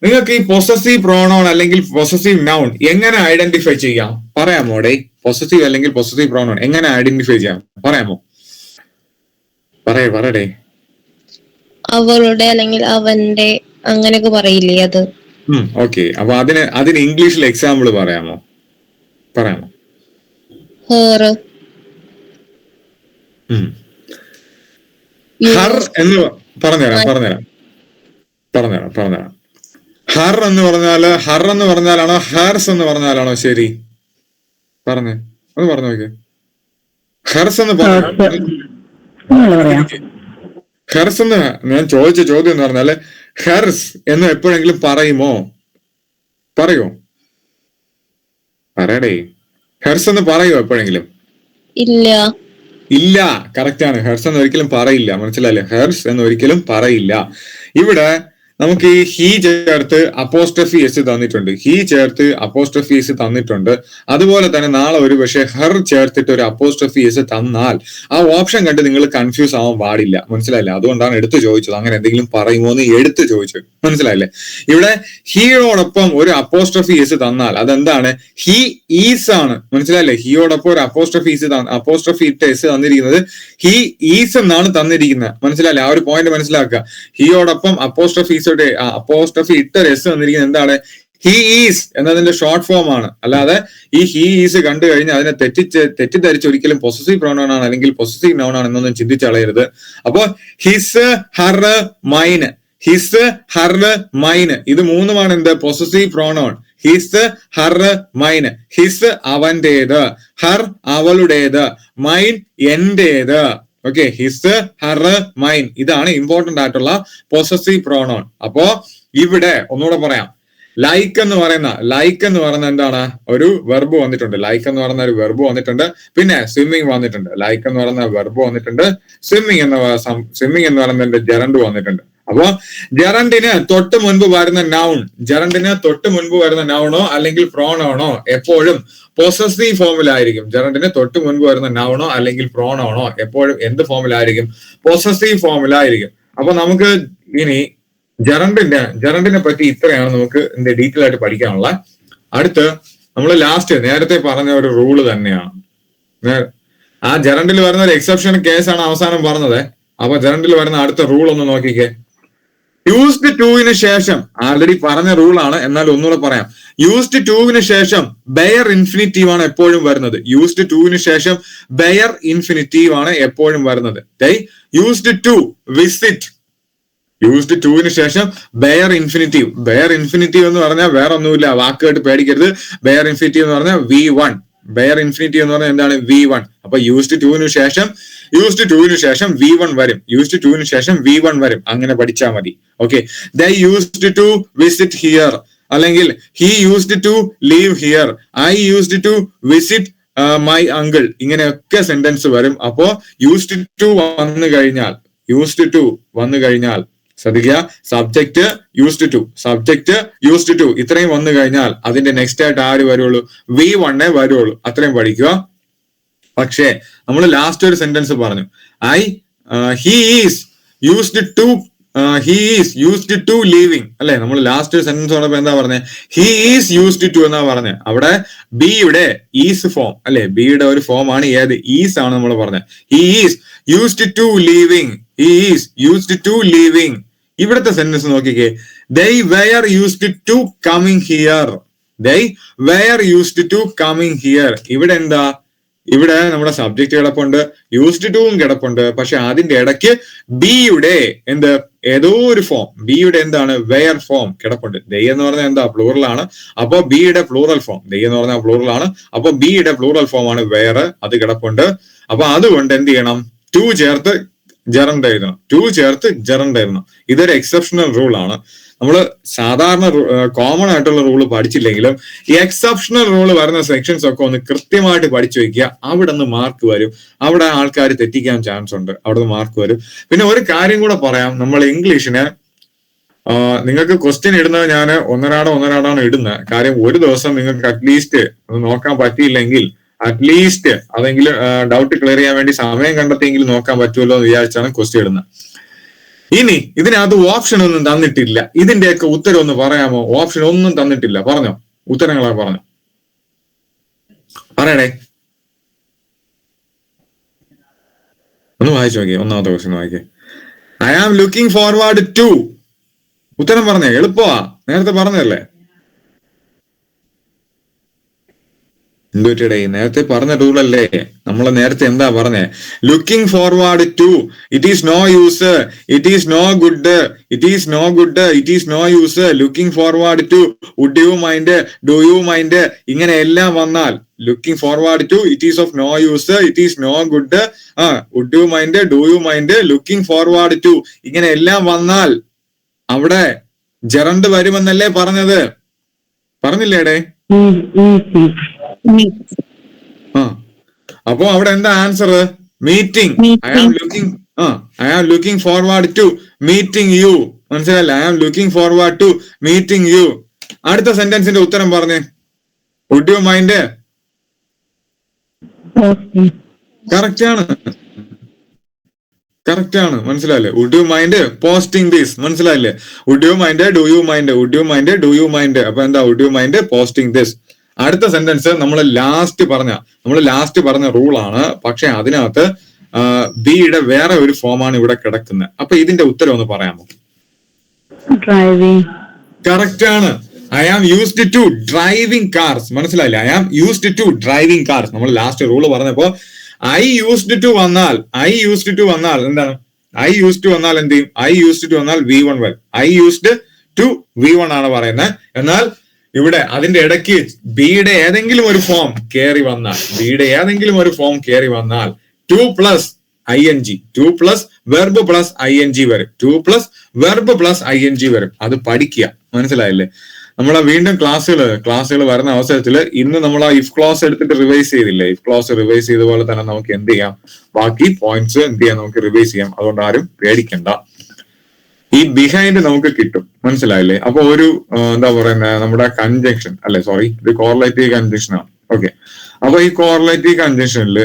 നിങ്ങൾക്ക് ഈ പൊസസീവ് പ്രോണൗൺ അല്ലെങ്കിൽ പൊസസീവ് നൗൺ എങ്ങനെ ഐഡന്റിഫൈ ചെയ്യാം? പറയാമോ ഡേ? പൊസസീവ് അല്ലെങ്കിൽ പൊസസീവ് പ്രോണൗൺ എങ്ങനെ ഐഡന്റിഫൈ ചെയ്യാം? പറയാമോ? പറയടേ. അവളുടെ അല്ലെങ്കിൽ അവന്റെ അങ്ങനെയൊക്കെ പറയില്ലേ അത്? ഓക്കെ. അപ്പൊ അതിന് ഇംഗ്ലീഷിൽ എക്സാമ്പിൾ പറയാമോ? ഹെർ. ഹർ എന്ന് പറഞ്ഞുതരാം. ഹർ എന്ന് പറഞ്ഞാലാണോ ഹെർസ് എന്ന് പറഞ്ഞാലാണോ ശരി? ഒന്ന് പറഞ്ഞു നോക്ക്. ഹെർസ് എന്ന് ഹെർസ് എന്ന് ഞാൻ ചോദിച്ച ചോദ്യം എന്ന് പറഞ്ഞാല് ഹെർസ് എന്ന് എപ്പോഴെങ്കിലും പറയോ? പറയടേ. ഹെർസ് എന്ന് പറയോ എപ്പോഴെങ്കിലും? ഇല്ല. കറക്റ്റ് ആണ്. ഹെർസ് എന്ന് ഒരിക്കലും പറയില്ല. മനസ്സിലായില്ലേ? ഹെർസ് എന്ന് ഒരിക്കലും പറയില്ല. ഇവിടെ നമുക്ക് ഈ ഹി ചേർത്ത് അപ്പോസ്ട്രഫി എസ് തന്നിട്ടുണ്ട്. അതുപോലെ തന്നെ നാളെ ഒരു പക്ഷേ ഹെർ ചേർത്തിട്ട് ഒരു അപ്പോസ്ട്രഫി എസ് തന്നാൽ ആ ഓപ്ഷൻ കണ്ട് നിങ്ങൾ കൺഫ്യൂസ് ആവാൻ പാടില്ല. മനസ്സിലായില്ലേ? അതുകൊണ്ടാണ് എടുത്തു ചോദിച്ചത്. അങ്ങനെ എന്തെങ്കിലും പറയുമോ എന്ന് എടുത്തു ചോദിച്ചത്. മനസ്സിലായില്ലേ? ഇവിടെ ഹിയോടൊപ്പം ഒരു അപ്പോസ്ട്രഫി എസ് തന്നാൽ അതെന്താണ്? ഹി ഈസ് ആണ്. മനസ്സിലായില്ലേ? ഹിയോടൊപ്പം ഒരു അപ്പോസ്ട്രഫി ഇട്ട എസ് തന്നിരിക്കുന്നത് ഹി ഈസ് എന്നാണ് തന്നിരിക്കുന്നത്. മനസ്സിലായില്ലേ? ആ ഒരു പോയിന്റ് മനസ്സിലാക്കുക. ഹിയോടൊപ്പം അപ്പോസ്ട്രഫി ഇട്ട എസ് തന്നിരിക്കുന്നത് എന്താണ്? ഹി ഈസ് എന്നതിന്റെ ഷോർട്ട് ഫോം ആണ്. അല്ലാതെ ഈ ഹി ഈസ് കണ്ടു കഴിഞ്ഞാൽ അതിനെ തെറ്റിദ്ധരിച്ച് ഒരിക്കലും പൊസസീവ് പ്രോണൗൺ ആണ് അല്ലെങ്കിൽ പൊസസീവ് നൗൺ ആണ് എന്നൊന്നും ചിന്തിച്ചളയരുത്. അപ്പോ ഹിസ്, ഹർ, മൈൻ ഇത് മൂന്നുമാണ് എന്ത്? Possessive pronoun. His, her, mine. His അവന്റേത്, ഹർ അവളുടേത്, മൈൻ എന്റേത്. ഓക്കെ, ഹിസ്, ഹർ, മൈൻ ഇതാണ് ഇമ്പോർട്ടന്റ് ആയിട്ടുള്ള പൊസസീവ് പ്രോണൗൺ. അപ്പോ ഇവിടെ ഒന്നുകൂടെ പറയാം. ലൈക്ക് എന്ന് പറയുന്ന എന്താണ്? ഒരു വെർബ് വന്നിട്ടുണ്ട്. പിന്നെ സ്വിമ്മിങ് വന്നിട്ടുണ്ട്. ലൈക്ക് എന്ന് പറയുന്ന വെർബ് വന്നിട്ടുണ്ട്. സ്വിമ്മിങ് എന്ന് പറയുന്നതിന്റെ ജെറണ്ട് വന്നിട്ടുണ്ട്. അപ്പോ ജെറണ്ടിന് തൊട്ട് മുൻപ് വരുന്ന നൗണോ അല്ലെങ്കിൽ പ്രോണൗണോ എപ്പോഴും പൊസസീവ് ഫോമിലായിരിക്കും. ജെറണ്ടിന് തൊട്ട് മുൻപ് വരുന്ന നൗണോ അല്ലെങ്കിൽ പ്രോണൗണോ എപ്പോഴും എന്ത് ഫോമിലായിരിക്കും? പൊസസീവ് ഫോമിലായിരിക്കും. അപ്പൊ നമുക്ക് ഇനി ജെറണ്ടിനെ പറ്റി ഇത്രയാണ് നമുക്ക് ഡീറ്റെയിൽ ആയിട്ട് പഠിക്കാനുള്ള. അടുത്ത് നമ്മൾ നേരത്തെ പറഞ്ഞ ഒരു റൂള് തന്നെയാണ്. ആ ജെറണ്ടിൽ വരുന്ന ഒരു എക്സെപ്ഷൻ കേസാണ് അവസാനം പറഞ്ഞത്. അപ്പൊ ജെറണ്ടിൽ വരുന്ന അടുത്ത റൂൾ ഒന്ന് നോക്കിക്കേ. യൂസ്ഡ് ടുവിന് ശേഷം, ആൾറെഡി പറഞ്ഞ റൂളാണ്, എന്നാൽ ഒന്നുകൂടെ പറയാം. യൂസ്ഡ് ടുവിന് ശേഷം ബെയർ ഇൻഫിനിറ്റീവ് ആണ് എപ്പോഴും വരുന്നത്. യൂസ്ഡ് ടുവിന് ശേഷം ബെയർ ഇൻഫിനിറ്റീവ് ആണ് എപ്പോഴും വരുന്നത്. യൂസ്ഡ് ടു വിസിറ്റ്, യൂസ്ഡ് ടുവിന് ശേഷം ബെയർ ഇൻഫിനിറ്റീവ് എന്ന് പറഞ്ഞാൽ വേറെ ഒന്നുമില്ല, വാക്കുമായിട്ട് പേടിക്കരുത്. ബെയർ ഇൻഫിനിറ്റീവ് എന്ന് പറഞ്ഞാൽ V1. ബെയർ ഇൻഫിനിറ്റീവ് എന്ന് പറഞ്ഞാൽ എന്താണ്? V1. അപ്പൊ യൂസ്ഡ് ടുവിന് ശേഷം V1 വരും. അങ്ങനെ പഠിച്ചാൽ മതി. Okay, they used to visit here, അല്ലെങ്കിൽ he used to leave here, I used to visit my uncle. ഇങ്ങനെയൊക്കെ സെന്റൻസ് വരും. അപ്പോ യൂസ്ഡ് ടു വന്നു കഴിഞ്ഞാൽ ശ്രദ്ധിക്കുക, സബ്ജക്ട് യൂസ്ഡ് ടു ഇത്രയും വന്നു കഴിഞ്ഞാൽ അതിന്റെ നെക്സ്റ്റ് ആയിട്ട് ആര് വരുള്ളൂ? V1 വരുള്ളൂ. അത്രയും പഠിക്കുക. പക്ഷേ നമ്മൾ ലാസ്റ്റ് ഒരു സെന്റൻസ് പറഞ്ഞു, he is used to leaving അല്ലെ? നമ്മൾ ലാസ്റ്റ് ഒരു സെന്റൻസ് പറഞ്ഞപ്പോ എന്താ പറഞ്ഞത്? ഹി ഈസ് യൂസ്ഡ് ടു എന്നാ പറഞ്ഞത്. അവിടെ ബിയുടെ ഈസ് ഫോം അല്ലെ? ബിയുടെ ഒരു ഫോം ആണ് ഏത്? ഈസ് ആണ് നമ്മൾ പറഞ്ഞത്. He is used to leaving. ഇവിടുത്തെ സെന്റൻസ് നോക്കിക്കേ. they were used to coming here. ഇവിടെ എന്താ? ഇവിടെ നമ്മുടെ സബ്ജക്റ്റ് കിടപ്പുണ്ട്, യൂസ്ഡ് ടൂവും കിടപ്പുണ്ട്. പക്ഷെ അതിന്റെ ഇടയ്ക്ക് ബിയുടെ എന്ത് ഏതോ ഒരു ഫോം, ബിയുടെ എന്താണ് വെയർ ഫോം കിടപ്പുണ്ട്. ദൈ എന്ന് പറഞ്ഞാൽ എന്താ പ്ലൂറൽ ആണ്. അപ്പൊ ബിയുടെ പ്ലൂറൽ ഫോം, ദൈ എന്ന് പറഞ്ഞാൽ പ്ലൂറൽ ആണ്. അപ്പൊ ബിയുടെ പ്ലൂറൽ ഫോം ആണ് വെയർ, അത് കിടപ്പുണ്ട്. അപ്പൊ അതുകൊണ്ട് എന്ത് ചെയ്യണം, ടു ചേർത്ത് ജെറണ്ട് എഴുതണം, ടു ചേർത്ത് ജെറണ്ട് എഴുതണം. ഇതൊരു എക്സെപ്ഷണൽ റൂൾ ആണ്. നമ്മൾ സാധാരണ കോമൺ ആയിട്ടുള്ള റൂള് പഠിച്ചില്ലെങ്കിലും ഈ എക്സെപ്ഷണൽ റൂള് വരുന്ന സെക്ഷൻസ് ഒക്കെ ഒന്ന് കൃത്യമായിട്ട് പഠിച്ചു വെക്കുക. അവിടെ നിന്ന് മാർക്ക് വരും. അവിടെ ആൾക്കാർ തെറ്റിക്കാൻ ചാൻസ് ഉണ്ട്, അവിടെ നിന്ന് മാർക്ക് വരും. പിന്നെ ഒരു കാര്യം കൂടെ പറയാം, നമ്മൾ ഇംഗ്ലീഷിന് നിങ്ങൾക്ക് ക്വസ്റ്റ്യൻ ഇടുന്നത് ഞാൻ ഒന്നരാടാണ് ഇടുന്നത്. കാര്യം ഒരു ദിവസം നിങ്ങൾക്ക് അറ്റ്ലീസ്റ്റ് നോക്കാൻ പറ്റിയില്ലെങ്കിൽ അറ്റ്ലീസ്റ്റ് അതെങ്കിലും ഡൗട്ട് ക്ലിയർ ചെയ്യാൻ വേണ്ടി സമയം കണ്ടെത്തിയെങ്കിലും നോക്കാൻ പറ്റുമല്ലോ എന്ന് വിചാരിച്ചാണ് ക്വസ്റ്റ്യൻ ഇടുന്നത്. ഇനി ഇതിനകത്ത് ഓപ്ഷൻ ഒന്നും തന്നിട്ടില്ല. ഇതിന്റെയൊക്കെ ഉത്തരം ഒന്ന് പറയാമോ? ഓപ്ഷൻ ഒന്നും തന്നിട്ടില്ല. പറഞ്ഞോ, ഉത്തരങ്ങളൊക്കെ പറഞ്ഞോ, പറയണേ. ഒന്ന് വായിച്ചു നോക്കിയേ, ഒന്നാമത്തെ ക്വസ്റ്റ്യൻ വായിക്കേ. I am looking forward to. ഉത്തരം പറഞ്ഞേ, എളുപ്പമാ, നേരത്തെ പറഞ്ഞല്ലേ. എന്തുപറ്റിയുടെ നേരത്തെ പറഞ്ഞ റൂളല്ലേ, നമ്മൾ നേരത്തെ എന്താ പറഞ്ഞേ? Looking forward to, it is no use, it is no good, it is no good, it is no use, looking forward to, would you mind, do you mind, ഇങ്ങനെ എല്ലാം വന്നാൽ looking forward to, it is of no use, it is no good, would you mind, do you mind, looking forward to, ഇങ്ങനെ എല്ലാം വന്നാൽ അവിടെ gerund വരുമെന്നല്ലേ പറഞ്ഞത്? പറഞ്ഞില്ലേടേ? അപ്പോ അവിടെ എന്താ answer? Meeting. I am looking forward to meeting you. മനസ്സിലല്ലേ? I am looking forward to meeting you. അടുത്ത സെന്റൻസിന്റെ ഉത്തരം പറഞ്ഞേ. Would you mind? കറക്റ്റ് ആണ്, കറക്റ്റ് ആണ്. മനസ്സിലായില്ലേ? Would you mind posting this? മനസ്സിലായില്ലേ? Would you mind, do you mind, would you mind, do you mind. അപ്പൊ എന്താ? Would you mind posting this. അടുത്ത സെന്റൻസ് നമ്മൾ ലാസ്റ്റ് പറഞ്ഞ റൂളാണ്. പക്ഷെ അതിനകത്ത് ബിയുടെ വേറെ ഒരു ഫോമാണ് ഇവിടെ കിടക്കുന്നത്. അപ്പൊ ഇതിന്റെ ഉത്തരം ഒന്ന് പറയാമോ? ഡ്രൈവിംഗ്. കറക്റ്റ് ആണ്. I am used to driving cars. മനസ്സിലായില്ലേ? I am used to driving cars. നമ്മൾ ലാസ്റ്റ് റൂള് പറഞ്ഞപ്പോ ഐ യൂസ്ഡ് ടു വന്നാൽ എന്താണ്? ഐ യൂസ്ഡ് ടു വന്നാൽ എന്ത് ചെയ്യും? ഐ യൂസ്ഡ് ടു വന്നാൽ V1 വരും. ഐ യൂസ്ഡ് ടു V1 ആണ് പറയുന്നത്. എന്നാൽ ഇവിടെ അതിന്റെ ഇടയ്ക്ക് ബിയുടെ ഏതെങ്കിലും ഒരു ഫോം കയറി വന്നാൽ 2 plus ING, 2 plus verb plus ING വരും. 2 പ്ലസ് വെർബ് പ്ലസ് ING വരും. അത് പഠിക്കുക. മനസ്സിലായില്ലേ? നമ്മളെ വീണ്ടും ക്ലാസ്സുകൾ വരുന്ന അവസരത്തിൽ ഇന്ന് നമ്മൾ ആ ഇഫ് ക്ലോസ് എടുത്തിട്ട് റിവൈസ് ചെയ്തില്ലേ? ഇഫ് ക്ലോസ് റിവൈസ് ചെയ്ത പോലെ തന്നെ നമുക്ക് എന്ത് ചെയ്യാം? ബാക്കി പോയിന്റ്സ് എന്ത് ചെയ്യാം? നമുക്ക് റിവൈസ് ചെയ്യാം. അതുകൊണ്ട് ആരും പേടിക്കണ്ട. ഈ ബിഹൈൻഡ് നമുക്ക് കിട്ടും. മനസ്സിലായില്ലേ? അപ്പൊ ഒരു എന്താ പറയുന്നത്, നമ്മുടെ കൺജങ്ഷൻ അല്ലെ, സോറി, ഇത് കോറിലേറ്റീവ് കൺജങ്ഷൻ ആണ്. ഓക്കെ, അപ്പൊ ഈ കോറിലേറ്റീവ് കൺജങ്ഷനിൽ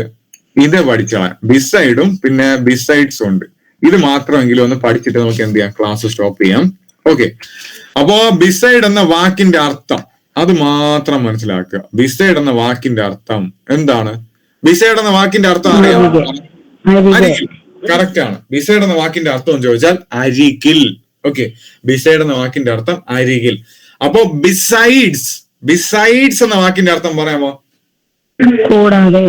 ഇത് പഠിച്ചാൽ ബിസൈഡും പിന്നെ ബിസൈഡ്സും ഉണ്ട്. ഇത് മാത്രമെങ്കിലും ഒന്ന് പഠിച്ചിട്ട് നമുക്ക് എന്ത് ചെയ്യാം? ക്ലാസ് സ്റ്റോപ്പ് ചെയ്യാം. ഓക്കെ, അപ്പോ ബിസൈഡ് എന്ന വാക്കിന്റെ അർത്ഥം അത് മാത്രം മനസ്സിലാക്കുക. ബിസൈഡ് എന്ന വാക്കിന്റെ അർത്ഥം എന്താണ്? ബിസൈഡ് എന്ന വാക്കിന്റെ അർത്ഥം അറിയാമോ? അരികിൽ. കറക്റ്റ് ആണ്. ബിസൈഡ് എന്ന വാക്കിന്റെ അർത്ഥം എന്ന് ചോദിച്ചാൽ അരികിൽ. ഓക്കെ, ബിസൈഡ് എന്ന വാക്കിന്റെ അർത്ഥം അരികിൽ. അപ്പോ ബിസൈഡ്സ് എന്ന വാക്കിന്റെ അർത്ഥം പറയാമോ? കൂടാതെ.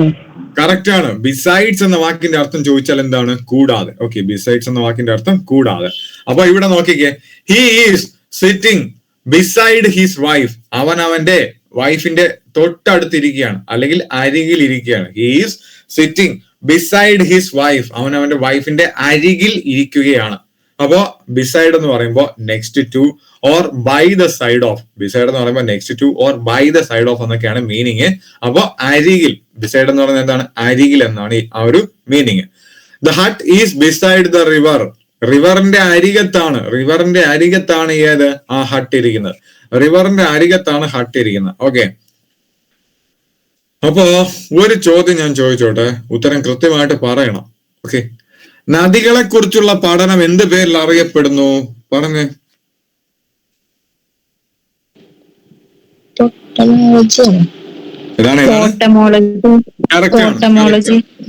കറക്റ്റ് ആണ്. ബിസൈഡ്സ് എന്ന വാക്കിന്റെ അർത്ഥം ചോദിച്ചാൽ എന്താണ്? കൂടാതെ. ഓക്കെ, ബിസൈഡ്സ് എന്ന വാക്കിന്റെ അർത്ഥം കൂടാതെ. അപ്പൊ ഇവിടെ നോക്കിക്കേ, he is sitting beside his wife. അവൻ അവന്റെ വൈഫിന്റെ തൊട്ടടുത്തിരിക്കുകയാണ്, അല്ലെങ്കിൽ അരികിൽ ഇരിക്കുകയാണ്. He is sitting beside his wife. അവൻ അവന്റെ വൈഫിന്റെ അരികിൽ ഇരിക്കുകയാണ്. അപ്പോ ബിസൈഡ് എന്ന് പറയുമ്പോൾ next to or by the side of. Beside എന്ന് പറയുമ്പോൾ next to or by the side of എന്നൊക്കെയാണ് മീനിങ്. അപ്പോ അരികിൽ, ബിസൈഡ് എന്ന് പറയുന്നത് എന്താണ്? അരികിൽ എന്നാണ് ആ ഒരു meaning. The hut is beside the river. റിവറിന്റെ അരികത്താണ് ഏത്? ആ ഹട്ട് ഇരിക്കുന്നത്. റിവറിന്റെ അരികത്താണ് ഹട്ട് ഇരിക്കുന്നത്. ഓക്കെ, അപ്പോ ഒരു ചോദ്യം ഞാൻ ചോദിച്ചോട്ടെ, ഉത്തരം കൃത്യമായിട്ട് പറയണം. ഓക്കെ, നദികളെ കുറിച്ചുള്ള പഠനം എന്ത് പേരിൽ അറിയപ്പെടുന്നു? പറഞ്ഞേ.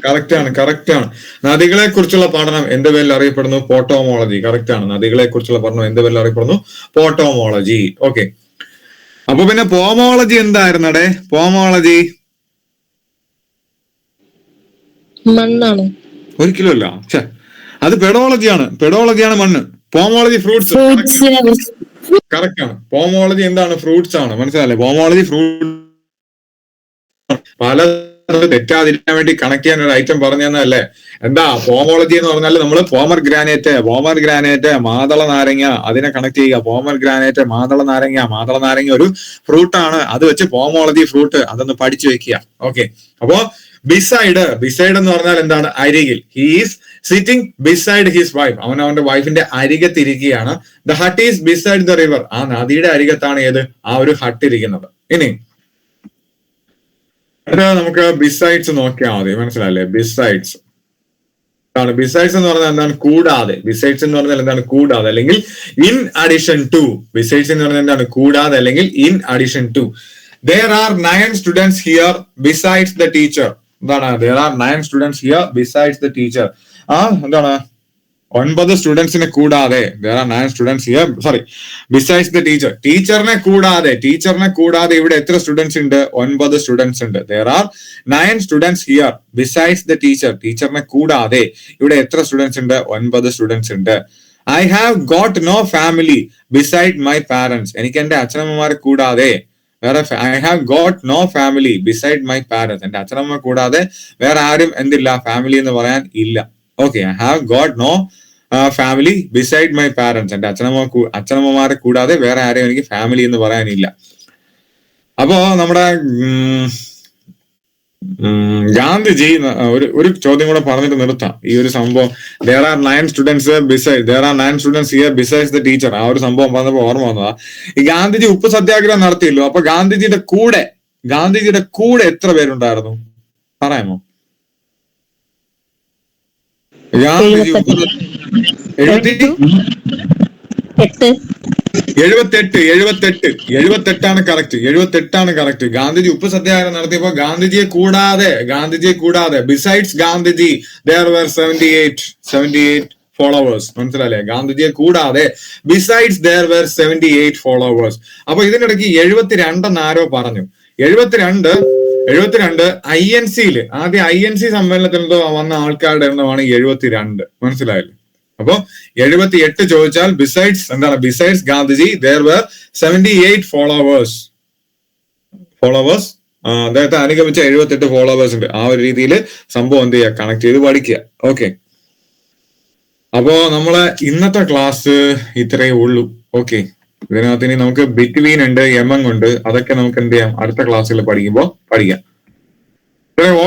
കറക്റ്റ് ആണ്. നദികളെ കുറിച്ചുള്ള പഠനം എന്ത് പേരിൽ അറിയപ്പെടുന്നു? പോട്ടോമോളജി. കറക്റ്റ് ആണ്. നദികളെ കുറിച്ചുള്ള പഠനം എന്ത് പേരിൽ അറിയപ്പെടുന്നു? പോട്ടോമോളജി. ഓക്കെ, അപ്പൊ പിന്നെ പോമോളജി എന്തായിരുന്നടേ? പോമോളജി മണ്ണാണ്. ഒരിക്കലും അല്ല. അത് പെഡോളജിയാണ് മണ്ണ്. പോമോളജി ഫ്രൂട്ട്സ് കറക്റ്റ് ആണ്. പോമോളജി എന്താണ്? ഫ്രൂട്ട്സ് ആണ്. മനസ്സിലല്ലേ? പോമോളജി ഫ്രൂട്ട് പല തെറ്റാതിരിക്കാൻ വേണ്ടി കണക്ട് ചെയ്യാൻ ഒരു ഐറ്റം പറഞ്ഞു തന്നല്ലേ. എന്താ പോമോളജി എന്ന് പറഞ്ഞാൽ നമ്മൾ പോമർ ഗ്രാനൈറ്റ് മാതള നാരങ്ങ അതിനെ കണക്ട് ചെയ്യുക. പോമർ ഗ്രാനൈറ്റ് മാതള നാരങ്ങ ഒരു ഫ്രൂട്ടാണ്. അത് വെച്ച് പോമോളജി ഫ്രൂട്ട് അതൊന്ന് പഠിച്ചു വെക്കുക. ഓക്കെ. അപ്പോ ബിസൈഡ് എന്ന് പറഞ്ഞാൽ എന്താണ്? അരികിൽ. He's sitting beside his wife. അവൻ അവന്റെ വൈഫിന്റെ അരികത്തിരിക്കുകയാണ്. The hut is beside the river. ആ നദിയുടെ അരികത്താണ് ഏത്? ആ ഒരു ഹട്ട് ഇരിക്കുന്നത്. ഇനി നമുക്ക് ബിസൈഡ്സ് നോക്കിയാൽ മതി. മനസ്സിലല്ലേ? ബിസൈഡ്സ് എന്ന് പറഞ്ഞാൽ എന്താണ്? കൂടാതെ. ബിസൈഡ്സ് എന്ന് പറഞ്ഞാൽ എന്താണ്? കൂടാതെ അല്ലെങ്കിൽ ഇൻ അഡീഷൻ ടു. ബിസൈഡ്സ് എന്ന് പറഞ്ഞാൽ എന്താണ്? കൂടാതെ അല്ലെങ്കിൽ in addition to. There are 9 students here besides the teacher. എന്താണ്? There are 9 students here besides the teacher. എന്താണ്? 9 സ്റ്റുഡൻസിനെ കൂടാതെ. There are 9 students here. Besides the teacher. ടീച്ചറിനെ കൂടാതെ ഇവിടെ എത്ര സ്റ്റുഡൻസ് ഉണ്ട്? 9 സ്റ്റുഡൻസ് ഉണ്ട്. There are 9 students here besides the teacher. ടീച്ചറിനെ കൂടാതെ ഇവിടെ എത്ര സ്റ്റുഡൻസ് ഉണ്ട്? 9 സ്റ്റുഡൻസ് ഉണ്ട്. I have got no family beside my parents. എനിക്ക് എന്റെ അച്ഛനമ്മമാരെ കൂടാതെ I have got no family beside my parents. എന്റെ അച്ഛനമ്മ കൂടാതെ വേറെ ആരും എന്തില്ല? ഫാമിലി എന്ന് പറയാൻ ഇല്ല. Okay. I have got no family beside my parents. എന്റെ അച്ഛനമ്മമാരെ കൂടാതെ വേറെ ആരെയും എനിക്ക് ഫാമിലി എന്ന് പറയാനില്ല. അപ്പോ നമ്മുടെ ഗാന്ധിജി ഒരു ചോദ്യം കൂടെ പറഞ്ഞിട്ട് നിർത്താം. ഈ ഒരു സംഭവം there are 9 students here besides the teacher. ആ ഒരു സംഭവം പറഞ്ഞപ്പോ ഓർമ്മ വന്നതാ. ഈ ഗാന്ധിജി ഉപ്പ് സത്യാഗ്രഹം നടത്തിയല്ലോ. അപ്പൊ ഗാന്ധിജിയുടെ കൂടെ എത്ര പേരുണ്ടായിരുന്നു? പറയാമോ? ഗാന്ധിജി 78 ആണ് കറക്റ്റ്. ഗാന്ധിജി ഉപ്പ് സത്യാഗ്രഹം നടത്തിയപ്പോ ഗാന്ധിജിയെ കൂടാതെ besides Gandhiji there were 78 followers. മനസ്സിലല്ലേ? ഗാന്ധിജിയെ കൂടാതെ ബിസൈഡ്സ് there were 78 ഫോളോവേഴ്സ്. അപ്പൊ ഇതിനിടയ്ക്ക് 72 എന്ന് ആരോ പറഞ്ഞു. 72 INC-യില് ആദ്യം INC സമ്മേളനത്തിൽ വന്ന ആൾക്കാരുടെ എണ്ണമാണ് 72. മനസ്സിലായില്ലേ? അപ്പോ 78 ചോദിച്ചാൽ besides Gandhiji there were 78 followers. അദ്ദേഹത്തെ അനുഗമിച്ച 78 ഫോളോവേഴ്സ് ഉണ്ട്. ആ ഒരു രീതിയിൽ സംഭവം എന്ത് ചെയ്യുക? കണക്ട് ചെയ്ത് പഠിക്കുക. ഓക്കെ. അപ്പോ നമ്മളെ ഇന്നത്തെ ക്ലാസ് ഇത്രയേ ഉള്ളൂ. ഓക്കെ. ഇതിനകത്ത് ഇനി നമുക്ക് ബിറ്റ്വീൻ ഉണ്ട്, എമംഗ് ഉണ്ട്. അതൊക്കെ നമുക്ക് എന്ത് ചെയ്യാം? അടുത്ത ക്ലാസ്സിൽ പഠിക്കാം.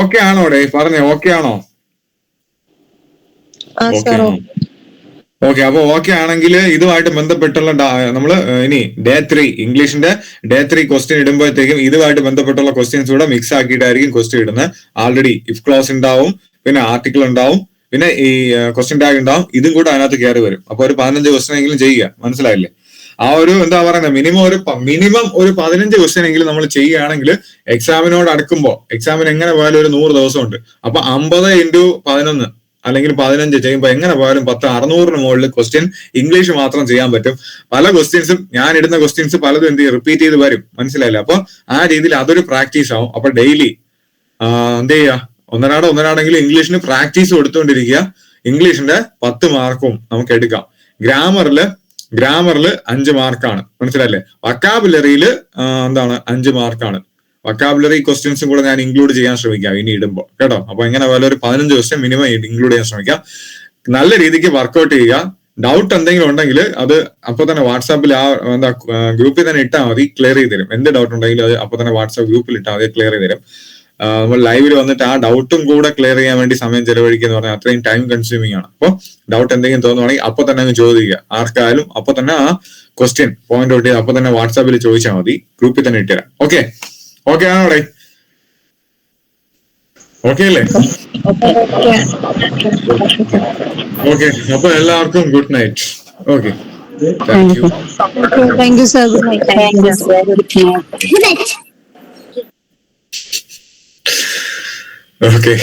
ഓക്കെ ആണോ? പറഞ്ഞേ ഓക്കെ ആണോ? ഓക്കെ. അപ്പൊ ഓക്കെ ആണെങ്കിൽ ഇതുമായിട്ട് ബന്ധപ്പെട്ടുള്ള നമ്മള് ഇനി Day 3 ഇംഗ്ലീഷിന്റെ Day 3 ക്വസ്റ്റ്യൻ ഇടുമ്പോഴത്തേക്കും ഇതുമായിട്ട് ബന്ധപ്പെട്ടുള്ള ക്വസ്റ്റ്യൻസ് കൂടെ മിക്സ് ആക്കിയിട്ടായിരിക്കും ക്വസ്റ്റ്യൻ ഇടുന്നത്. ആൾറെഡി ഇഫ് ക്ലോസ് ഉണ്ടാവും, പിന്നെ ആർട്ടിക്കിൾ ഉണ്ടാവും, പിന്നെ ഈ ക്വസ്റ്റ്യൻ ടാഗ് ഉണ്ടാവും. ഇതും കൂടെ അതിനകത്ത് കയറി വരും. അപ്പൊ ഒരു 15 ക്വസ്റ്റ്യൻ എങ്കിലും ചെയ്യുക. മനസ്സിലായില്ലേ? ആ ഒരു എന്താ പറയുന്നത്? മിനിമം ഒരു 15 ക്വസ്റ്റ്യൻ എങ്കിലും നമ്മൾ ചെയ്യുകയാണെങ്കിൽ എക്സാമിനോട് അടുക്കുമ്പോൾ, എക്സാമിന് എങ്ങനെ പോയാലും ഒരു 100 ദിവസമുണ്ട്. അപ്പൊ 50 × 11 അല്ലെങ്കിൽ 15 ചെയ്യുമ്പോൾ എങ്ങനെ പോയാലും 600 മുകളിൽ ക്വസ്റ്റ്യൻ ഇംഗ്ലീഷ് മാത്രം ചെയ്യാൻ പറ്റും. പല ക്വസ്റ്റ്യൻസും ഞാൻ ഇടുന്ന ക്വസ്റ്റ്യൻസ് പലതും എന്ത് ചെയ്യും? റിപ്പീറ്റ് ചെയ്ത് വരും. മനസ്സിലായില്ലേ? അപ്പൊ ആ രീതിയിൽ അതൊരു പ്രാക്ടീസ് ആവും. അപ്പൊ ഡെയിലി എന്ത് ചെയ്യുക? ഒന്നരാടെങ്കിലും ഇംഗ്ലീഷിന് പ്രാക്ടീസ് കൊടുത്തുകൊണ്ടിരിക്കുക. ഇംഗ്ലീഷിന്റെ 10 മാർക്കും നമുക്ക് എടുക്കാം. ഗ്രാമറിൽ 5 മാർക്കാണ്. മനസ്സിലായില്ലേ? വൊക്കാബുലറിയിൽ 5 മാർക്കാണ്. വൊക്കാബുലറി ക്വസ്റ്റ്യൻസും കൂടെ ഞാൻ ഇൻക്ലൂഡ് ചെയ്യാൻ ശ്രമിക്കാം ഇനി ഇടുമ്പോൾ, കേട്ടോ. അപ്പൊ എങ്ങനെ പോലെ ഒരു 15 ക്വസ്റ്റ്യൻ മിനിമം ഇൻക്ലൂഡ് ചെയ്യാൻ ശ്രമിക്കാം. നല്ല രീതിക്ക് വർക്ക്ഔട്ട് ചെയ്യുക. ഡൗട്ട് എന്തെങ്കിലും ഉണ്ടെങ്കിൽ അത് അപ്പൊ തന്നെ വാട്സാപ്പിൽ ഗ്രൂപ്പിൽ തന്നെ ഇട്ടാൽ മതി, ക്ലിയർ ചെയ്ത് തരും. എന്ത് ഡൗട്ട് ഉണ്ടെങ്കിലും അത് അപ്പൊ തന്നെ വാട്സാപ്പ് ഗ്രൂപ്പിൽ ഇട്ടാൽ മതി, ക്ലിയർ ചെയ്ത് തരും. നമ്മൾ ലൈവിൽ വന്നിട്ട് ആ ഡൗട്ടും കൂടെ ക്ലിയർ ചെയ്യാൻ വേണ്ടി സമയം ചെലവഴിക്കുക എന്ന് പറഞ്ഞാൽ അത്രയും ടൈം കൺസ്യൂമിംഗ് ആണ്. അപ്പോൾ ഡൗട്ട് എന്തെങ്കിലും തോന്നുവാണെങ്കിൽ അപ്പൊ തന്നെ അങ്ങ് ചോദിക്കുക. ആർക്കായാലും അപ്പൊ തന്നെ ആ ക്വസ്റ്റ്യൻ പോയിന്റ് ഔട്ട് ചെയ്ത് അപ്പൊ തന്നെ വാട്സാപ്പിൽ ചോദിച്ചാൽ മതി, ഗ്രൂപ്പിൽ തന്നെ ഇട്ടുതരാം. ഓക്കെ ആണോ? ഓക്കെ അല്ലേ? ഓക്കെ. അപ്പൊ എല്ലാവർക്കും good night. Okay. Thank you sir. Good night. Okay.